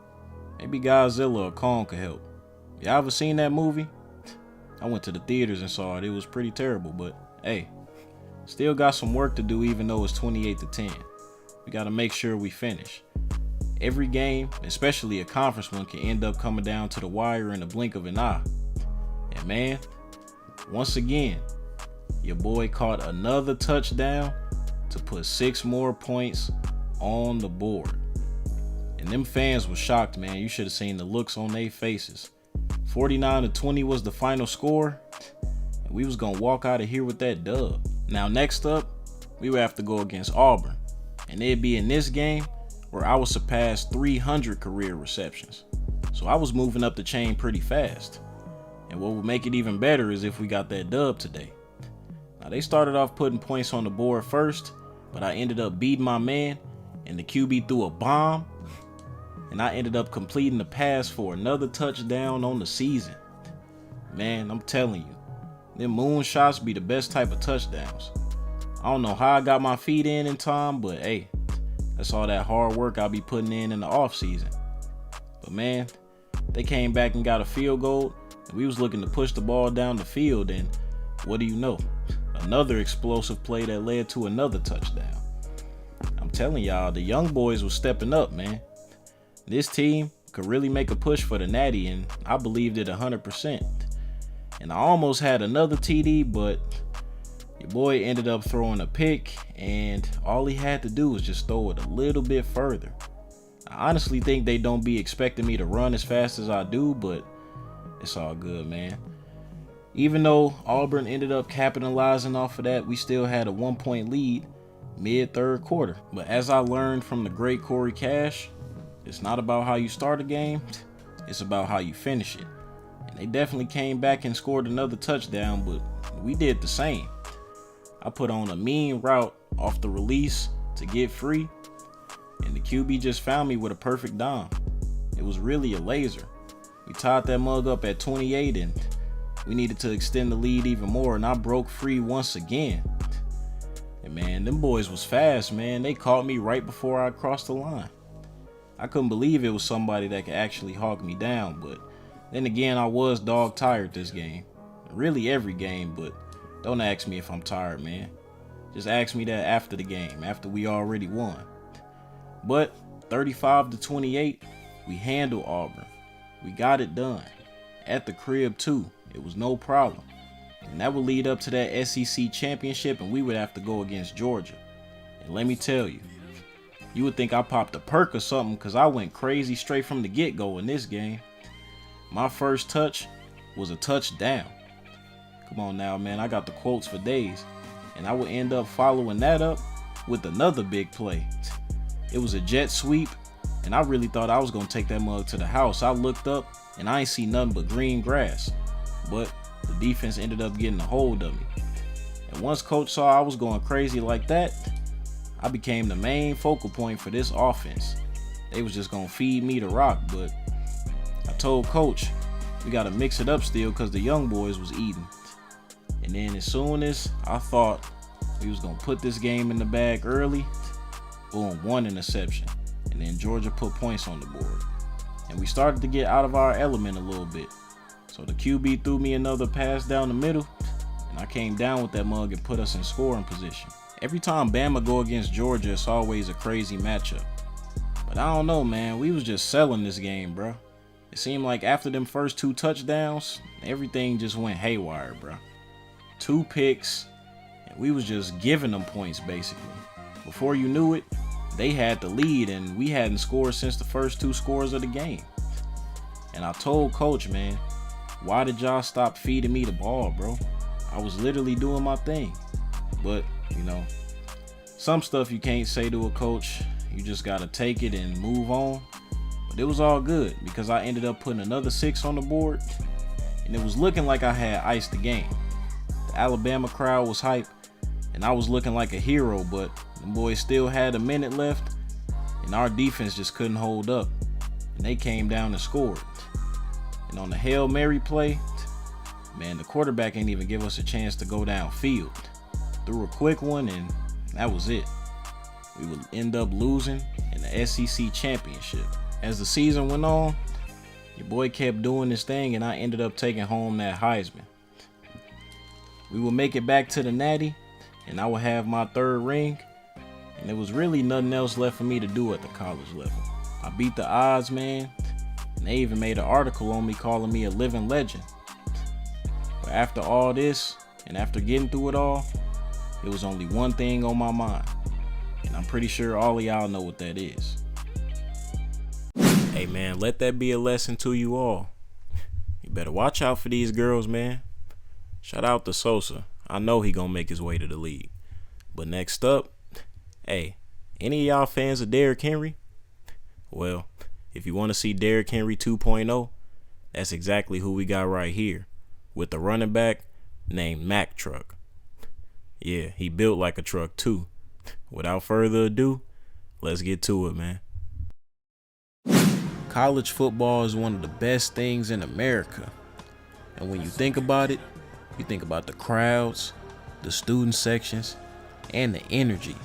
Maybe Godzilla or Kong could help. Y'all ever seen that movie? I went to the theaters and saw it. It was pretty terrible, but hey, still got some work to do even though it's 28-10. We gotta make sure we finish. Every game, especially a conference one, can end up coming down to the wire in the blink of an eye. And man, once again, your boy caught another touchdown to put 6 more points on the board. And them fans were shocked, man. You should have seen the looks on their faces. 49-20 was the final score, and we was gonna walk out of here with that dub. Now next up, we would have to go against Auburn, and it'd be in this game where I would surpass 300 career receptions. So I was moving up the chain pretty fast. And what would make it even better is if we got that dub today. Now they started off putting points on the board first, but I ended up beating my man, and the QB threw a bomb, and I ended up completing the pass for another touchdown on the season. Man, I'm telling you, them moonshots be the best type of touchdowns. I don't know how I got my feet in time, but hey, that's all that hard work I'll be putting in the off season. But man, they came back and got a field goal, and we was looking to push the ball down the field, and what do you know? Another explosive play that led to another touchdown. I'm telling y'all, the young boys was stepping up, man. This team could really make a push for the Natty, and I believed it 100%. And I almost had another TD, but your boy ended up throwing a pick, and all he had to do was just throw it a little bit further. I honestly think they don't be expecting me to run as fast as I do, but it's all good, man. Even though Auburn ended up capitalizing off of that, we still had a 1-point lead mid-third quarter. But as I learned from the great Corey Cash, it's not about how you start a game, it's about how you finish it. And they definitely came back and scored another touchdown, but we did the same. I put on a mean route off the release to get free, and the QB just found me with a perfect dime. It was really a laser. We tied that mug up at 28, and we needed to extend the lead even more, and I broke free once again. And man, them boys was fast, man. They caught me right before I crossed the line. I couldn't believe it was somebody that could actually hawk me down, but then again, I was dog tired this game. Really every game, but don't ask me if I'm tired, man. Just ask me that after the game, after we already won. But 35-28, we handled Auburn. We got it done. At the crib too. It was no problem. And that would lead up to that SEC championship, and we would have to go against Georgia. And let me tell you, you would think I popped a perk or something because I went crazy straight from the get-go in this game. My first touch was a touchdown. Come on now, man. I got the quotes for days. And I would end up following that up with another big play. It was a jet sweep, and I really thought I was going to take that mug to the house. I looked up, and I ain't see nothing but green grass. But the defense ended up getting a hold of me. And once coach saw I was going crazy like that, I became the main focal point for this offense. They was just going to feed me the rock, but I told coach we got to mix it up still because the young boys was eating. And then as soon as I thought we was going to put this game in the bag early, boom, 1 interception. And then Georgia put points on the board. and we started to get out of our element a little bit. So the QB threw me another pass down the middle, and I came down with that mug and put us in scoring position. Every time Bama go against Georgia, it's always a crazy matchup. But I don't know, man. We was just selling this game, bro. It seemed like after them first 2 touchdowns, everything just went haywire, bro. 2 picks, and we was just giving them points, basically. Before you knew it, they had the lead, and we hadn't scored since the first 2 scores of the game. And I told Coach, man, why did y'all stop feeding me the ball, bro? I was literally doing my thing. But, you know, some stuff you can't say to a coach. You just got to take it and move on. But it was all good because I ended up putting another 6 on the board. And it was looking like I had iced the game. The Alabama crowd was hype. And I was looking like a hero. But the boys still had a minute left. And our defense just couldn't hold up. And they came down and scored. And on the Hail Mary play, man, the quarterback ain't even give us a chance to go downfield. Threw a quick one and that was it. We would end up losing in the SEC championship. As the season went on, your boy kept doing this thing and I ended up taking home that Heisman. We would make it back to the Natty and I would have my 3rd ring, and there was really nothing else left for me to do at the college level. I beat the odds, man, and they even made an article on me calling me a living legend. But after all this and after getting through it all, it was only one thing on my mind. And I'm pretty sure all of y'all know what that is. Hey man, let that be a lesson to you all. You better watch out for these girls, man. Shout out to Sosa. I know he gonna make his way to the league. But next up, hey, any of y'all fans of Derrick Henry? Well, if you want to see Derrick Henry 2.0, that's exactly who we got right here. With a running back named Mack Truck. Yeah, he built like a truck too. Without further ado, let's get to it, man. College football is one of the best things in America. And when you think about it, you think about the crowds, the student sections, and the energy.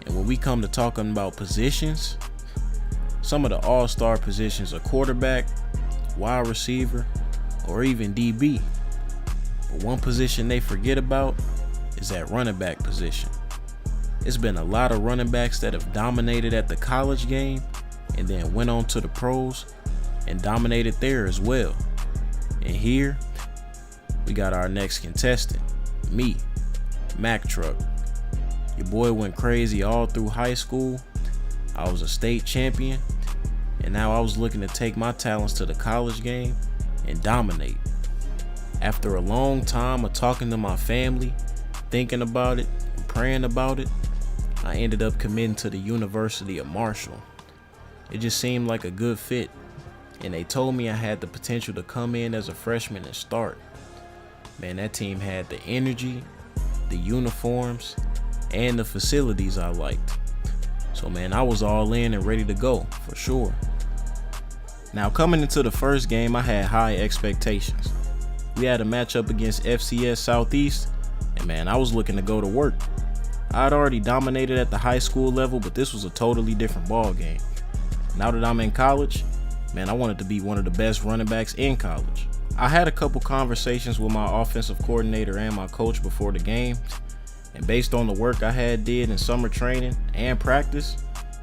And when we come to talking about positions, some of the all-star positions are quarterback, wide receiver, or even DB. But one position they forget about is that running back position. It's been a lot of running backs that have dominated at the college game and then went on to the pros and dominated there as well. And here, we got our next contestant, me, Mack Truck. Your boy went crazy all through high school. I was a state champion, and now I was looking to take my talents to the college game and dominate. After a long time of talking to my family, thinking about it, and praying about it, I ended up committing to the University of Marshall. It just seemed like a good fit, and they told me I had the potential to come in as a freshman and start. Man, that team had the energy, the uniforms, and the facilities I liked. So man, I was all in and ready to go, for sure. Now coming into the first game, I had high expectations. We had a matchup against FCS Southeast, and man, I was looking to go to work. I'd already dominated at the high school level, but this was a totally different ball game. Now that I'm in college, man, I wanted to be one of the best running backs in college. I had a couple conversations with my offensive coordinator and my coach before the game, and based on the work I had did in summer training and practice,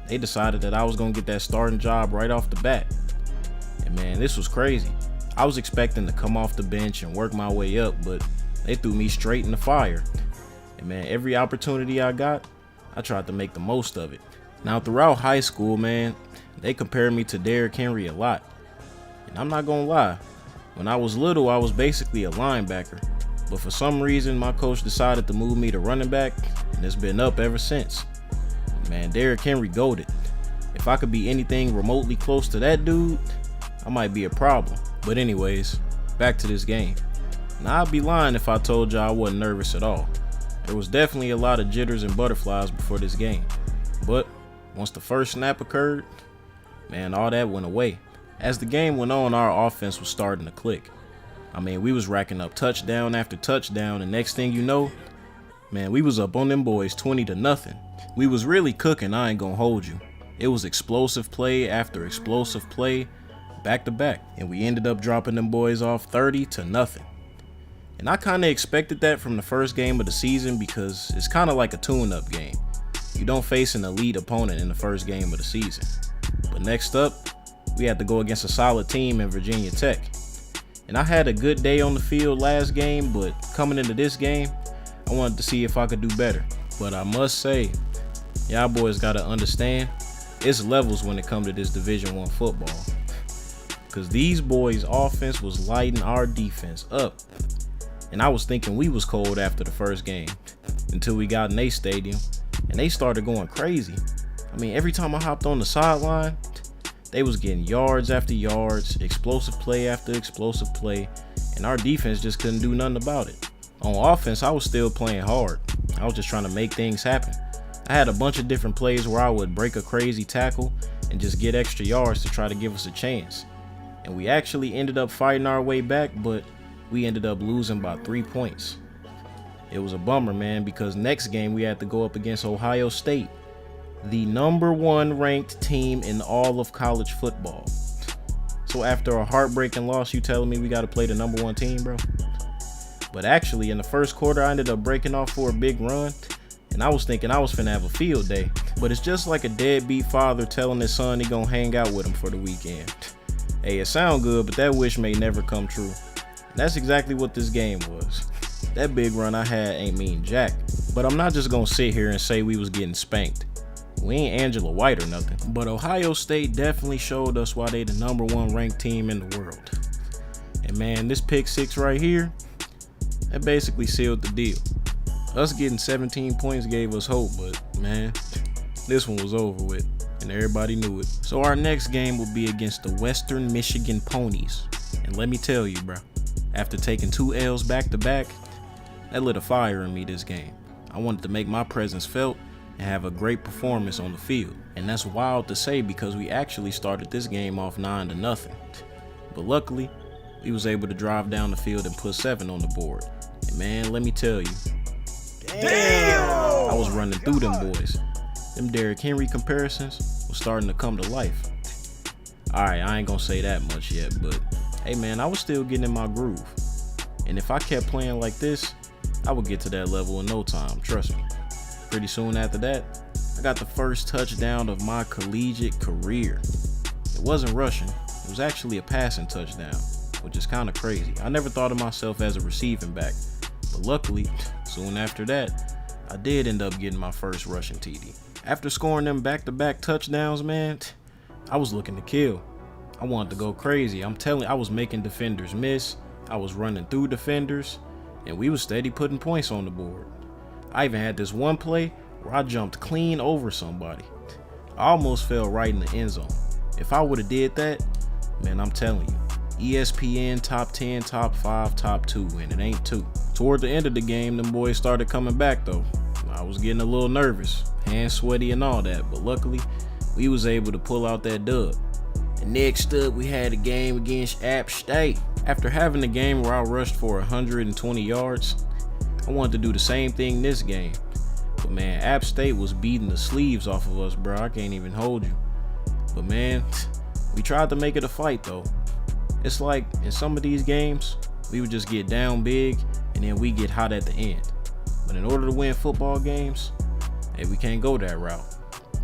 they decided that I was gonna get that starting job right off the bat. And man, this was crazy. I was expecting to come off the bench and work my way up, but they threw me straight in the fire. And man, every opportunity I got, I tried to make the most of it. Now throughout high school, man, they compared me to Derrick Henry a lot. And I'm not gonna lie, when I was little, I was basically a linebacker. But for some reason, my coach decided to move me to running back, and it's been up ever since. Man, Derrick Henry goated. If I could be anything remotely close to that dude, I might be a problem. But anyways, back to this game. Now I'd be lying if I told y'all I wasn't nervous at all. There was definitely a lot of jitters and butterflies before this game. But once the first snap occurred, man, all that went away. As the game went on, our offense was starting to click. I mean, we was racking up touchdown after touchdown, and next thing you know, man, we was up on them boys 20-0. We was really cooking, I ain't gonna hold you. It was explosive play after explosive play, back to back, and we ended up dropping them boys off 30-0. And I kind of expected that from the first game of the season because it's kind of like a tune-up game. You don't face an elite opponent in the first game of the season. But next up, we had to go against a solid team in Virginia Tech. And I had a good day on the field last game, but coming into this game, I wanted to see if I could do better. But I must say, y'all boys gotta understand, it's levels when it comes to this Division I football. Cause these boys' offense was lighting our defense up. And I was thinking we was cold after the first game until we got in their stadium and they started going crazy. I mean, every time I hopped on the sideline, they was getting yards after yards, explosive play after explosive play, and our defense just couldn't do nothing about it. On offense, I was still playing hard. I was just trying to make things happen. I had a bunch of different plays where I would break a crazy tackle and just get extra yards to try to give us a chance. And we actually ended up fighting our way back, but we ended up losing by 3 points. It was a bummer, man, because next game we had to go up against Ohio State, the #1 ranked team in all of college football. So after a heartbreaking loss, you telling me we got to play the #1 team, bro? But actually, in the first quarter, I ended up breaking off for a big run, and I was thinking I was finna have a field day. But it's just like a deadbeat father telling his son he gonna hang out with him for the weekend. Hey, it sound good, but that wish may never come true. That's exactly what this game was. That big run I had ain't mean jack. But I'm not just gonna sit here and say we was getting spanked. We ain't Angela White or nothing. But Ohio State definitely showed us why they the #1 ranked team in the world. And man, this pick six right here, that basically sealed the deal. Us getting 17 points gave us hope, but man, this one was over with, and everybody knew it. So our next game will be against the Western Michigan Ponies. And let me tell you, bro, after taking 2 L's back to back, that lit a fire in me this game. I wanted to make my presence felt and have a great performance on the field. And that's wild to say because we actually started this game off 9-0. But luckily, we was able to drive down the field and put 7 on the board. And man, let me tell you, damn, I was running through them boys. Them Derrick Henry comparisons was starting to come to life. Alright, I ain't gonna say that much yet, but hey man, I was still getting in my groove. And if I kept playing like this, I would get to that level in no time, trust me. Pretty soon after that, I got the first touchdown of my collegiate career. It wasn't rushing, it was actually a passing touchdown, which is kind of crazy. I never thought of myself as a receiving back, but luckily, soon after that, I did end up getting my first rushing TD. After scoring them back-to-back touchdowns, man, I was looking to kill. I wanted to go crazy. I'm telling you, I was making defenders miss, I was running through defenders, and we was steady putting points on the board. I even had this one play where I jumped clean over somebody. I almost fell right in the end zone. If I would have did that, man, I'm telling you, ESPN top 10, top 5, top 2, and it ain't 2. Toward the end of the game, them boys started coming back though. I was getting a little nervous, hands sweaty and all that, but luckily, we was able to pull out that dub. And next up, we had a game against App State. After having a game where I rushed for 120 yards, I wanted to do the same thing this game. But man, App State was beating the sleeves off of us, bro. I can't even hold you. But man, we tried to make it a fight though. It's like in some of these games, we would just get down big and then we get hot at the end. But in order to win football games, hey, we can't go that route.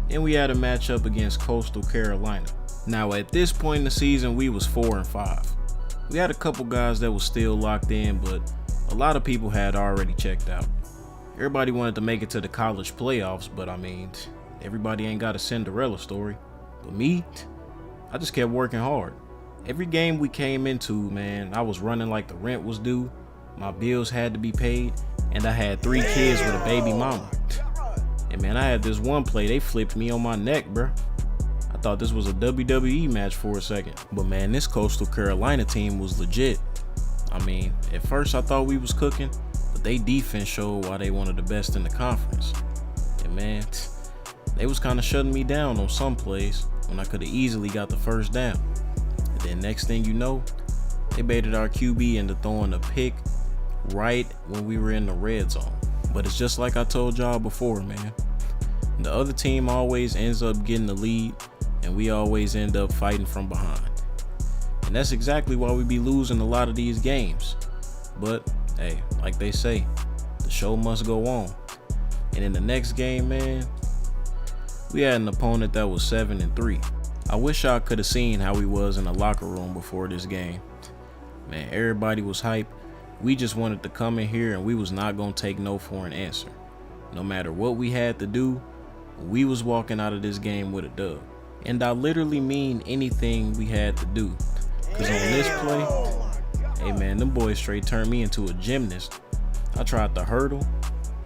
Then we had a matchup against Coastal Carolina. Now at this point in the season, we was 4-5. We had a couple guys that was still locked in, but a lot of people had already checked out. Everybody wanted to make it to the college playoffs, but I mean, everybody ain't got a Cinderella story. But me, I just kept working hard. Every game we came into, man, I was running like the rent was due, my bills had to be paid, and I had 3 kids with a baby mama. And man, I had this one play, they flipped me on my neck, bruh. I thought this was a WWE match for a second. But man, this Coastal Carolina team was legit. I mean, at first I thought we was cooking, but they defense showed why they one of the best in the conference. And man, they was kind of shutting me down on some plays when I could have easily got the first down. And then next thing you know, they baited our QB into throwing a pick right when we were in the red zone. But it's just like I told y'all before, man. The other team always ends up getting the lead, and we always end up fighting from behind. And that's exactly why we be losing a lot of these games. But hey, like they say, the show must go on. And in the next game, man, we had an opponent that was 7-3. I wish I could have seen how we was in the locker room before this game. Man, everybody was hype. We just wanted to come in here and we was not gonna take no for an answer. No matter what we had to do, we was walking out of this game with a dub. And I literally mean anything we had to do. Cause on this play, hey man, them boys straight turned me into a gymnast. I tried to hurdle,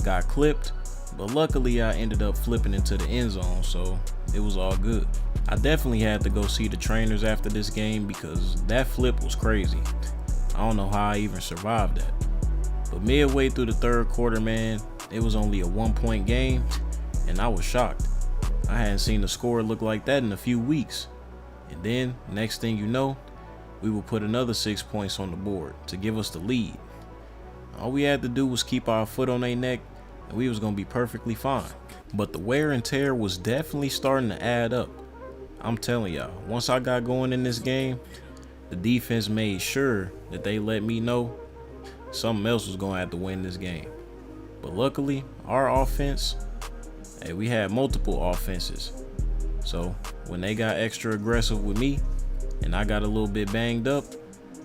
got clipped, but luckily I ended up flipping into the end zone, so it was all good. I definitely had to go see the trainers after this game because that flip was crazy. I don't know how I even survived that. But midway through the third quarter, man, it was only a 1-point game, and I was shocked. I hadn't seen the score look like that in a few weeks. And then, next thing you know, we would put another 6 points on the board to give us the lead. All we had to do was keep our foot on their neck, and we was gonna be perfectly fine. But the wear and tear was definitely starting to add up. I'm telling y'all, once I got going in this game, the defense made sure that they let me know something else was gonna have to win this game. But luckily, our offense, hey, we had multiple offenses. So when they got extra aggressive with me and I got a little bit banged up,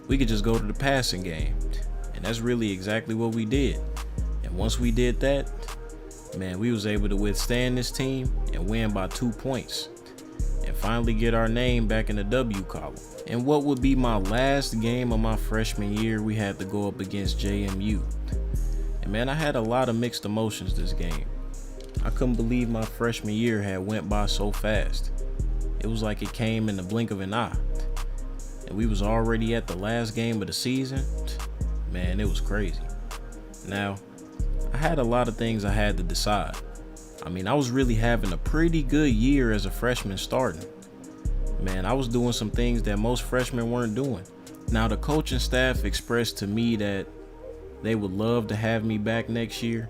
we could just go to the passing game. And that's really exactly what we did. And once we did that, man, we was able to withstand this team and win by 2 points and finally get our name back in the W column. And what would be my last game of my freshman year, we had to go up against JMU. And man, I had a lot of mixed emotions this game. I couldn't believe my freshman year had went by so fast. It was like it came in the blink of an eye. And we was already at the last game of the season. Man, it was crazy. Now, I had a lot of things I had to decide. I mean, I was really having a pretty good year as a freshman starting. Man, I was doing some things that most freshmen weren't doing. Now, the coaching staff expressed to me that they would love to have me back next year,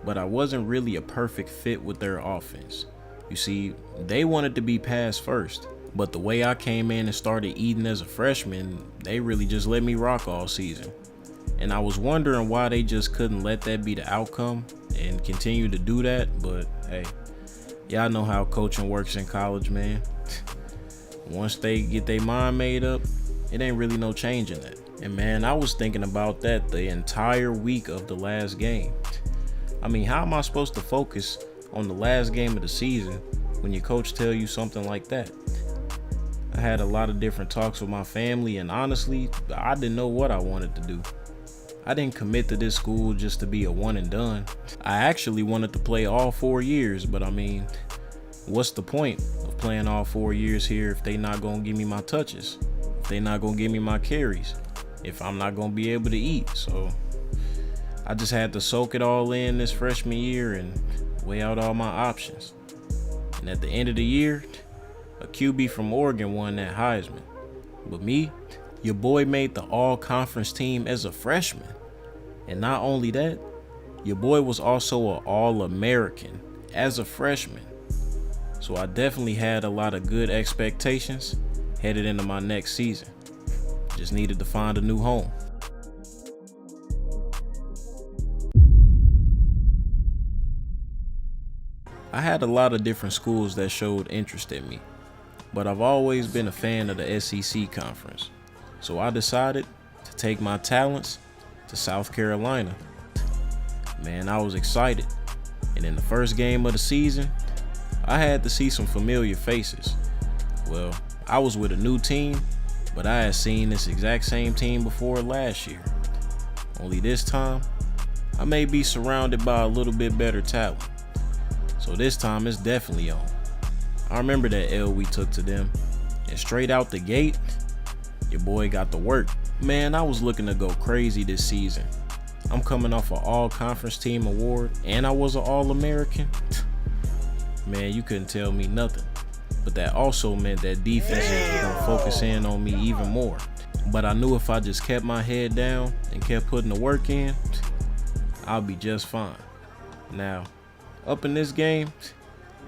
but I wasn't really a perfect fit with their offense. You see, they wanted to be pass first, but the way I came in and started eating as a freshman, they really just let me rock all season. And I was wondering why they just couldn't let that be the outcome and continue to do that, but hey, y'all know how coaching works in college, man. Once they get their mind made up, it ain't really no changing that. And man, I was thinking about that the entire week of the last game. I mean, how am I supposed to focus on the last game of the season when your coach tell you something like that? I had a lot of different talks with my family, and honestly, I didn't know what I wanted to do. I didn't commit to this school just to be a one and done. I actually wanted to play all 4 years, but I mean, what's the point of playing all 4 years here if they not gonna give me my touches? If they not gonna give me my carries? If I'm not gonna be able to eat? So I just had to soak it all in this freshman year and weigh out all my options. And at the end of the year, a QB from Oregon won that Heisman. But me, your boy made the all-conference team as a freshman. And not only that, your boy was also an All-American as a freshman. So I definitely had a lot of good expectations headed into my next season. Just needed to find a new home. I had a lot of different schools that showed interest in me, but I've always been a fan of the SEC conference. So I decided to take my talents to South Carolina. Man, I was excited. And in the first game of the season, I had to see some familiar faces. Well, I was with a new team, but I had seen this exact same team before last year. Only this time, I may be surrounded by a little bit better talent. So this time it's definitely on. I remember that L we took to them, and straight out the gate, your boy got to work. Man, I was looking to go crazy this season. I'm coming off an all-conference team award, and I was an All-American. Man, you couldn't tell me nothing. But that also meant that defenses were gonna focus in on me even more. But I knew if I just kept my head down and kept putting the work in, I'll be just fine. Now, up in this game,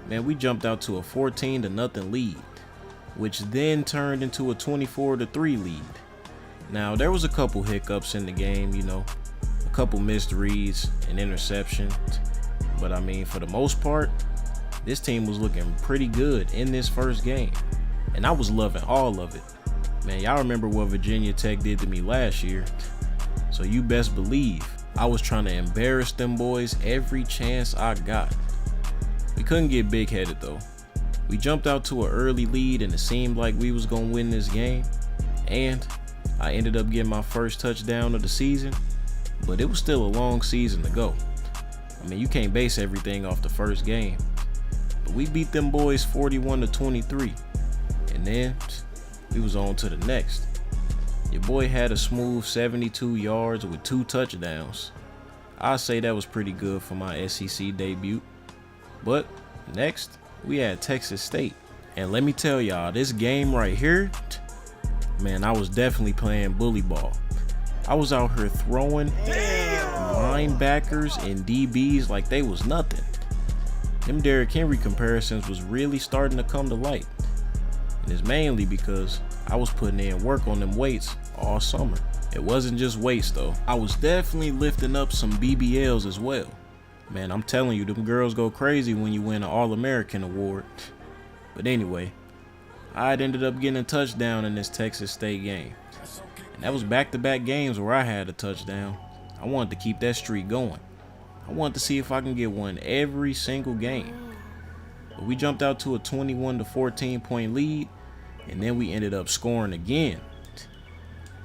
man, we jumped out to a 14-0 lead, which then turned into a 24-3 lead. Now, there was a couple hiccups in the game, a couple missed reads and interceptions, but I mean, for the most part, this team was looking pretty good in this first game, and I was loving all of it. Man, y'all remember what Virginia Tech did to me last year, so you best believe I was trying to embarrass them boys every chance I got. We couldn't get big-headed though. We jumped out to an early lead and it seemed like we was gonna win this game, and I ended up getting my first touchdown of the season, but it was still a long season to go. I mean, you can't base everything off the first game, but we beat them boys 41-23, and then we was on to the next. Your boy had a smooth 72 yards with 2 touchdowns. I say that was pretty good for my SEC debut. But next, we had Texas State. And let me tell y'all, this game right here, man, I was definitely playing bully ball. I was out here throwing linebackers and DBs like they was nothing. Them Derrick Henry comparisons was really starting to come to light. And it's mainly because I was putting in work on them weights all summer. It wasn't just weights though. I was definitely lifting up some BBLs as well. Man, I'm telling you, them girls go crazy when you win an All-American award. But anyway, I had ended up getting a touchdown in this Texas State game. And that was back-to-back games where I had a touchdown. I wanted to keep that streak going. I wanted to see if I can get one every single game. But we jumped out to a 21-14 point lead, and then we ended up scoring again.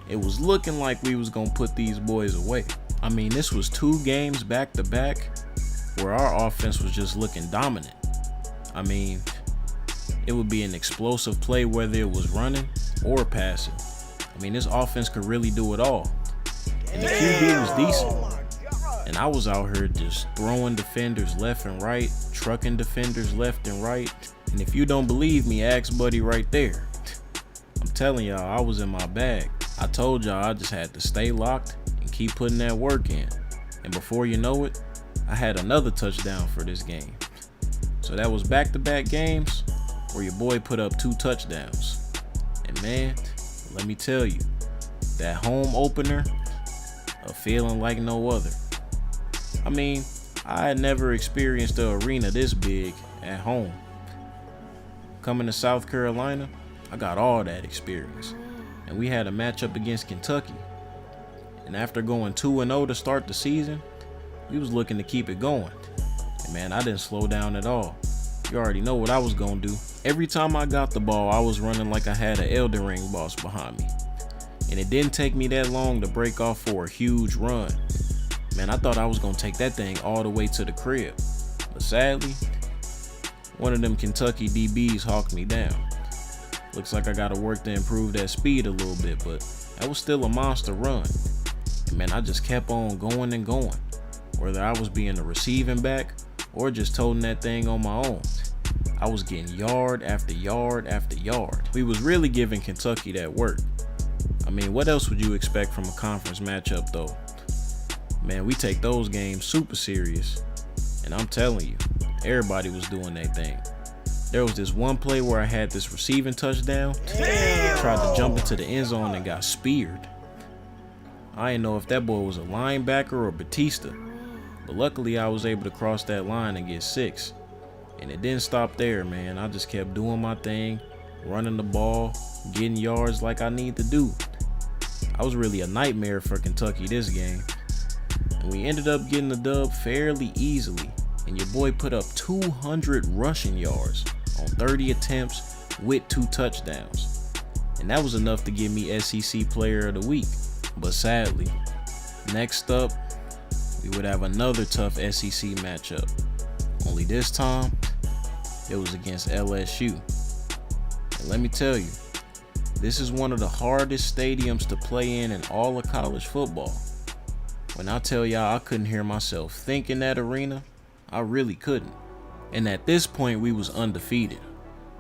It was looking like we was gonna put these boys away. I mean, this was 2 games back to back where our offense was just looking dominant. I mean, it would be an explosive play whether it was running or passing. I mean, this offense could really do it all. And the QB was decent. And I was out here just throwing defenders left and right, trucking defenders left and right. And if you don't believe me, ask Buddy right there. I'm telling y'all, I was in my bag. I told y'all I just had to stay locked and keep putting that work in. And before you know it, I had another touchdown for this game. So that was back-to-back games where your boy put up 2 touchdowns. And man, let me tell you, that home opener, a feeling like no other. I mean, I had never experienced an arena this big at home. Coming to South Carolina, I got all that experience. And we had a matchup against Kentucky. And after going 2-0 to start the season, we was looking to keep it going. And man, I didn't slow down at all. You already know what I was gonna do. Every time I got the ball, I was running like I had an Elden Ring boss behind me. And it didn't take me that long to break off for a huge run. Man, I thought I was gonna take that thing all the way to the crib. But sadly, one of them Kentucky DBs hawked me down. Looks like I gotta work to improve that speed a little bit, but that was still a monster run. And man, I just kept on going and going. Whether I was being a receiving back or just toting that thing on my own, I was getting yard after yard after yard. We was really giving Kentucky that work. I mean, what else would you expect from a conference matchup though? Man, we take those games super serious. And I'm telling you, everybody was doing their thing. There was this one play where I had this receiving touchdown, tried to jump into the end zone and got speared. I didn't know if that boy was a linebacker or Batista, but luckily I was able to cross that line and get 6. And it didn't stop there, man. I just kept doing my thing, running the ball, getting yards like I need to do. I was really a nightmare for Kentucky this game. And we ended up getting the dub fairly easily. And your boy put up 200 rushing yards on 30 attempts with 2 touchdowns. And that was enough to give me SEC Player of the Week. But sadly, next up, we would have another tough SEC matchup. Only this time, it was against LSU. And let me tell you, this is one of the hardest stadiums to play in all of college football. When I tell y'all I couldn't hear myself think in that arena, I really couldn't. And at this point, we was undefeated.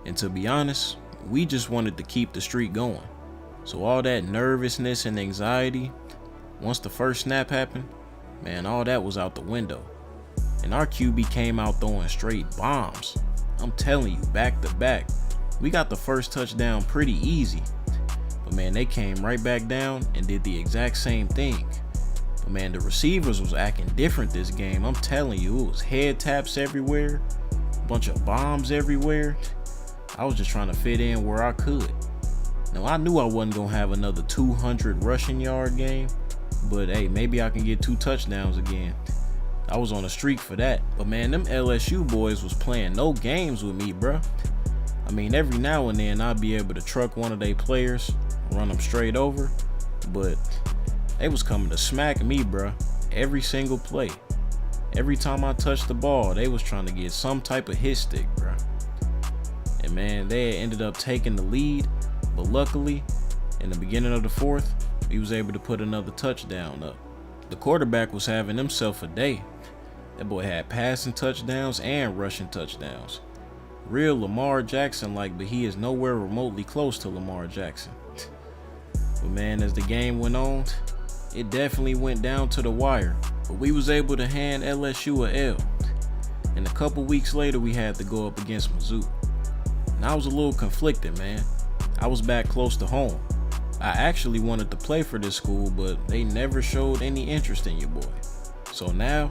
And to be honest, we just wanted to keep the streak going. So all that nervousness and anxiety, once the first snap happened, man, all that was out the window. And our QB came out throwing straight bombs. I'm telling you, back to back. We got the first touchdown pretty easy. But man, they came right back down and did the exact same thing. But man, the receivers was acting different this game. I'm telling you, it was head taps everywhere, a bunch of bombs everywhere. I was just trying to fit in where I could. Now, I knew I wasn't going to have another 200 rushing yard game, but hey, maybe I can get 2 touchdowns again. I was on a streak for that. But man, them LSU boys was playing no games with me, bruh. I mean, every now and then I'd be able to truck one of their players, run them straight over, but they was coming to smack me, bruh, every single play. Every time I touched the ball, they was trying to get some type of hit stick, bruh. And man, they ended up taking the lead, but luckily, in the beginning of the fourth, we was able to put another touchdown up. The quarterback was having himself a day. That boy had passing touchdowns and rushing touchdowns. Real Lamar Jackson like, but he is nowhere remotely close to Lamar Jackson. But man, as the game went on, it definitely went down to the wire. But we was able to hand LSU a L. And a couple weeks later, we had to go up against Mizzou. And I was a little conflicted, man. I was back close to home. I actually wanted to play for this school, but they never showed any interest in your boy. So now,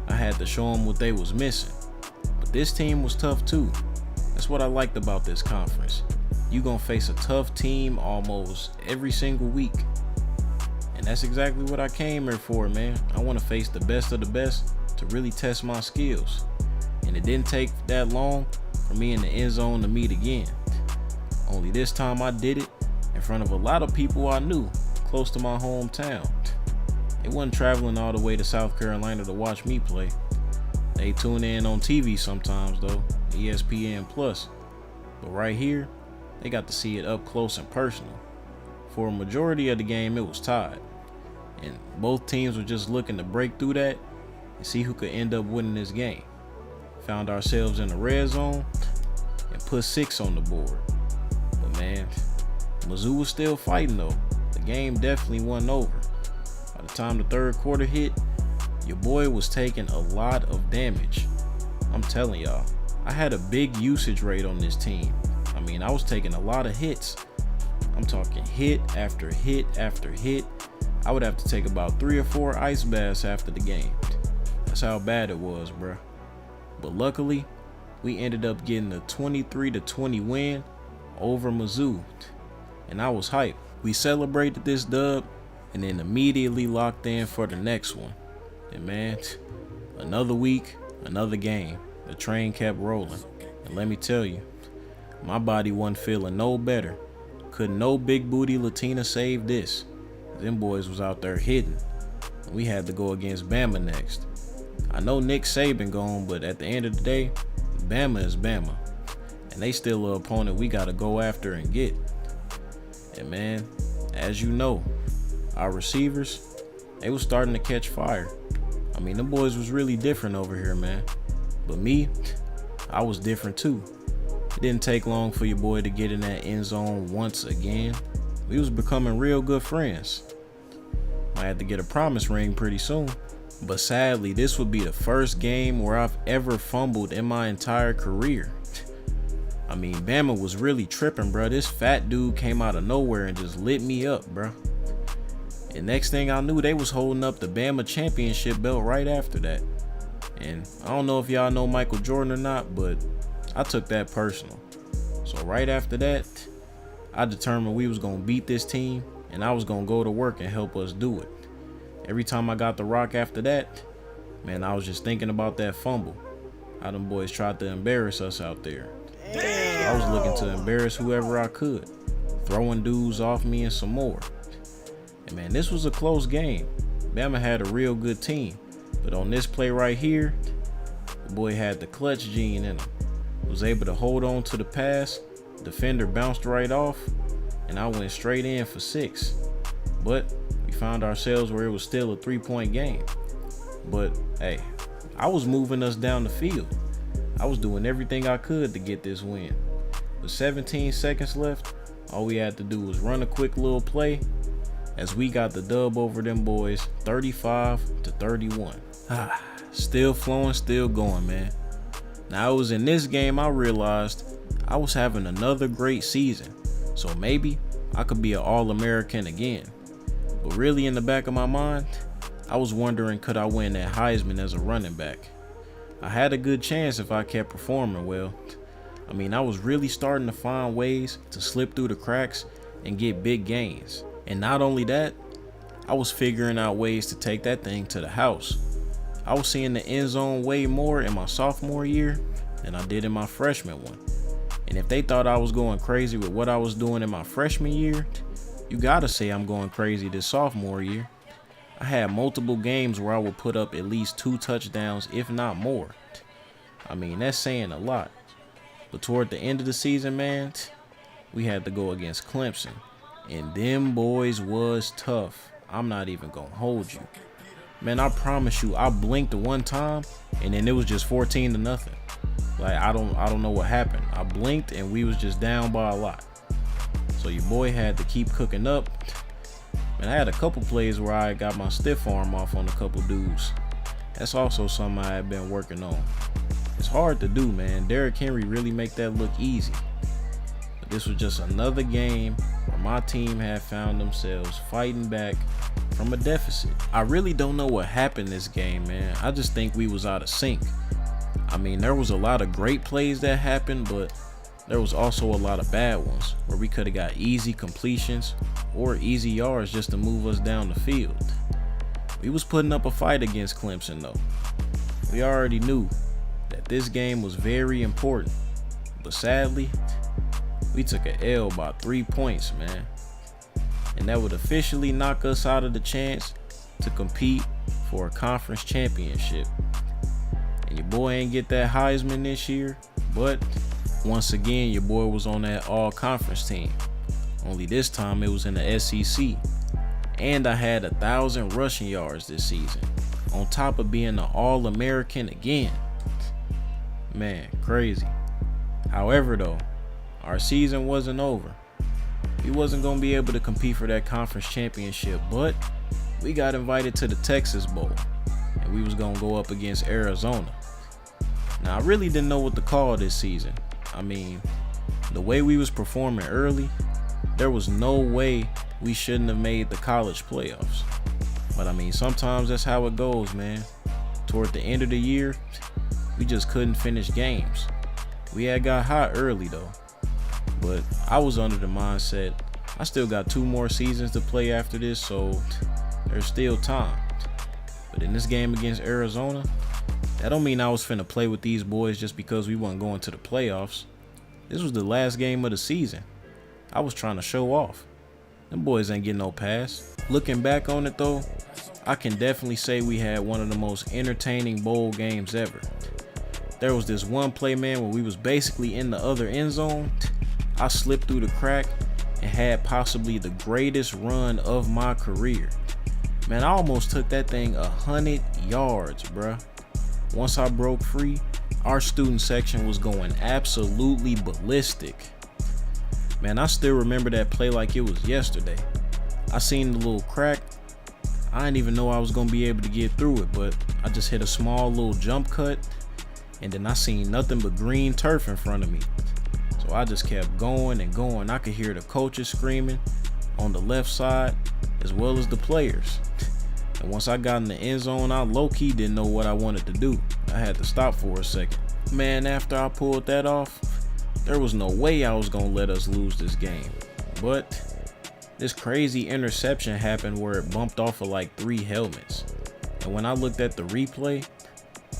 I had to show them what they was missing. But this team was tough too. That's what I liked about this conference. You gonna face a tough team almost every single week. And that's exactly what I came here for, man. I want to face the best of the best to really test my skills. And it didn't take that long for me in the end zone to meet again. Only this time I did it in front of a lot of people I knew, close to my hometown. They wasn't traveling all the way to South Carolina to watch me play. They tune in on TV sometimes though, ESPN Plus. But right here, they got to see it up close and personal. For a majority of the game, it was tied. And both teams were just looking to break through that and see who could end up winning this game. Found ourselves in the red zone and put 6 on the board. But man, Mizzou was still fighting though. The game definitely wasn't over. By the time the third quarter hit, your boy was taking a lot of damage. I'm telling y'all, I had a big usage rate on this team. I mean, I was taking a lot of hits. I'm talking hit after hit after hit. I would have to take about 3 or 4 ice baths after the game. That's how bad it was, bruh. But luckily, we ended up getting a 23-20 win over Mizzou. And I was hyped. We celebrated this dub and then immediately locked in for the next one. And man, another week, another game. The train kept rolling. And let me tell you, my body wasn't feeling no better. Couldn't no big booty Latina save this. Them boys was out there hitting. We had to go against Bama next. I know Nick Saban gone, but at the end of the day, Bama is Bama. And they still an opponent we gotta go after and get. And man, as you know, our receivers, they was starting to catch fire. I mean, them boys was really different over here, man. But me, I was different too. It didn't take long for your boy to get in that end zone once again. We was becoming real good friends. I had to get a promise ring pretty soon. But sadly, this would be the first game where I've ever fumbled in my entire career. I mean, Bama was really tripping, bro. This fat dude came out of nowhere and just lit me up, bro. And next thing I knew, they was holding up the Bama championship belt right after that. And I don't know if y'all know Michael Jordan or not, but I took that personal. So right after that, I determined we was gonna beat this team and I was gonna go to work and help us do it. Every time I got the rock after that, man, I was just thinking about that fumble. How them boys tried to embarrass us out there. So I was looking to embarrass whoever I could, throwing dudes off me and some more. And man, this was a close game. Bama had a real good team, but on this play right here, the boy had the clutch gene in him. Was able to hold on to the pass, defender bounced right off, and I went straight in for 6. But we found ourselves where it was still a 3-point game. But hey, I was moving us down the field. I was doing everything I could to get this win. With 17 seconds left, all we had to do was run a quick little play as we got the dub over them boys 35-31. Still flowing, still going, man. Now it was in this game I realized I was having another great season, so maybe I could be an All-American again. But really in the back of my mind, I was wondering, could I win that Heisman as a running back? I had a good chance if I kept performing well. I mean, I was really starting to find ways to slip through the cracks and get big gains. And not only that, I was figuring out ways to take that thing to the house. I was seeing the end zone way more in my sophomore year than I did in my freshman one. And if they thought I was going crazy with what I was doing in my freshman year, you gotta say I'm going crazy this sophomore year. I had multiple games where I would put up at least 2 touchdowns, if not more. I mean, that's saying a lot. But toward the end of the season, man, we had to go against Clemson. And them boys was tough. I'm not even gonna hold you. Man, I promise you, I blinked one time and then it was just 14-0. Like, I don't know what happened. I blinked and we was just down by a lot. So your boy had to keep cooking up. Man, I had a couple plays where I got my stiff arm off on a couple dudes. That's also something I had been working on. It's hard to do, man. Derrick Henry really make that look easy. But this was just another game where my team had found themselves fighting back from a deficit. I really don't know what happened this game, man. I just think we was out of sync. I mean, there was a lot of great plays that happened, but there was also a lot of bad ones where we could have got easy completions or easy yards just to move us down the field. We was putting up a fight against Clemson though. We already knew that this game was very important, but sadly, we took an L by 3 points, man. And that would officially knock us out of the chance to compete for a conference championship. And your boy ain't get that Heisman this year, but once again, your boy was on that all-conference team. Only this time it was in the SEC. And I had 1,000 rushing yards this season, on top of being an All-American again. Man, crazy. However though, our season wasn't over. We wasn't going to be able to compete for that conference championship, but we got invited to the Texas Bowl, and we was going to go up against Arizona. Now, I really didn't know what to call this season. I mean, the way we was performing early, there was no way we shouldn't have made the college playoffs. But I mean, sometimes that's how it goes, man. Toward the end of the year, we just couldn't finish games. We had got hot early though, but I was under the mindset I still got 2 more seasons to play after this, so there's still time. But in this game against Arizona, that don't mean I was finna play with these boys just because we wasn't going to the playoffs. This was the last game of the season. I was trying to show off. Them boys ain't getting no pass. Looking back on it though, I can definitely say we had one of the most entertaining bowl games ever. There was this one play, man, where we was basically in the other end zone. I slipped through the crack and had possibly the greatest run of my career. Man, I almost took that thing 100 yards, bruh. Once I broke free, our student section was going absolutely ballistic. Man, I still remember that play like it was yesterday. I seen the little crack. I didn't even know I was going to be able to get through it, but I just hit a small little jump cut, and then I seen nothing but green turf in front of me. So I just kept going and going. I could hear the coaches screaming on the left side as well as the players. And once I got in the end zone, I low-key didn't know what I wanted to do. I had to stop for a second. Man, after I pulled that off, there was no way I was going to let us lose this game. But this crazy interception happened where it bumped off of like 3 helmets. And when I looked at the replay,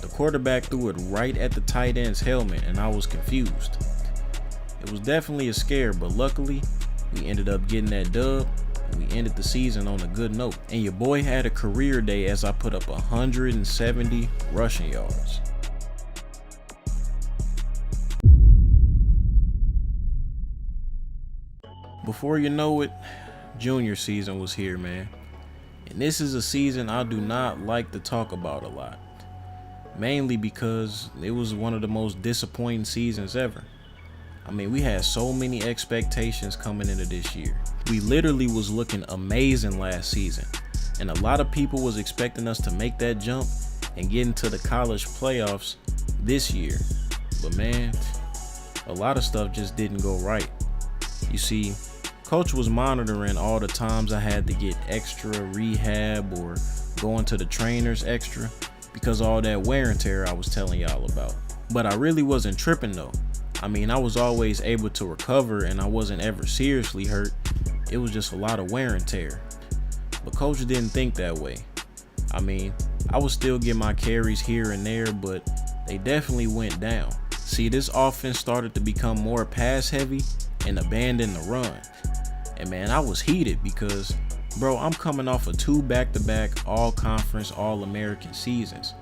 the quarterback threw it right at the tight end's helmet, and I was confused. It was definitely a scare, but luckily, we ended up getting that dub, and we ended the season on a good note. And your boy had a career day as I put up 170 rushing yards. Before you know it, junior season was here, man. And this is a season I do not like to talk about a lot. Mainly because it was one of the most disappointing seasons ever. I mean, we had so many expectations coming into this year. We literally was looking amazing last season. And a lot of people was expecting us to make that jump and get into the college playoffs this year. But man, a lot of stuff just didn't go right. You see, coach was monitoring all the times I had to get extra rehab or going to the trainers extra because all that wear and tear I was telling y'all about. But I really wasn't tripping though. I mean, I was always able to recover and I wasn't ever seriously hurt. It was just a lot of wear and tear. But coach didn't think that way. I mean, I would still get my carries here and there, but they definitely went down. See, this offense started to become more pass heavy and abandon the run. And man, I was heated because, bro, I'm coming off of 2 back-to-back all-conference, all-American seasons.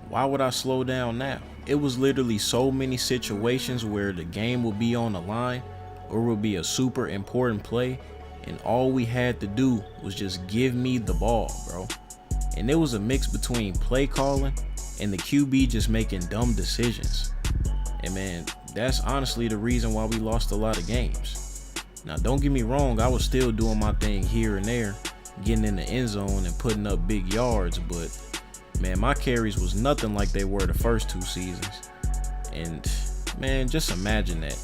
Why would I slow down now? It was literally so many situations where the game would be on the line or would be a super important play, and all we had to do was just give me the ball, bro. And it was a mix between play calling and the QB just making dumb decisions. And man, that's honestly the reason why we lost a lot of games. Now, don't get me wrong, I was still doing my thing here and there, getting in the end zone and putting up big yards, but man, my carries was nothing like they were the first 2 seasons. And man, just imagine that.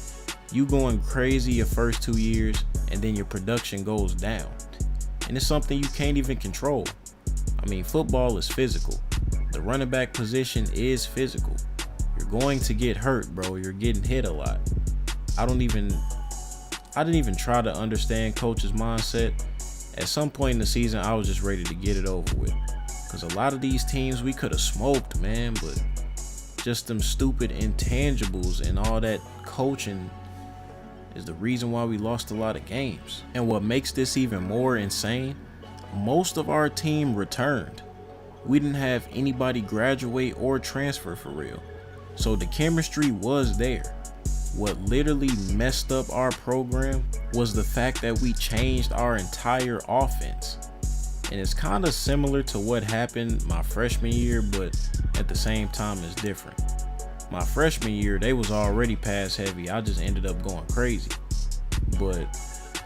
You going crazy your first 2 years and then your production goes down. And it's something you can't even control. I mean, football is physical. The running back position is physical. You're going to get hurt, bro. You're getting hit a lot. I didn't even try to understand coach's mindset. At some point in the season, I was just ready to get it over with. Because a lot of these teams we could have smoked, man, but just them stupid intangibles and all that coaching is the reason why we lost a lot of games. And what makes this even more insane, most of our team returned. We didn't have anybody graduate or transfer for real. So the chemistry was there. What literally messed up our program was the fact that we changed our entire offense. And it's kind of similar to what happened my freshman year, but at the same time it's different. My freshman year, they was already pass heavy. I just ended up going crazy. But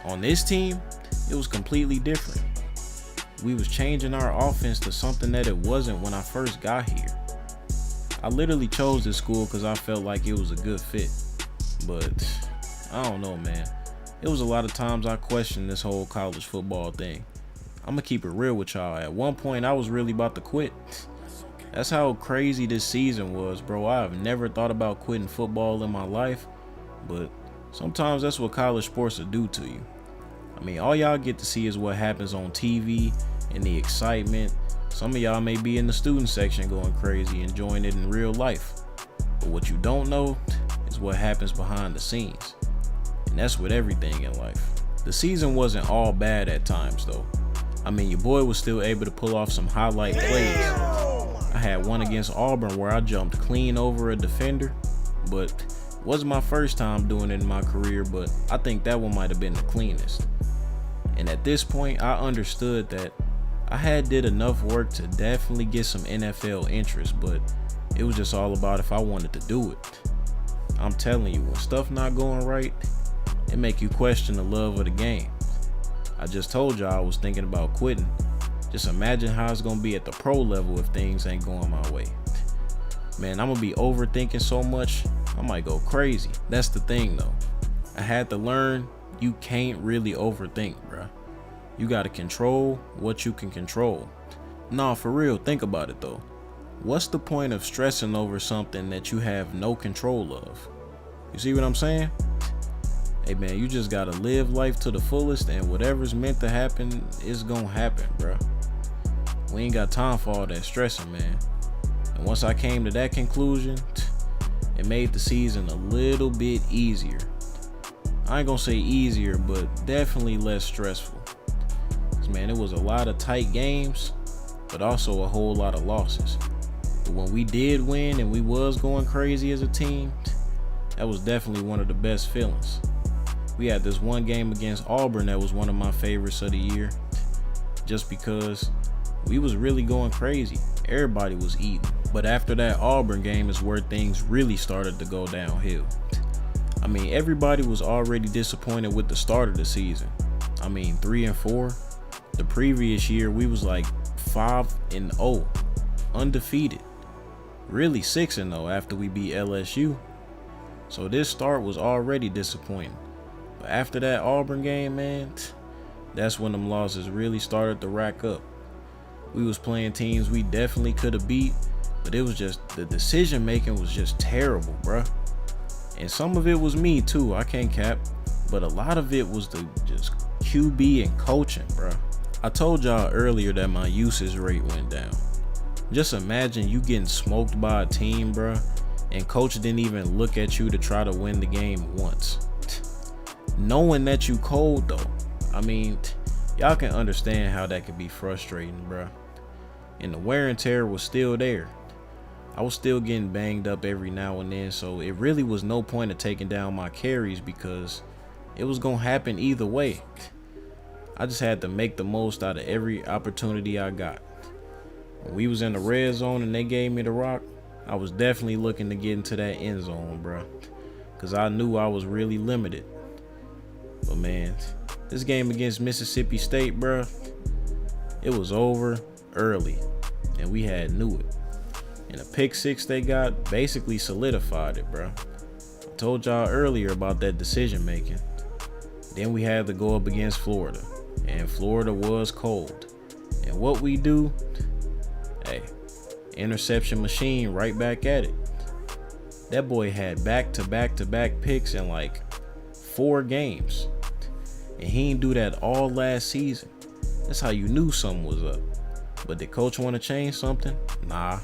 on this team, it was completely different. We was changing our offense to something that it wasn't when I first got here. I literally chose this school because I felt like it was a good fit. But I don't know, man. It was a lot of times I questioned this whole college football thing. I'm gonna keep it real with y'all. At one point, I was really about to quit. That's how crazy this season was, bro. I have never thought about quitting football in my life, but sometimes that's what college sports will do to you. I mean, all y'all get to see is what happens on TV and the excitement. Some of y'all may be in the student section going crazy, enjoying it in real life. But what you don't know is what happens behind the scenes. And that's with everything in life. The season wasn't all bad at times though. I mean, your boy was still able to pull off some highlight plays. I had one against Auburn where I jumped clean over a defender, but it wasn't my first time doing it in my career, but I think that one might have been the cleanest. And at this point, I understood that I had did enough work to definitely get some NFL interest, but it was just all about if I wanted to do it. I'm telling you, when stuff not going right, it make you question the love of the game. I just told y'all I was thinking about quitting. Just imagine how it's gonna be at the pro level if things ain't going my way. Man, I'm gonna be overthinking so much, I might go crazy. That's the thing though. I had to learn you can't really overthink, bruh. You gotta control what you can control. Nah, for real, think about it though. What's the point of stressing over something that you have no control of? You see what I'm saying? Hey man, you just gotta live life to the fullest, and whatever's meant to happen is gonna happen, bro. We ain't got time for all that stressing, man. And once I came to that conclusion, it made the season a little bit easier. I ain't gonna say easier, but definitely less stressful. Cause man, it was a lot of tight games, but also a whole lot of losses. But when we did win and we was going crazy as a team, that was definitely one of the best feelings. We had this one game against Auburn that was one of my favorites of the year, just because we was really going crazy. Everybody was eating. But after that Auburn game is where things really started to go downhill. I mean, everybody was already disappointed with the start of the season. I mean, 3-4. The previous year we was like 5-0, undefeated. Really 6-0 after we beat LSU. So this start was already disappointing. But after that Auburn game, man, that's when them losses really started to rack up. We was playing teams we definitely could have beat, but it was just the decision making was just terrible, bruh. And some of it was me too, I can't cap, but a lot of it was the just QB and coaching, bruh. I told y'all earlier that my usage rate went down. Just imagine you getting smoked by a team, bruh, and coach didn't even look at you to try to win the game once. Knowing that you cold though, I mean, y'all can understand how that could be frustrating, bruh. And the wear and tear was still there. I was still getting banged up every now and then, so it really was no point of taking down my carries because it was gonna happen either way. I just had to make the most out of every opportunity I got. When we was in the red zone and they gave me the rock, I was definitely looking to get into that end zone, bruh, because I knew I was really limited. But man, this game against Mississippi State, bruh, it was over early, and we had knew it. And a pick six they got basically solidified it, bruh. I told y'all earlier about that decision making. Then we had to go up against Florida, and Florida was cold. And what we do, hey, interception machine right back at it. That boy had back-to-back picks in like 4 games, and he didn't do that all last season. That's how you knew something was up. But did coach want to change something? Nah,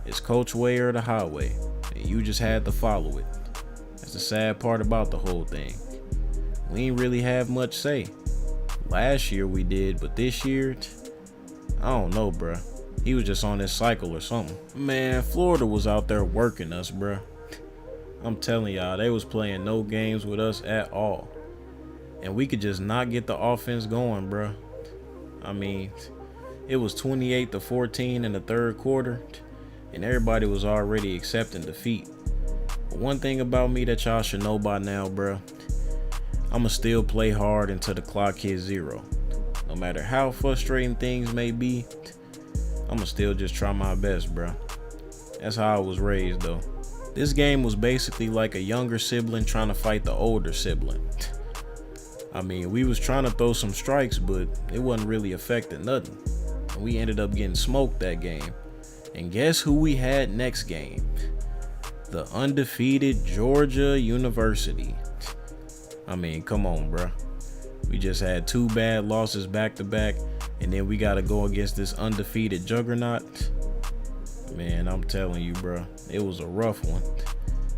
it's coach way or the highway, and you just had to follow it. That's the sad part about the whole thing. We ain't really have much say. Last year we did, but this year, I don't know, bruh. He was just on this cycle or something. Man, Florida was out there working us, bruh. I'm telling y'all, they was playing no games with us at all. And we could just not get the offense going, bruh. I mean, it was 28-14 in the third quarter, and everybody was already accepting defeat. But one thing about me that y'all should know by now, bruh, I'ma still play hard until the clock hits 0. No matter how frustrating things may be, I'ma still just try my best, bruh. That's how I was raised though. This game was basically like a younger sibling trying to fight the older sibling. I mean, we was trying to throw some strikes, but it wasn't really affecting nothing. And we ended up getting smoked that game. And guess who we had next game? The undefeated Georgia University. I mean, come on, bruh. We just had 2 bad losses back to back, and then we got to go against this undefeated juggernaut. Man, I'm telling you, bruh, it was a rough one.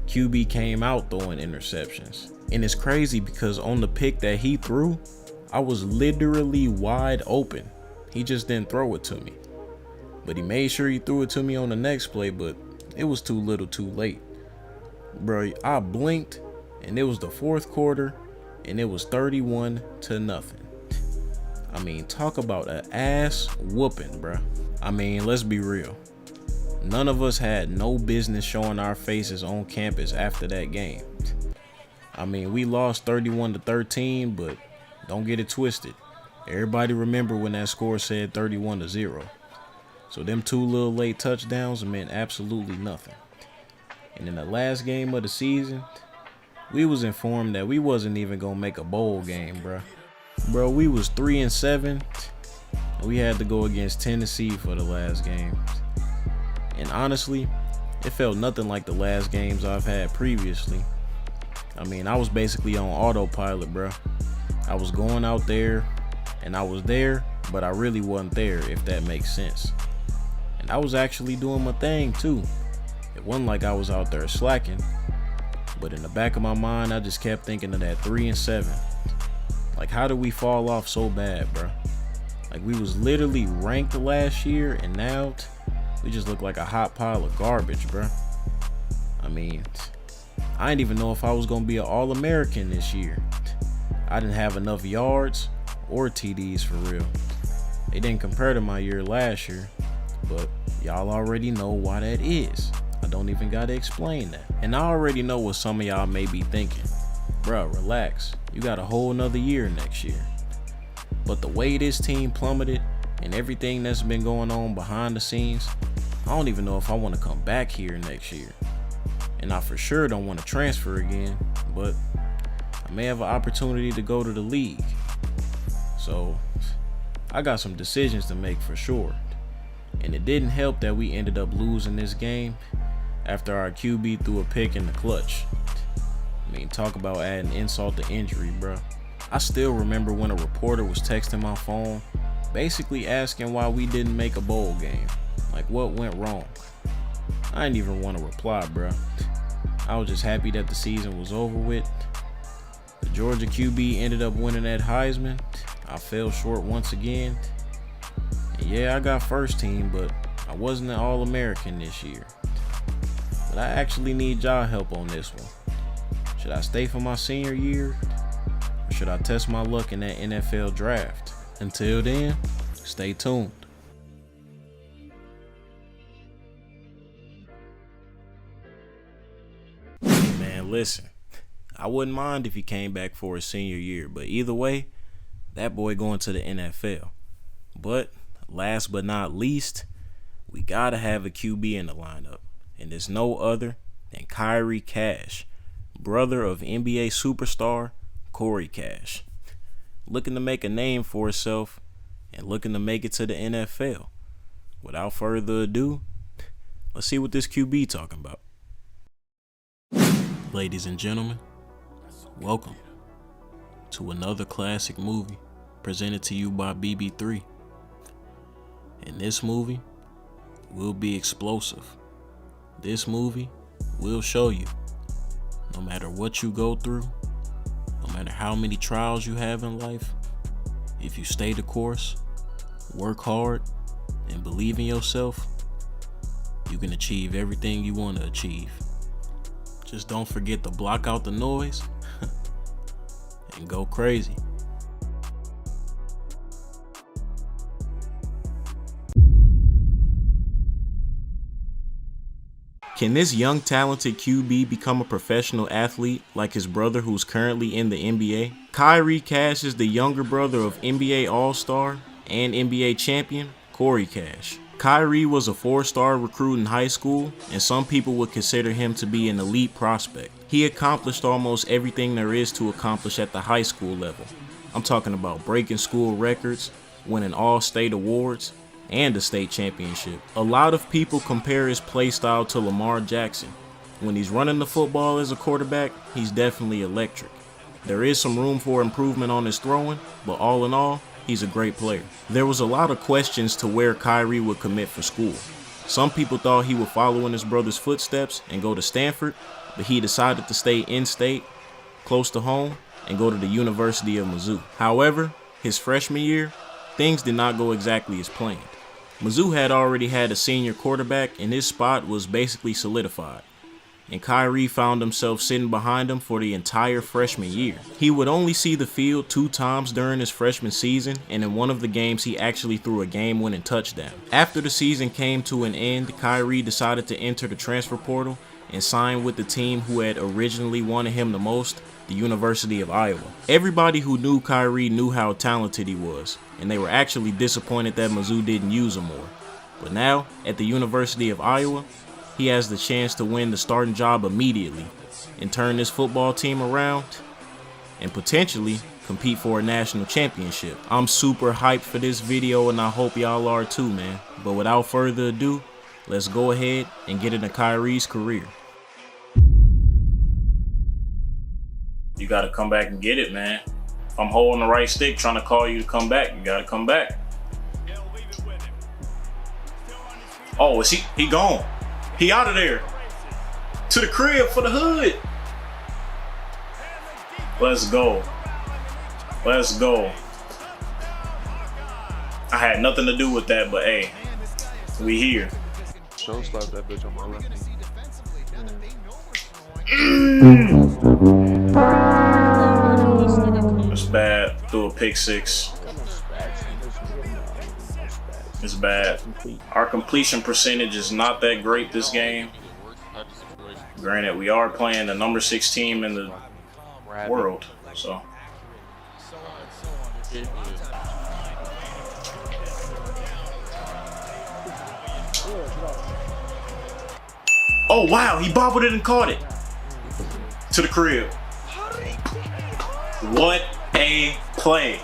QB came out throwing interceptions. And it's crazy because on the pick that he threw, I was literally wide open. He just didn't throw it to me. But he made sure he threw it to me on the next play, but it was too little too late. Bro, I blinked, and it was the 4th quarter, and it was 31-0. I mean, talk about an ass whooping, bro. I mean, let's be real. None of us had no business showing our faces on campus after that game. I mean, we lost 31-13, but don't get it twisted. Everybody remember when that score said 31-0. So them 2 little late touchdowns meant absolutely nothing. And in the last game of the season, we was informed that we wasn't even gonna make a bowl game, bro. Bro, we was 3-7, and we had to go against Tennessee for the last game. And honestly, it felt nothing like the last games I've had previously. I mean, I was basically on autopilot, bro. I was going out there, and I was there, but I really wasn't there, if that makes sense. And I was actually doing my thing too. It wasn't like I was out there slacking, but in the back of my mind, I just kept thinking of that 3-7. Like, how did we fall off so bad, bro? Like, we was literally ranked last year, and now we just look like a hot pile of garbage, bro. I mean, I didn't even know if I was gonna be an All-American this year. I didn't have enough yards or TDs for real. They didn't compare to my year last year, but y'all already know why that is. I don't even gotta explain that. And I already know what some of y'all may be thinking. Bruh, relax. You got a whole nother year next year. But the way this team plummeted and everything that's been going on behind the scenes, I don't even know if I want to come back here next year. and I for sure don't want to transfer again, but I may have an opportunity to go to the league. So I got some decisions to make for sure. And it didn't help that we ended up losing this game after our QB threw a pick in the clutch. I mean, talk about adding insult to injury, bro. I still remember when a reporter was texting my phone, basically asking why we didn't make a bowl game. Like, what went wrong? I didn't even want to reply, bro. I was just happy that the season was over with. The Georgia QB ended up winning that Heisman. I fell short once again. And yeah, I got first team, but I wasn't an All-American this year. But I actually need y'all help on this one. Should I stay for my senior year? Or should I test my luck in that NFL draft? Until then, stay tuned. Man, listen. I wouldn't mind if he came back for his senior year, but either way, that boy going to the NFL. But last but not least, we gotta have a QB in the lineup, and there's no other than Kayell Cash, brother of NBA superstar Corey Cash, looking to make a name for himself and looking to make it to the NFL. Without further ado, let's see what this QB talking about. Ladies and gentlemen, welcome to another classic movie presented to you by BB3. In this movie, will be explosive. This movie will show you, no matter what you go through, no matter how many trials you have in life, if you stay the course, work hard, and believe in yourself, you can achieve everything you want to achieve. Just don't forget to block out the noise and go crazy. Can this young talented QB become a professional athlete like his brother who's currently in the NBA? Kayell Cash is the younger brother of NBA All-Star and NBA champion Corey Cash. Kayell was a 4-star recruit in high school, and some people would consider him to be an elite prospect. He accomplished almost everything there is to accomplish at the high school level. I'm talking about breaking school records, winning all-state awards, and a state championship. A lot of people compare his play style to Lamar Jackson. When he's running the football as a quarterback, he's definitely electric. There is some room for improvement on his throwing, but all in all, he's a great player. There was a lot of questions to where Kayell would commit for school. Some people thought he would follow in his brother's footsteps and go to Stanford, but he decided to stay in-state, close to home, and go to the University of Mizzou. However, his freshman year, things did not go exactly as planned. Mizzou had already had a senior quarterback, and his spot was basically solidified. And Kayell found himself sitting behind him for the entire freshman year. He would only see the field 2 times during his freshman season, and in one of the games he actually threw a game-winning touchdown. After the season came to an end, Kayell decided to enter the transfer portal and sign with the team who had originally wanted him the most, the University of Iowa. Everybody who knew Kayell knew how talented he was, and they were actually disappointed that Mizzou didn't use him more. But now, at the University of Iowa, he has the chance to win the starting job immediately and turn this football team around and potentially compete for a national championship. I'm super hyped for this video, and I hope y'all are too, man. But without further ado, let's go ahead and get into Kayell's career. You got to come back and get it, man. If I'm holding the right stick trying to call you to come back, you got to come back. Oh, is he gone? He out of there. To the crib for the hood. Let's go. Let's go. I had nothing to do with that, but hey, we here. Show slap that bitch on my left. It's bad. Threw a pick 6. It's bad. Our completion percentage is not that great this game. Granted, we are playing the number 6 team in the world, so. Oh, wow. He bobbled it and caught it. To the crib. What a play.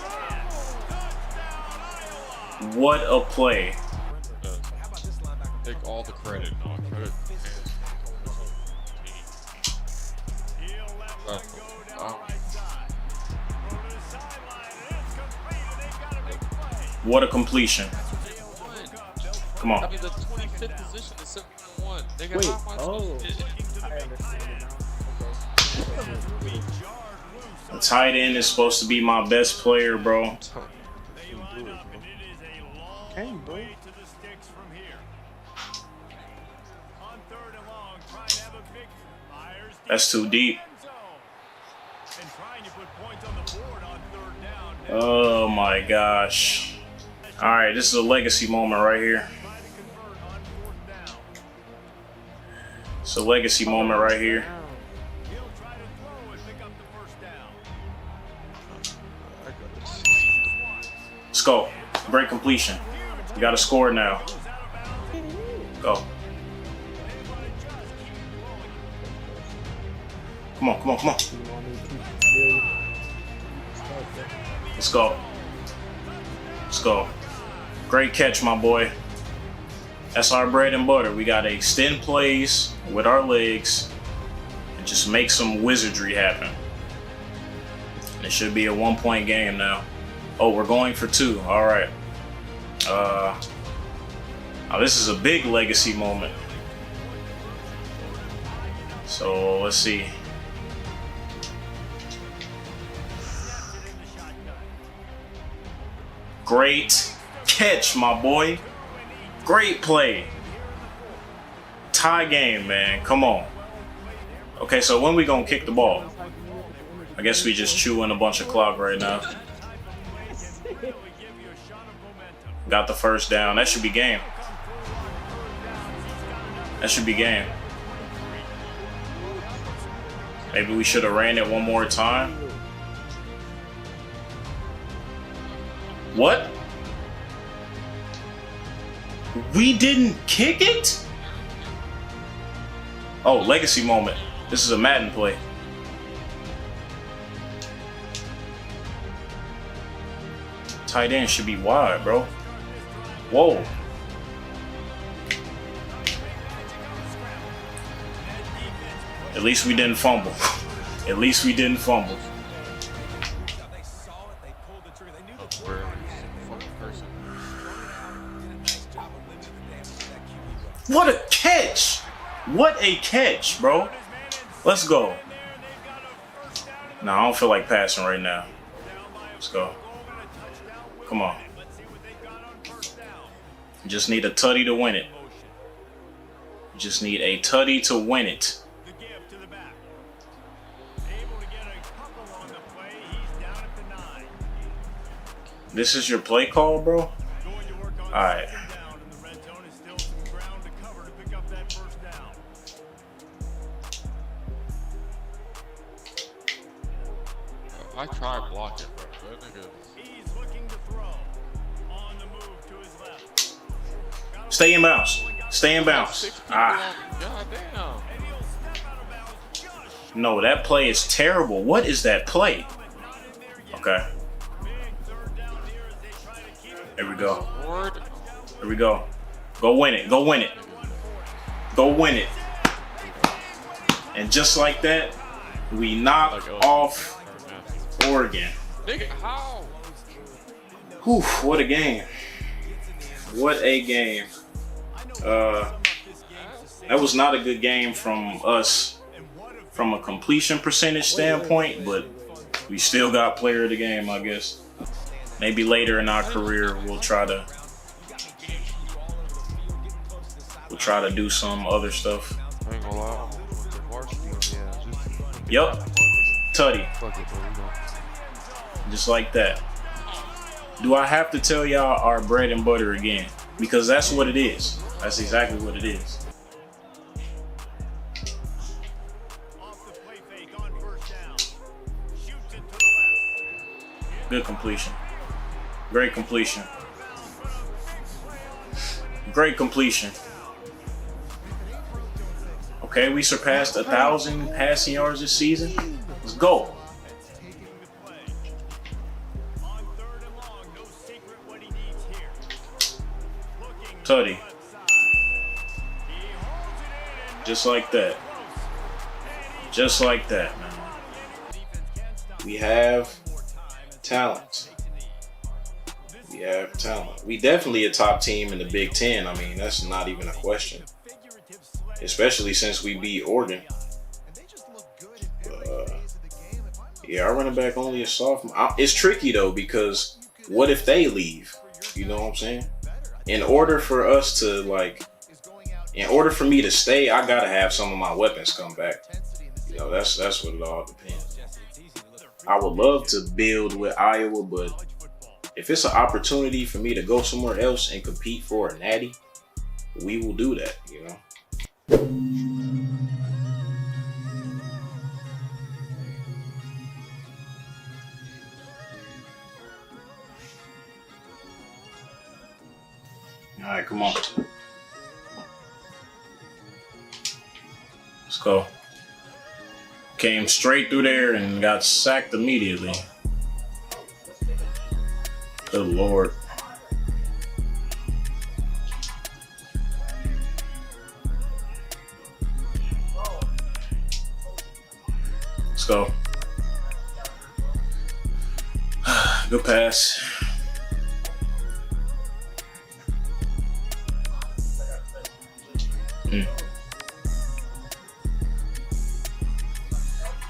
What a play. Take all the credit. No, credit. What a completion. Come on. I mean, the 25th position is 7-1. They got Wait, half my oh. shit. I understand it now. The tight end is supposed to be my best player, bro. Hey, bro. That's too deep. Oh my gosh. All right, this is a legacy moment right here. It's a legacy moment right here. Let's go. Great completion. You got to score now. Go. Come on, come on, come on. Let's go. Let's go. Great catch, my boy. That's our bread and butter. We got to extend plays with our legs and just make some wizardry happen. And it should be a 1-point game now. Oh, we're going for 2. All right. Oh, this is a big legacy moment. So let's see. Great catch, my boy. Great play. Tie game, man. Come on. Okay, so when we gonna kick the ball? I guess we just chewing a bunch of clock right now. Got the first down. That should be game. That should be game. Maybe we should have ran it one more time. What? We didn't kick it? Oh, legacy moment. This is a Madden play. Tight end should be wide, bro. Whoa. At least we didn't fumble. At least we didn't fumble. What a catch! What a catch, bro. Let's go. Nah, I don't feel like passing right now. Let's go. Come on. You just need a tutty to win it. You just need a tutty to win it. This is your play call, bro? Alright. I tried blocking, bro. That nigga. Stay in bounds. Stay in bounds. Ah. God damn. No, that play is terrible. What is that play? Okay. Here we go. Here we go. Go win it. Go win it. Go win it. And just like that, we knock off Oregon. Nigga, how? Whew, what a game. What a game. That was not a good game from us from a completion percentage standpoint, but we still got player of the game, I guess. Maybe later in our career we'll try to do some other stuff. I ain't gonna lie. Yup. Tutty. Fuck it, bro. Just like that. Do I have to tell y'all our bread and butter again? Because that's what it is. That's exactly what it is. Good completion. Great completion. Great completion. Okay, we surpassed 1,000 passing yards this season. Let's go. Tutty. Just like that. Just like that, man. We have talent. We have talent. We definitely a top team in the Big Ten. I mean, that's not even a question. Especially since we beat Oregon. Yeah, our running back only a sophomore. It's tricky though, because what if they leave? You know what I'm saying? In order for me to stay, I gotta have some of my weapons come back. You know, that's what it all depends. I would love to build with Iowa, but if it's an opportunity for me to go somewhere else and compete for a natty, we will do that, you know. All right, come on. Let's go. Came straight through there and got sacked immediately. Good Lord. Let's go. Good pass.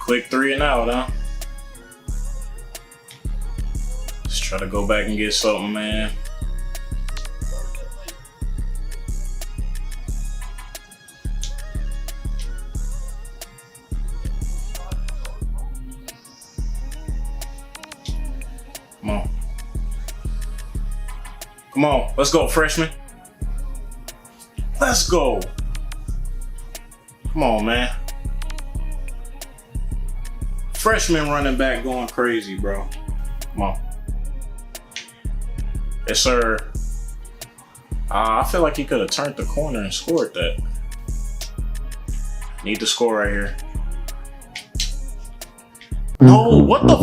Quick 3 and out, huh? Just try to go back and get something, man. Come on. Come on. Let's go, freshman. Let's go. Come on, man. Freshman running back going crazy, bro. Come on. Yes, sir. I feel like he could have turned the corner and scored that. Need to score right here. No, what the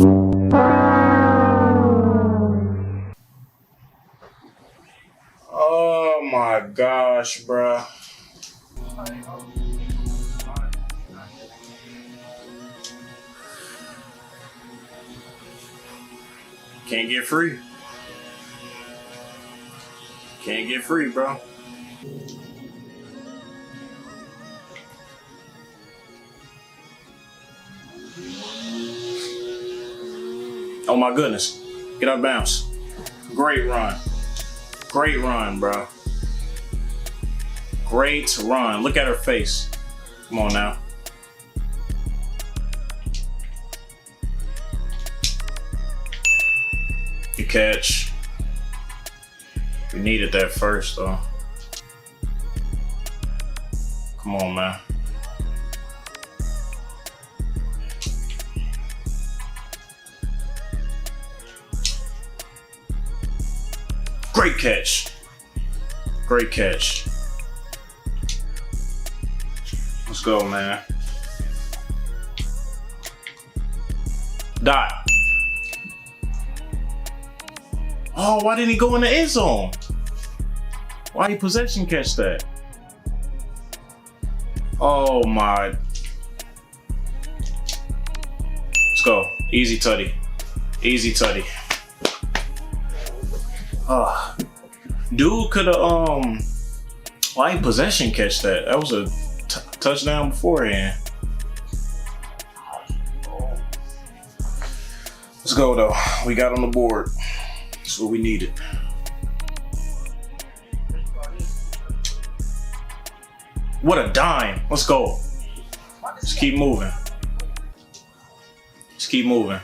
Oh my gosh, bro. Can't get free. Can't get free, bro. Oh my goodness. Get out of bounds. Great run. Great run, bro. Great run. Look at her face. Come on now. Good catch. We needed that first, though. Come on, man. Great catch. Great catch. Let's go, man. Dot. Oh, why didn't he go in the end zone? Why did he possession catch that? Oh my. Let's go. Easy tutty. Easy tutty. Dude could have why didn't possession catch that? That was a touchdown beforehand. Let's go though. We got on the board. That's what we needed. What a dime. Let's go. Just keep moving. Just keep moving.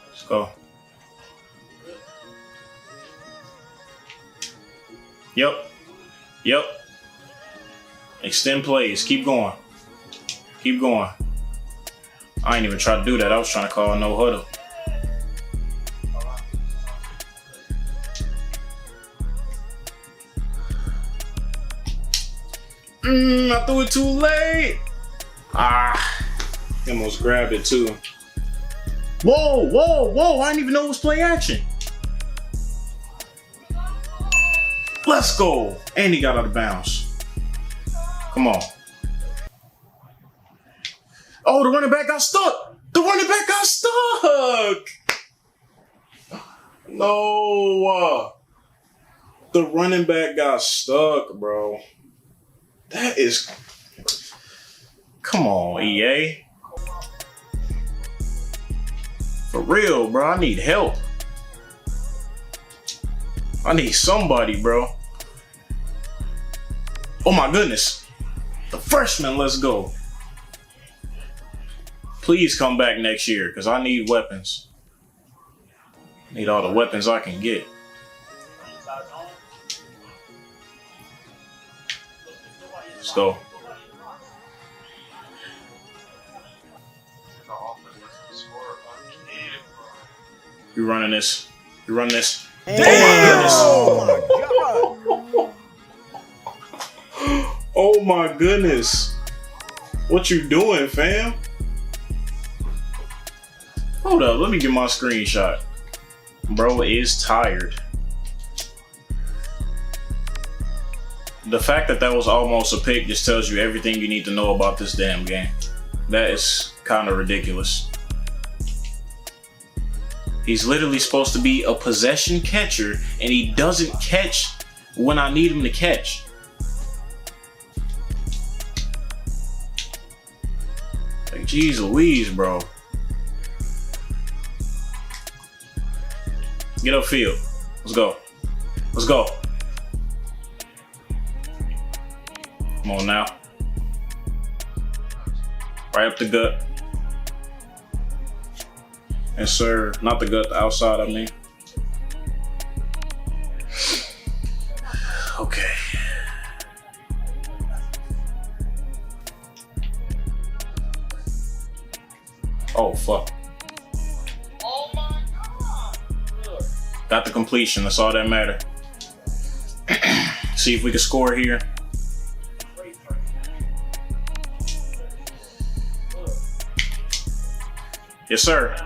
Let's go. Yep. Yep. Extend plays. Keep going. Keep going. I ain't even try to do that. I was trying to call no huddle. I threw it too late. He almost grabbed it too. Whoa, whoa, whoa. I didn't even know it was play action. Let's go. And he got out of bounds. Come on. Oh, the running back got stuck. The running back got stuck. No. The running back got stuck, bro. That is... Come on, EA. For real, bro. I need help. I need somebody, bro. Oh my goodness. The freshman, let's go. Please come back next year, because I need weapons. Need all the weapons I can get. Let's go. You running this. You running this. Oh my goodness. Oh my goodness. What you doing, fam? Hold up, let me get my screenshot. Bro is tired. The fact that that was almost a pick just tells you everything you need to know about this damn game. That is kind of ridiculous. He's literally supposed to be a possession catcher, and he doesn't catch when I need him to catch. Like, geez Louise, bro. Get upfield. Let's go. Let's go. Come on now. Right up the gut. Yes, sir. Not the gut, the outside, I mean. Okay. Oh, fuck. Oh my God! Got the completion. That's all that matter. See if we can score here. Yes, sir.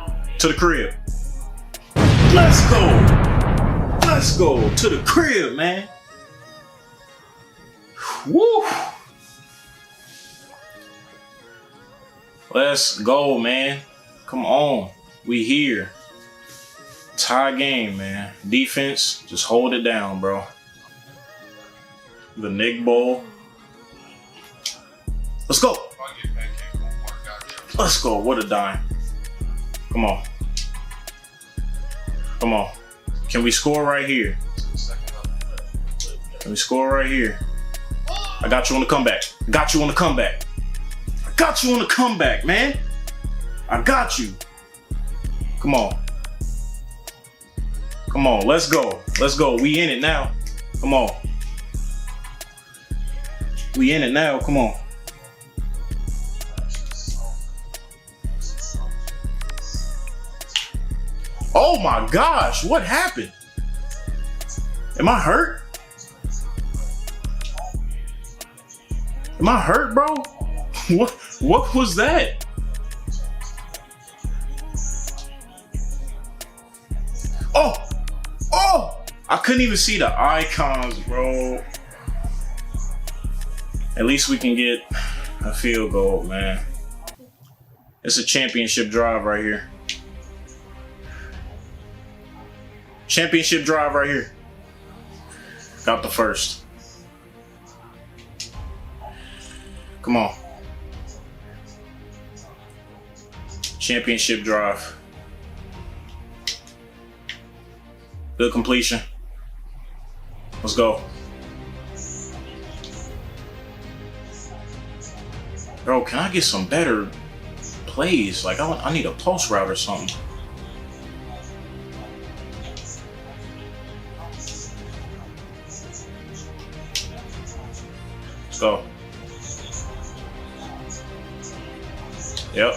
To the crib. Let's go. Let's go to the crib, man. Woo. Let's go, man. Come on. We here. Tie game, man. Defense, just hold it down, bro. The Nick Bowl. Let's go. Let's go. What a dime. Come on. Come on. Can we score right here? Can we score right here? I got you on the comeback. Got you on the comeback. I got you on the comeback, man. I got you. Come on. Come on. Let's go. Let's go. We in it now. Come on. We in it now. Come on. Oh my gosh, what happened? Am I hurt? Am I hurt, bro? What was that? Oh, I couldn't even see the icons, bro. At least we can get a field goal, man. It's a championship drive right here. Championship drive right here. Got the first. Come on. Championship drive. Good completion. Let's go. Bro, can I get some better plays? Like, I need a post route or something. Let's go. Yep.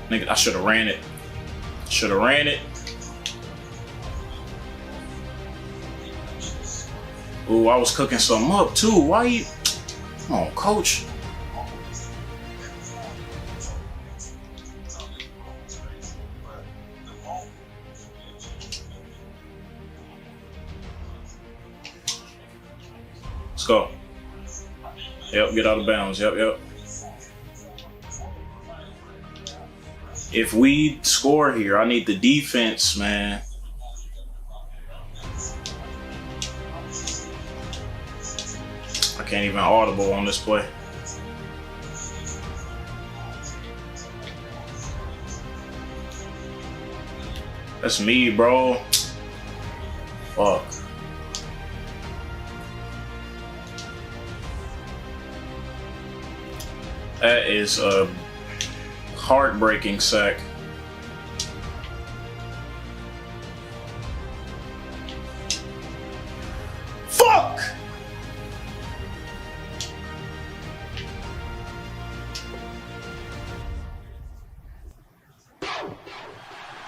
Nigga, I should have ran it. Should have ran it. Ooh, I was cooking something up too. Why you? Come on, coach. Let's go. Yep, get out of bounds. Yep. If we score here, I need the defense, man. I can't even audible on this play. That's me, bro. Fuck. That is a heartbreaking sack. Fuck!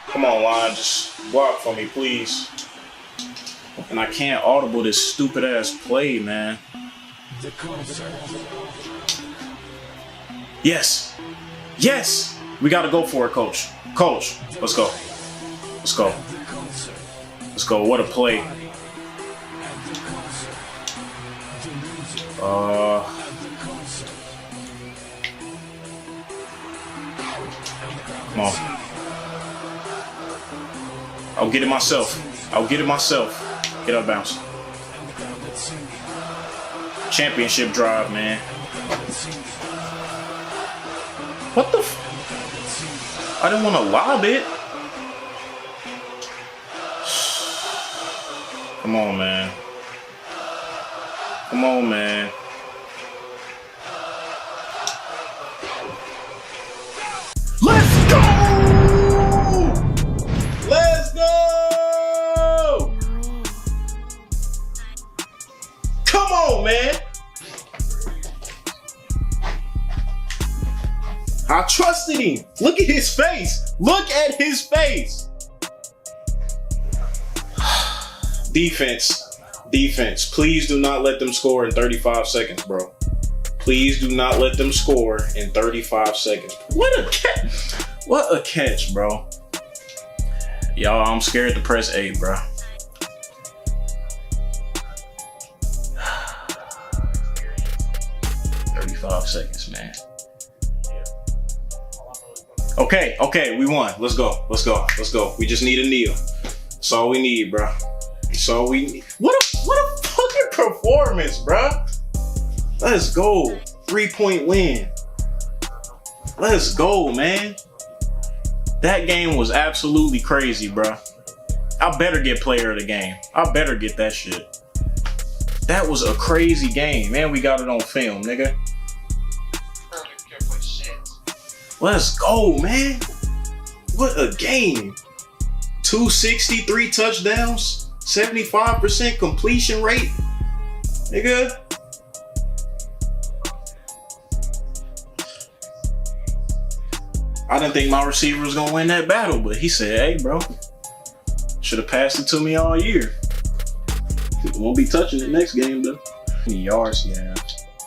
Come on, line, just block for me, please. And I can't audible this stupid ass play, man. Yes! Yes! We gotta go for it, coach. Coach, let's go. Let's go. Let's go. What a play. Come on. I'll get it myself. I'll get it myself. Get out of bounds. Championship drive, man. What the f? I didn't want to lob it. Come on, man. Come on, man. Let's go! Let's go! Come on, man. I trusted him. Look at his face. Look at his face. Defense. Defense. Please do not let them score in 35 seconds, bro. Please do not let them score in 35 seconds. What a catch. What a catch, bro. Y'all, I'm scared to press A, bro. Seconds, man. Okay, we won. Let's go. We just need a kneel. That's all we need, bro. That's all we need. What a fucking performance, bro. Let's go. 3-point win. Let's go, man. That game was absolutely crazy, bro. I better get player of the game. I better get that shit. That was a crazy game, man. We got it on film, nigga. Let's go, man. What a game. 263 touchdowns, 75% completion rate. Nigga. I didn't think my receiver was gonna win that battle, but he said, hey, bro, should have passed it to me all year. Won't be touching it next game, though. How many yards, yeah.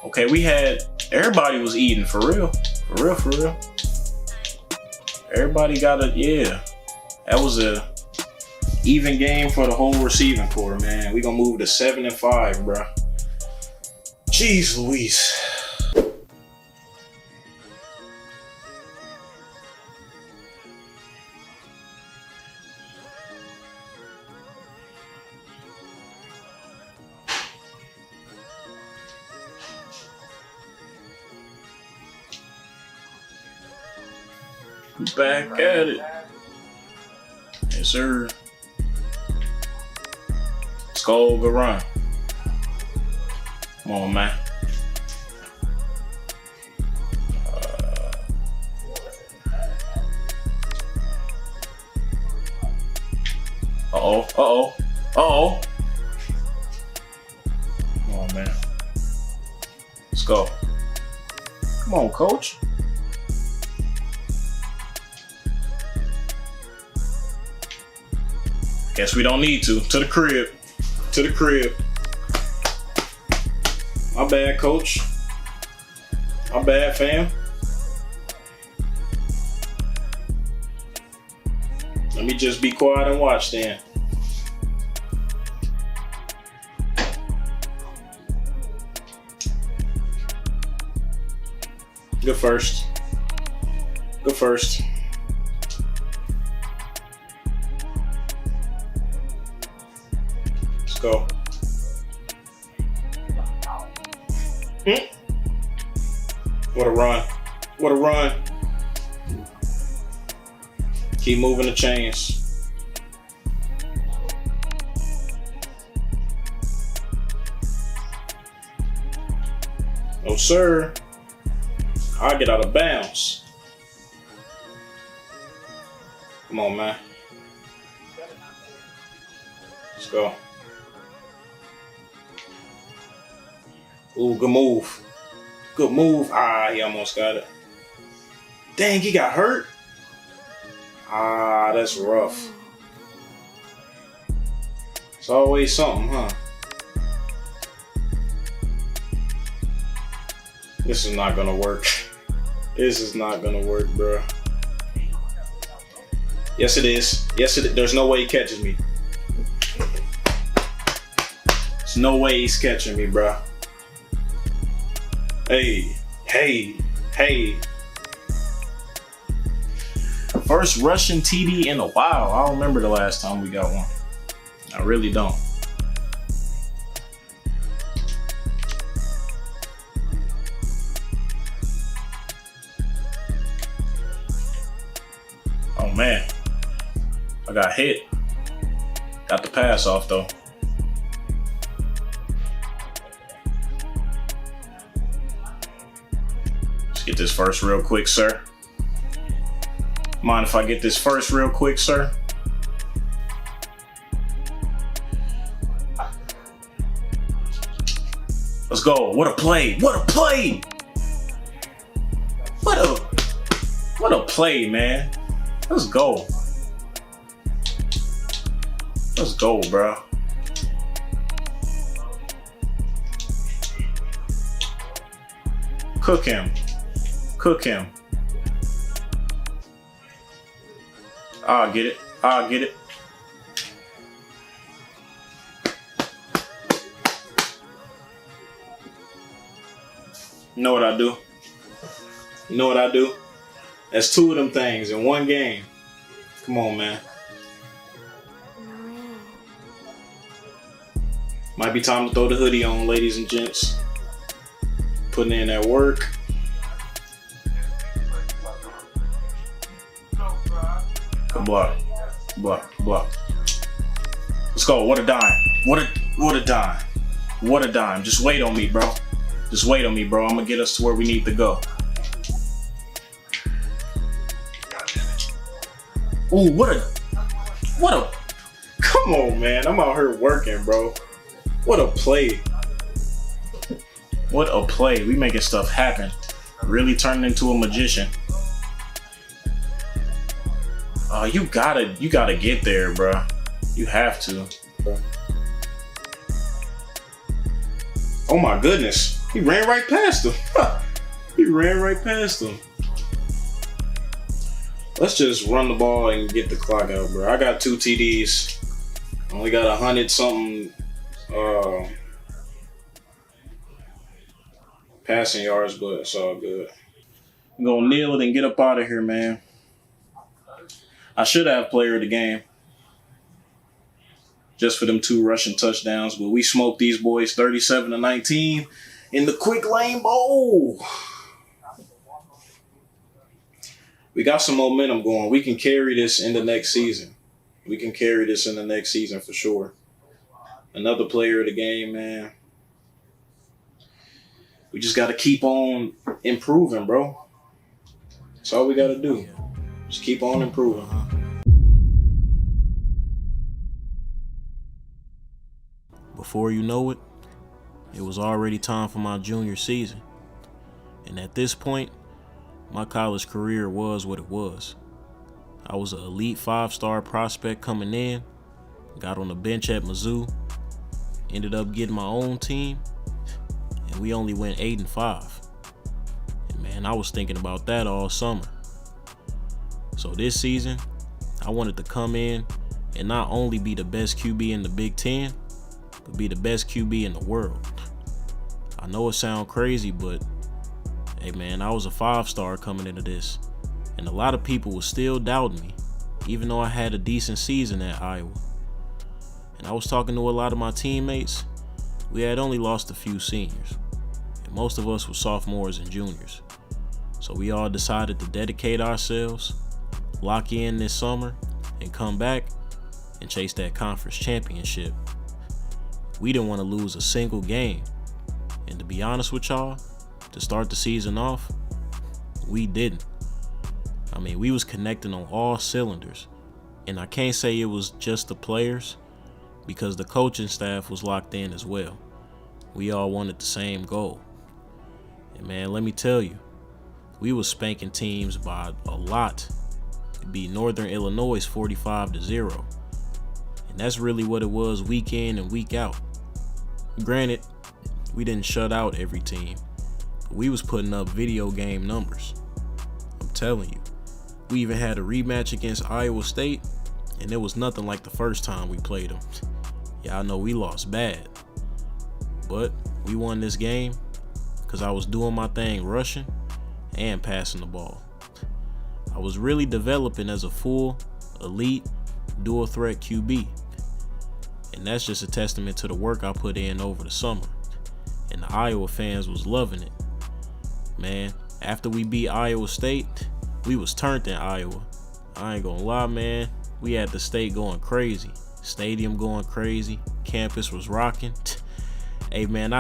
Okay, everybody was eating, for real. For real. Everybody got yeah. That was a even game for the whole receiving core, man. We gonna move to 7-5, bro. Jeez Louise. Back at it. Yes, sir. Let's go, good run. Come on, man. Uh-oh. Come on, man. Let's go. Come on, coach. Guess we don't need to. To the crib. My bad, coach. My bad, fam. Let me just be quiet and watch then. Good first. Good first. Let's go. What a run. What a run. Keep moving the chains. No, sir. I'll get out of bounds. Come on, man. Let's go. Ooh, good move. Good move. Ah, he almost got it. Dang, he got hurt. Ah, that's rough. It's always something, huh? This is not gonna work. This is not gonna work, bro. Yes, it is. Yes, it is. There's no way he catches me. There's no way he's catching me, bro. Hey, hey, hey. First Russian TD in a while. I don't remember the last time we got one. I really don't. Oh man, I got hit. Got the pass off though. Let's get this first real quick, sir. Mind if I get this first real quick, sir? Let's go. What a play. What a play. What a play, man. Let's go. Let's go, bro. Cook him. Cook him. I'll get it. I'll get it. You know what I do? You know what I do? That's two of them things in one game. Come on, man. Might be time to throw the hoodie on, ladies and gents. Putting in that work. Good block. Block. Block. Let's go. What a dime. What a dime. What a dime. Just wait on me, bro. Just wait on me, bro. I'm gonna get us to where we need to go. Ooh, what a come on, man. I'm out here working, bro. What a play. What a play. We making stuff happen. Really turning into a magician. You gotta get there, bro. You have to. Oh my goodness. He ran right past him. He ran right past him. Let's just run the ball and get the clock out, bro. I got 2 TDs. Only got 100-something passing yards, but it's all good. I'm gonna kneel it and get up out of here, man. I should have player of the game. Just for them 2 rushing touchdowns, but we smoked these boys 37-19 in the quick lane bowl. We got some momentum going. We can carry this in the next season. We can carry this in the next season for sure. Another player of the game, man. We just got to keep on improving, bro. That's all we got to do. Just keep on improving. Before you know it, it was already time for my junior season. And at this point, my college career was what it was. I was an elite 5-star prospect coming in, got on the bench at Mizzou, ended up getting my own team, and we only went 8-5. And man, I was thinking about that all summer. So this season, I wanted to come in and not only be the best QB in the Big Ten, but be the best QB in the world. I know it sounds crazy, but hey man, I was a 5-star coming into this, and a lot of people were still doubting me, even though I had a decent season at Iowa. And I was talking to a lot of my teammates. We had only lost a few seniors, and most of us were sophomores and juniors. So we all decided to dedicate ourselves, lock in this summer, and come back and chase that conference championship. We didn't want to lose a single game. And to be honest with y'all, to start the season off, we didn't. I mean, we was connecting on all cylinders. And I can't say it was just the players, because the coaching staff was locked in as well. We all wanted the same goal. And man, let me tell you, we was spanking teams by a lot. It beat Northern Illinois 45-0. And that's really what it was week in and week out. Granted, we didn't shut out every team, but we was putting up video game numbers. I'm telling you. We even had a rematch against Iowa State, and it was nothing like the first time we played them. Yeah, I know we lost bad, but we won this game because I was doing my thing rushing and passing the ball. I was really developing as a full, elite, dual threat QB. And that's just a testament to the work I put in over the summer. And the Iowa fans was loving it. Man, after we beat Iowa State, we was turned in Iowa. I ain't gonna lie, man. We had the state going crazy. Stadium going crazy. Campus was rocking. Hey, man,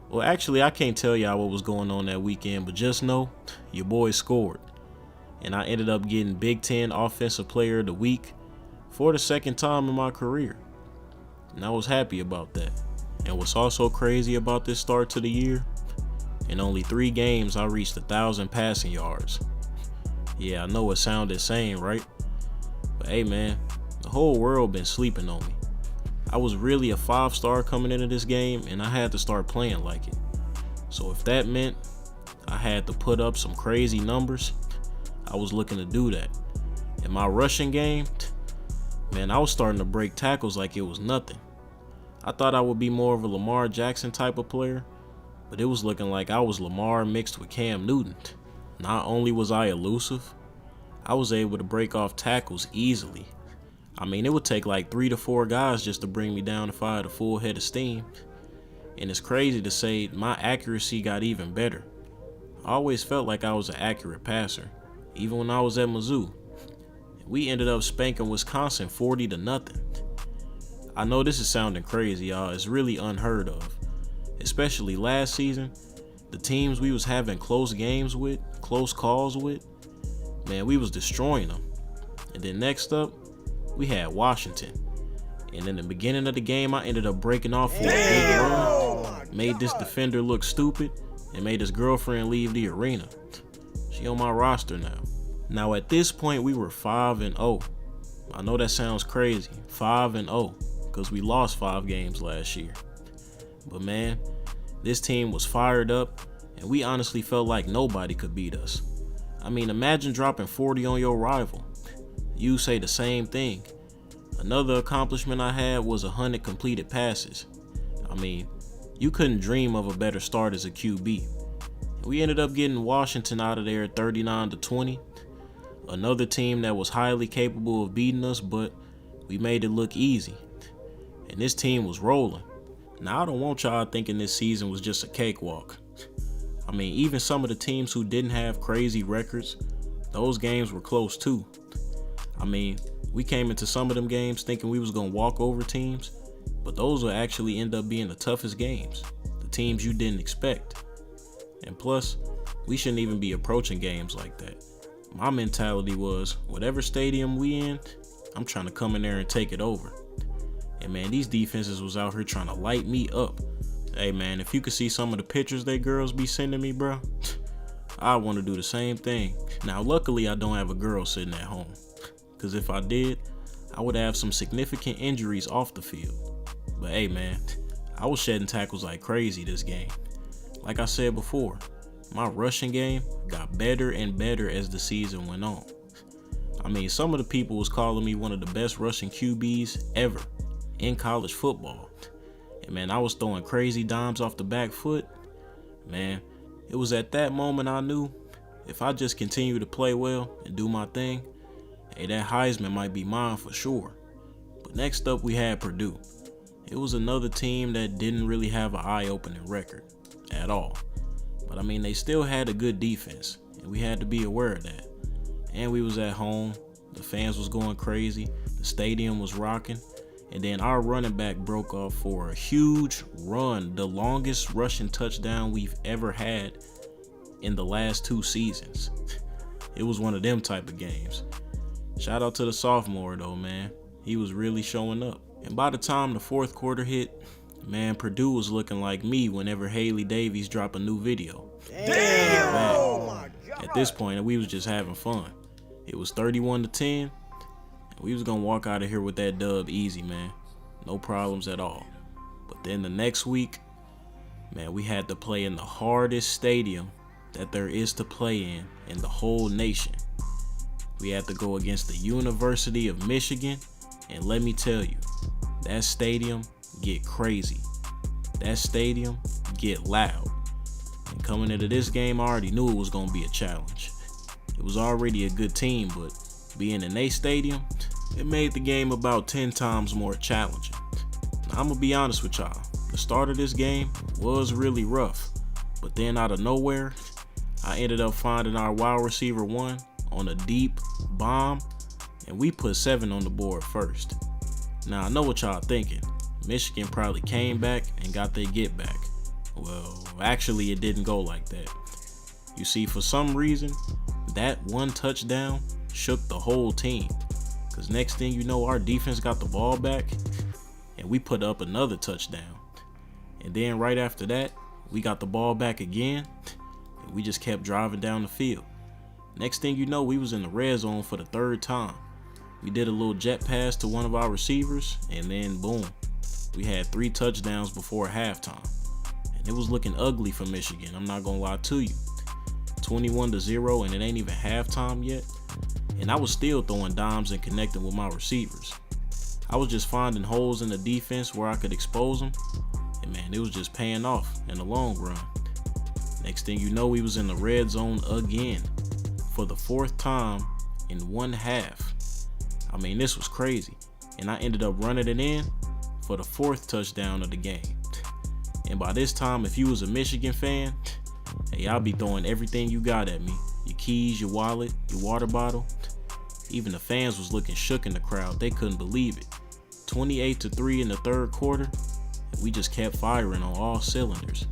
well, actually, I can't tell y'all what was going on that weekend, but just know your boy scored. And I ended up getting Big Ten Offensive Player of the Week for the second time in my career. And I was happy about that. And what's also crazy about this start to the year, in only 3 games, I reached 1,000 passing yards. Yeah, I know it sounded insane, right? But hey, man, the whole world been sleeping on me. I was really a 5-star coming into this game, and I had to start playing like it. So if that meant I had to put up some crazy numbers, I was looking to do that. In my rushing game, man, I was starting to break tackles like it was nothing. I thought I would be more of a Lamar Jackson type of player, but it was looking like I was Lamar mixed with Cam Newton. Not only was I elusive, I was able to break off tackles easily. I mean, it would take like 3 to 4 guys just to bring me down if I had a full head of steam. And it's crazy to say my accuracy got even better. I always felt like I was an accurate passer, even when I was at Mizzou. We ended up spanking Wisconsin 40-0. I know this is sounding crazy, y'all. It's really unheard of. Especially last season, the teams we was having close games with, close calls with, man, we was destroying them. And then next up, we had Washington. And in the beginning of the game, I ended up breaking off for a big run, made this defender look stupid, and made his girlfriend leave the arena. She on my roster now. Now at this point, we were 5-0. I know that sounds crazy, 5-0, because we lost 5 games last year. But man, this team was fired up, and we honestly felt like nobody could beat us. I mean, imagine dropping 40 on your rival. You say the same thing. Another accomplishment I had was 100 completed passes. I mean, you couldn't dream of a better start as a QB. We ended up getting Washington out of there 39-20. Another team that was highly capable of beating us, but we made it look easy. And this team was rolling. Now, I don't want y'all thinking this season was just a cakewalk. I mean, even some of the teams who didn't have crazy records, those games were close too. I mean, we came into some of them games thinking we was going to walk over teams, but those will actually end up being the toughest games, the teams you didn't expect. And plus, we shouldn't even be approaching games like that. My mentality was, whatever stadium we in, I'm trying to come in there and take it over. And man, these defenses was out here trying to light me up. Hey man, if you could see some of the pictures they girls be sending me, bro, I want to do the same thing. Now, luckily, I don't have a girl sitting at home, because if I did, I would have some significant injuries off the field. But hey man, I was shedding tackles like crazy this game. Like I said before, my rushing game got better and better as the season went on. I mean, some of the people was calling me one of the best rushing QBs ever in college football. And man, I was throwing crazy dimes off the back foot. Man, it was at that moment I knew if I just continue to play well and do my thing, hey, that Heisman might be mine for sure. But next up we had Purdue. It was another team that didn't really have an eye-opening record at all. But I mean, they still had a good defense, and we had to be aware of that. And we was at home, the fans was going crazy, the stadium was rocking, and then our running back broke off for a huge run, the longest rushing touchdown we've ever had in the last 2 seasons. It was one of them type of games. Shout out to the sophomore though, man. He was really showing up. And by the time the fourth quarter hit, man, Purdue was looking like me whenever Haley Davies dropped a new video. Damn! Oh my God. At this point, we was just having fun. It was 31-10, and we was gonna walk out of here with that dub easy, man. No problems at all. But then the next week, man, we had to play in the hardest stadium that there is to play in the whole nation. We had to go against the University of Michigan, and let me tell you, that stadium get crazy. That stadium get loud. And coming into this game, I already knew it was gonna be a challenge. It was already a good team, but being in a stadium, it made the game about 10 times more challenging. Now, I'm gonna be honest with y'all. The start of this game was really rough, but then out of nowhere, I ended up finding our wide receiver 1 on a deep bomb, and we put 7 on the board first. Now, I know what y'all thinking. Michigan probably came back and got their get back. Well, actually, it didn't go like that. You see, for some reason, that one touchdown shook the whole team. Because next thing you know, our defense got the ball back, and we put up another touchdown. And then right after that, we got the ball back again, and we just kept driving down the field. Next thing you know, we was in the red zone for the 3rd time. We did a little jet pass to one of our receivers, and then boom, we had 3 touchdowns before halftime. And it was looking ugly for Michigan, I'm not gonna lie to you. 21-0, and it ain't even halftime yet. And I was still throwing dimes and connecting with my receivers. I was just finding holes in the defense where I could expose them, and man, it was just paying off in the long run. Next thing you know, we was in the red zone again for the 4th time in 1 half. I mean, this was crazy. And I ended up running it in for the 4th touchdown of the game. And by this time, if you was a Michigan fan, hey, I'll be throwing everything you got at me. Your keys, your wallet, your water bottle. Even the fans was looking shook in the crowd. They couldn't believe it. 28-3 in the 3rd quarter. And we just kept firing on all cylinders.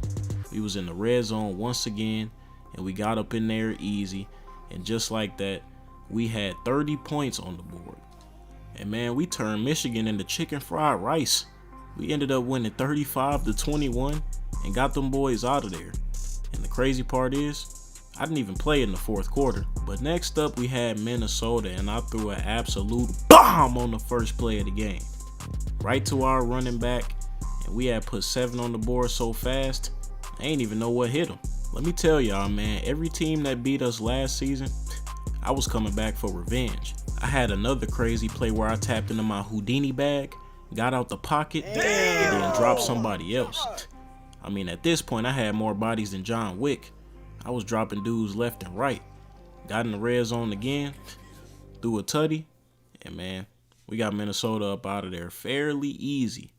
We was in the red zone once again, and we got up in there easy. And just like that, we had 30 points on the board. And man, we turned Michigan into chicken fried rice. We ended up winning 35-21 and got them boys out of there. And the crazy part is, I didn't even play in the 4th quarter. But next up, we had Minnesota, and I threw an absolute bomb on the first play of the game. Right to our running back, and we had put 7 on the board so fast, I ain't even know what hit him. Let me tell y'all, man, every team that beat us last season, I was coming back for revenge. I had another crazy play where I tapped into my Houdini bag, got out the pocket, and then dropped somebody else. I mean, at this point, I had more bodies than John Wick. I was dropping dudes left and right. Got in the red zone again, threw a tutty, and man, we got Minnesota up out of there fairly easy.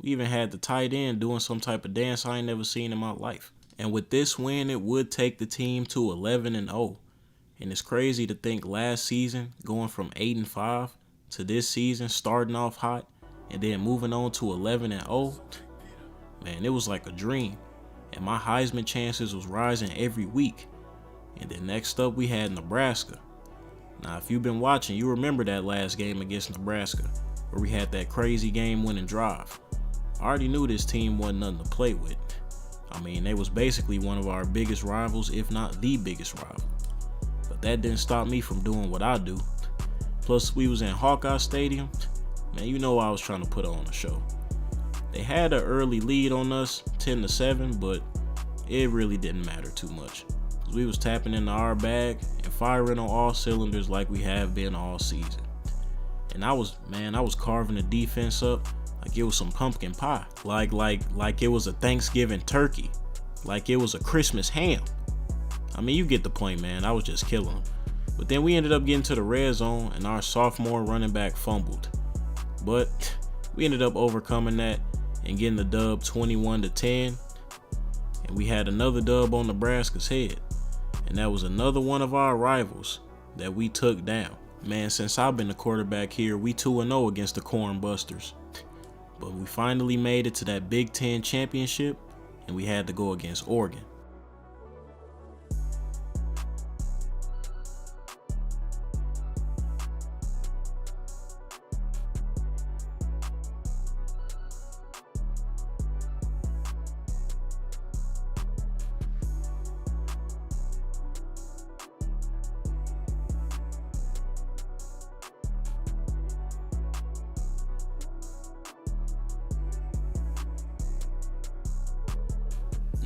We even had the tight end doing some type of dance I ain't never seen in my life. And with this win, it would take the team to 11-0. And it's crazy to think last season, going from 8-5 to this season, starting off hot, and then moving on to 11-0. Man, it was like a dream. And my Heisman chances was rising every week. And then next up, we had Nebraska. Now, if you've been watching, you remember that last game against Nebraska, where we had that crazy game-winning drive. I already knew this team wasn't nothing to play with. I mean, they was basically one of our biggest rivals, if not the biggest rival. But that didn't stop me from doing what I do. Plus, we was in Hawkeye Stadium. Man, you know I was trying to put on a show. They had an early lead on us, 10-7, but it really didn't matter too much. We was tapping into our bag and firing on all cylinders like we have been all season. And I was carving the defense up like it was some pumpkin pie, like it was a Thanksgiving turkey, like it was a Christmas ham. I mean, you get the point, man. I was just killing them. But then we ended up getting to the red zone and our sophomore running back fumbled. But we ended up overcoming that and getting the dub 21-10. And we had another dub on Nebraska's head. And that was another one of our rivals that we took down. Man, since I've been the quarterback here, we 2-0 against the Corn Busters. But we finally made it to that Big Ten championship, and we had to go against Oregon.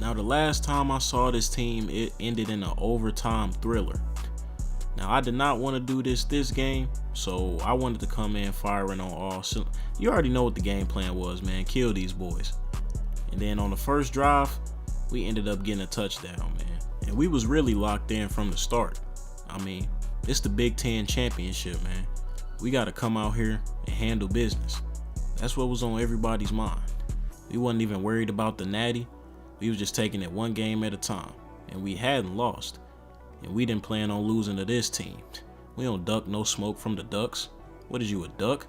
Now, the last time I saw this team, it ended in an overtime thriller. Now, I did not want to do this game, so I wanted to come in firing on all cylinders. You already know what the game plan was, man. Kill these boys. And then on the first drive, we ended up getting a touchdown, man. And we was really locked in from the start. I mean, it's the Big Ten championship, man. We got to come out here and handle business. That's what was on everybody's mind. We wasn't even worried about the natty. We was just taking it one game at a time, and we hadn't lost, and we didn't plan on losing to this team. We don't duck no smoke from the Ducks. What is you, a duck?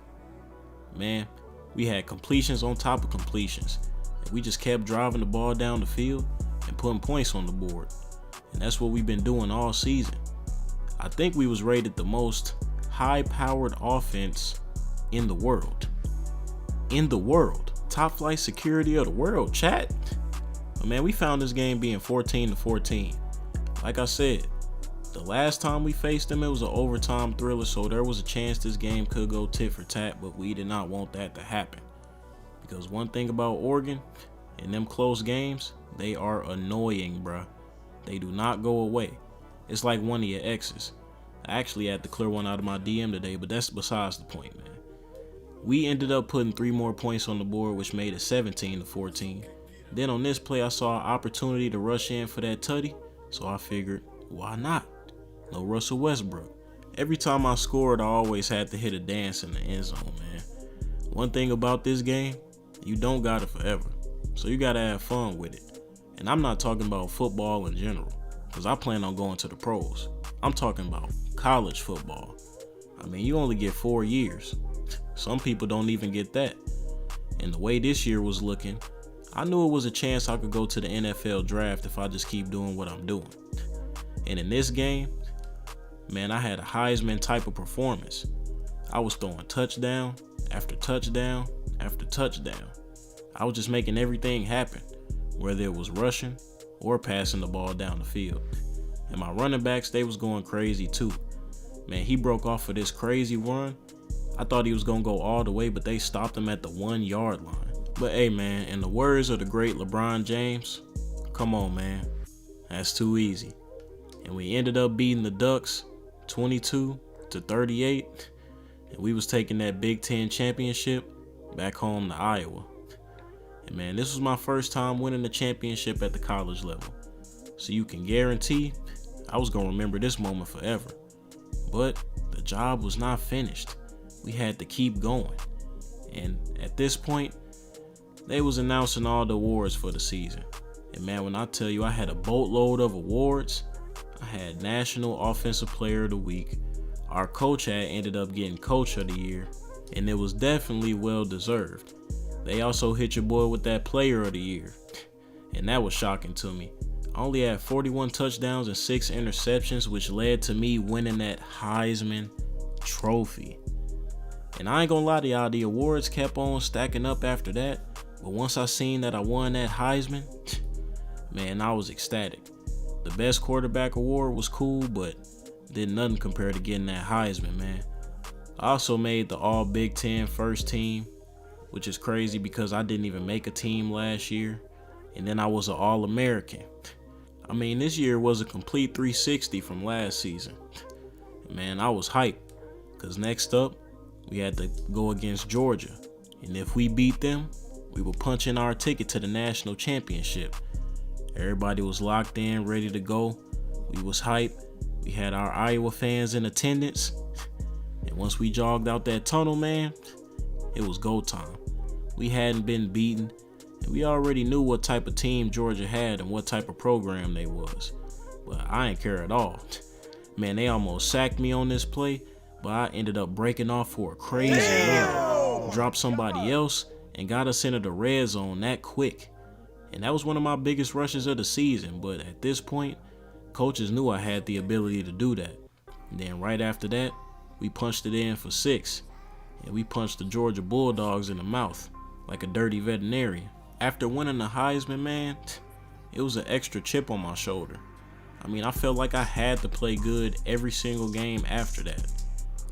Man, we had completions on top of completions, and we just kept driving the ball down the field and putting points on the board, and that's what we've been doing all season. I think we was rated the most high-powered offense in the world. Top flight security of the world, chat. But man, we found this game being 14-14. Like I said, the last time we faced them, it was an overtime thriller, so there was a chance this game could go tit for tat, but we did not want that to happen. Because one thing about Oregon, in them close games, they are annoying, bruh. They do not go away. It's like one of your exes. I actually had to clear one out of my DM today, but that's besides the point, man. We ended up putting 3 more points on the board, which made it 17-14. Then on this play, I saw an opportunity to rush in for that tutty, so I figured, why not? No Russell Westbrook. Every time I scored, I always had to hit a dance in the end zone, man. One thing about this game, you don't got it forever, so you gotta have fun with it. And I'm not talking about football in general, because I plan on going to the pros. I'm talking about college football. I mean, you only get 4 years. Some people don't even get that. And the way this year was looking, I knew it was a chance I could go to the NFL draft if I just keep doing what I'm doing. And in this game, man, I had a Heisman type of performance. I was throwing touchdown after touchdown after touchdown. I was just making everything happen, whether it was rushing or passing the ball down the field. And my running backs, they was going crazy too. Man, he broke off of this crazy run. I thought he was gonna go all the way, but they stopped him at the 1-yard line. But hey, man, in the words of the great LeBron James, come on, man, that's too easy. And we ended up beating the Ducks 22-38, and we was taking that Big Ten championship back home to Iowa. And man, this was my first time winning the championship at the college level, so you can guarantee I was gonna remember this moment forever. But the job was not finished. We had to keep going. And at this point, they was announcing all the awards for the season. And man, when I tell you I had a boatload of awards, I had National Offensive Player of the Week. Our coach had ended up getting Coach of the Year, and it was definitely well deserved. They also hit your boy with that Player of the Year, and that was shocking to me. I only had 41 touchdowns and 6 interceptions, which led to me winning that Heisman Trophy. And I ain't gonna lie to y'all, the awards kept on stacking up after that. But once I seen that I won that Heisman, man, I was ecstatic. The best quarterback award was cool, but did nothing compared to getting that Heisman, man. I also made the All Big Ten first team. which is crazy because I didn't even make a team last year. And then I was an All-American. I mean, this year was a complete 360 from last season. Man, I was hyped because next up, we had to go against Georgia. And if we beat them, we were punching our ticket to the national championship. Everybody was locked in, ready to go. We was hyped. We had our Iowa fans in attendance. And once we jogged out that tunnel, man, it was go time. We hadn't been beaten. And we already knew what type of team Georgia had and what type of program they was. But I ain't care at all. Man, they almost sacked me on this play, but I ended up breaking off for a crazy run. Dropped somebody else and got us into the red zone that quick. And that was one of my biggest rushes of the season, but at this point, coaches knew I had the ability to do that. And then right after that, we punched it in for 6. And we punched the Georgia Bulldogs in the mouth like a dirty veterinarian. After winning the Heisman, man, it was an extra chip on my shoulder. I mean, I felt like I had to play good every single game after that.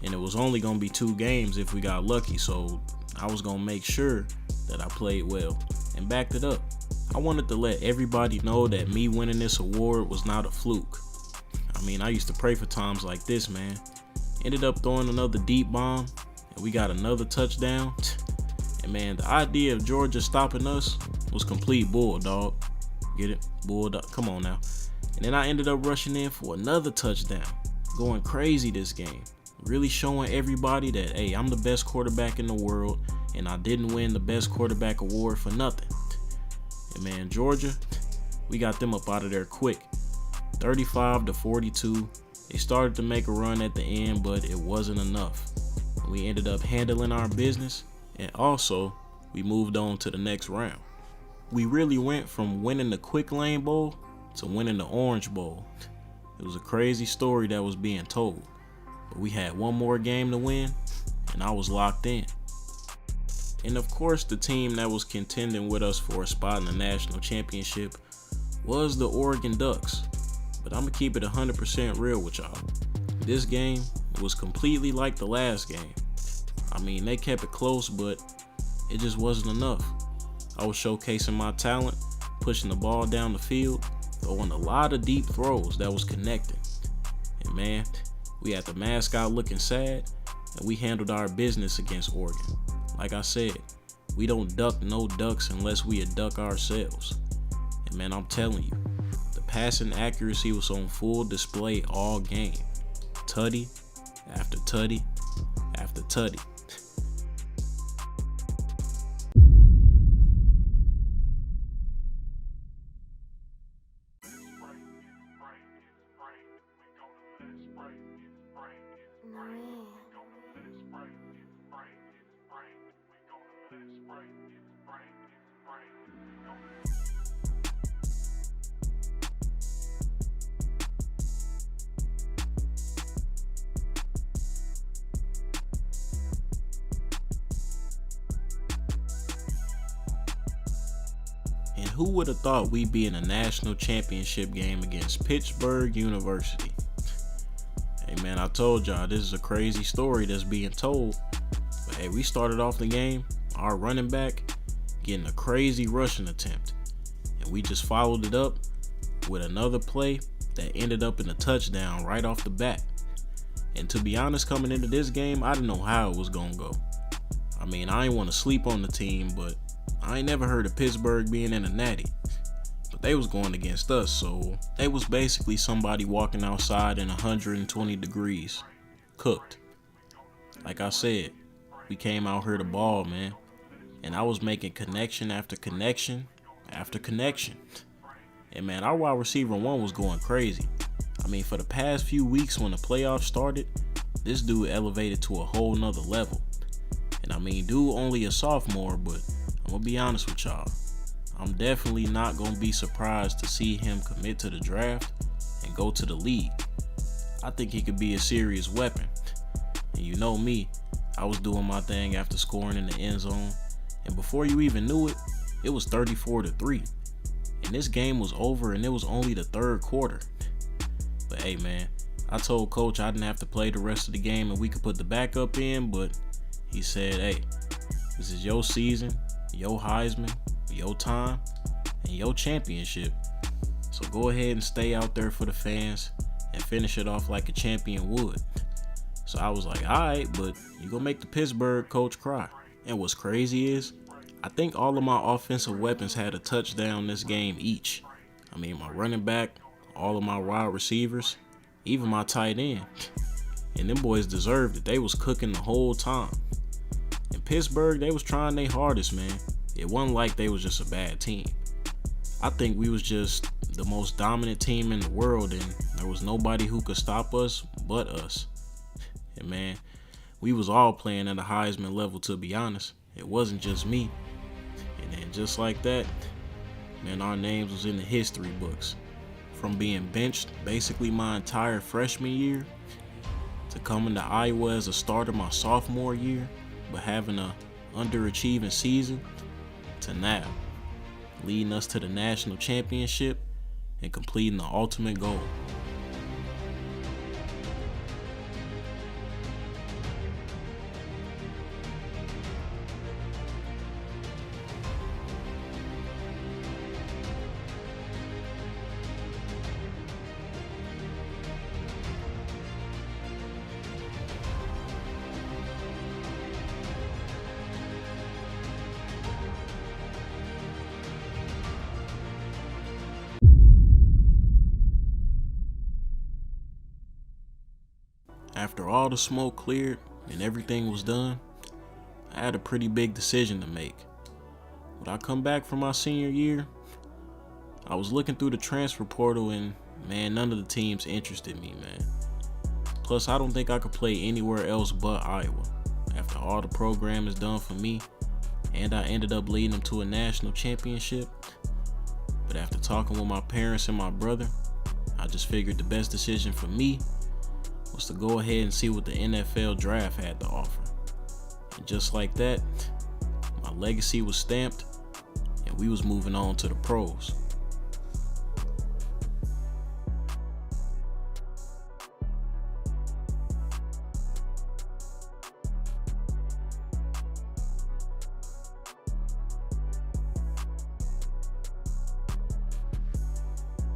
And it was only going to be 2 games if we got lucky, so I was going to make sure that I played well and backed it up. I wanted to let everybody know that me winning this award was not a fluke. I mean, I used to pray for times like this, man. Ended up throwing another deep bomb, and we got another touchdown. And man, the idea of Georgia stopping us was complete bull, dog. Get it? Bulldog. Come on now. And then I ended up rushing in for another touchdown. Going crazy this game. Really showing everybody that, hey, I'm the best quarterback in the world, and I didn't win the best quarterback award for nothing. And man, Georgia, we got them up out of there quick. 35-42. They started to make a run at the end, but it wasn't enough. We ended up handling our business. And also, we moved on to the next round. We really went from winning the Quick Lane Bowl to winning the Orange Bowl. It was a crazy story that was being told. But we had one more game to win, and I was locked in. And of course, the team that was contending with us for a spot in the national championship was the Oregon Ducks. But I'm going to keep it 100% real with y'all. This game was completely like the last game. I mean, they kept it close, but it just wasn't enough. I was showcasing my talent, pushing the ball down the field, throwing a lot of deep throws that was connecting. And man, we had the mascot looking sad, and we handled our business against Oregon. Like I said, we don't duck no ducks unless we a duck ourselves. And man, I'm telling you, the passing accuracy was on full display all game. Tutty after tutty after tutty. And who would have thought we'd be in a national championship game against Pittsburgh University? Hey man, I told y'all this is a crazy story that's being told. But hey, we started off the game, our running back getting a crazy rushing attempt. And we just followed it up with another play that ended up in a touchdown right off the bat. And to be honest, coming into this game, I didn't know how it was gonna go. I mean, I ain't want to sleep on the team, but I ain't never heard of Pittsburgh being in a natty. But they was going against us, so they was basically somebody walking outside in 120 degrees, cooked. Like I said, we came out here to ball, man. And I was making connection after connection after connection. And man, our wide receiver 1 was going crazy. I mean, for the past few weeks when the playoffs started, this dude elevated to a whole nother level. And I mean, dude only a sophomore, but I'm gonna be honest with y'all. I'm definitely not gonna be surprised to see him commit to the draft and go to the league. I think he could be a serious weapon. And you know me, I was doing my thing after scoring in the end zone. And before you even knew it, it was 34-3. And this game was over and it was only the third quarter. But hey man, I told coach I didn't have to play the rest of the game and we could put the backup in, but he said, hey, This is your season, your Heisman, your time, and your championship. So go ahead and stay out there for the fans and finish it off like a champion would. So I was like, alright, but you gonna make the Pittsburgh coach cry. And what's crazy is, I think all of my offensive weapons had a touchdown this game each. I mean, my running back, all of my wide receivers, even my tight end. And them boys deserved it. They was cooking the whole time. In Pittsburgh, they was trying their hardest, man. It wasn't like they was just a bad team. I think we was just the most dominant team in the world, and there was nobody who could stop us but us. And man, we was all playing at a Heisman level, to be honest. It wasn't just me. And then just like that, man, our names was in the history books. From being benched basically my entire freshman year, to coming to Iowa as a starter my sophomore year, but having a underachieving season, to now, leading us to the national championship and completing the ultimate goal. After all the smoke cleared and everything was done, I had a pretty big decision to make. Would I come back for my senior year? I was looking through the transfer portal and, man, none of the teams interested me, man. Plus, I don't think I could play anywhere else but Iowa. After all the program is done for me, and I ended up leading them to a national championship. But after talking with my parents and my brother, I just figured the best decision for me was to go ahead and see what the NFL draft had to offer. And just like that, my legacy was stamped and we was moving on to the pros.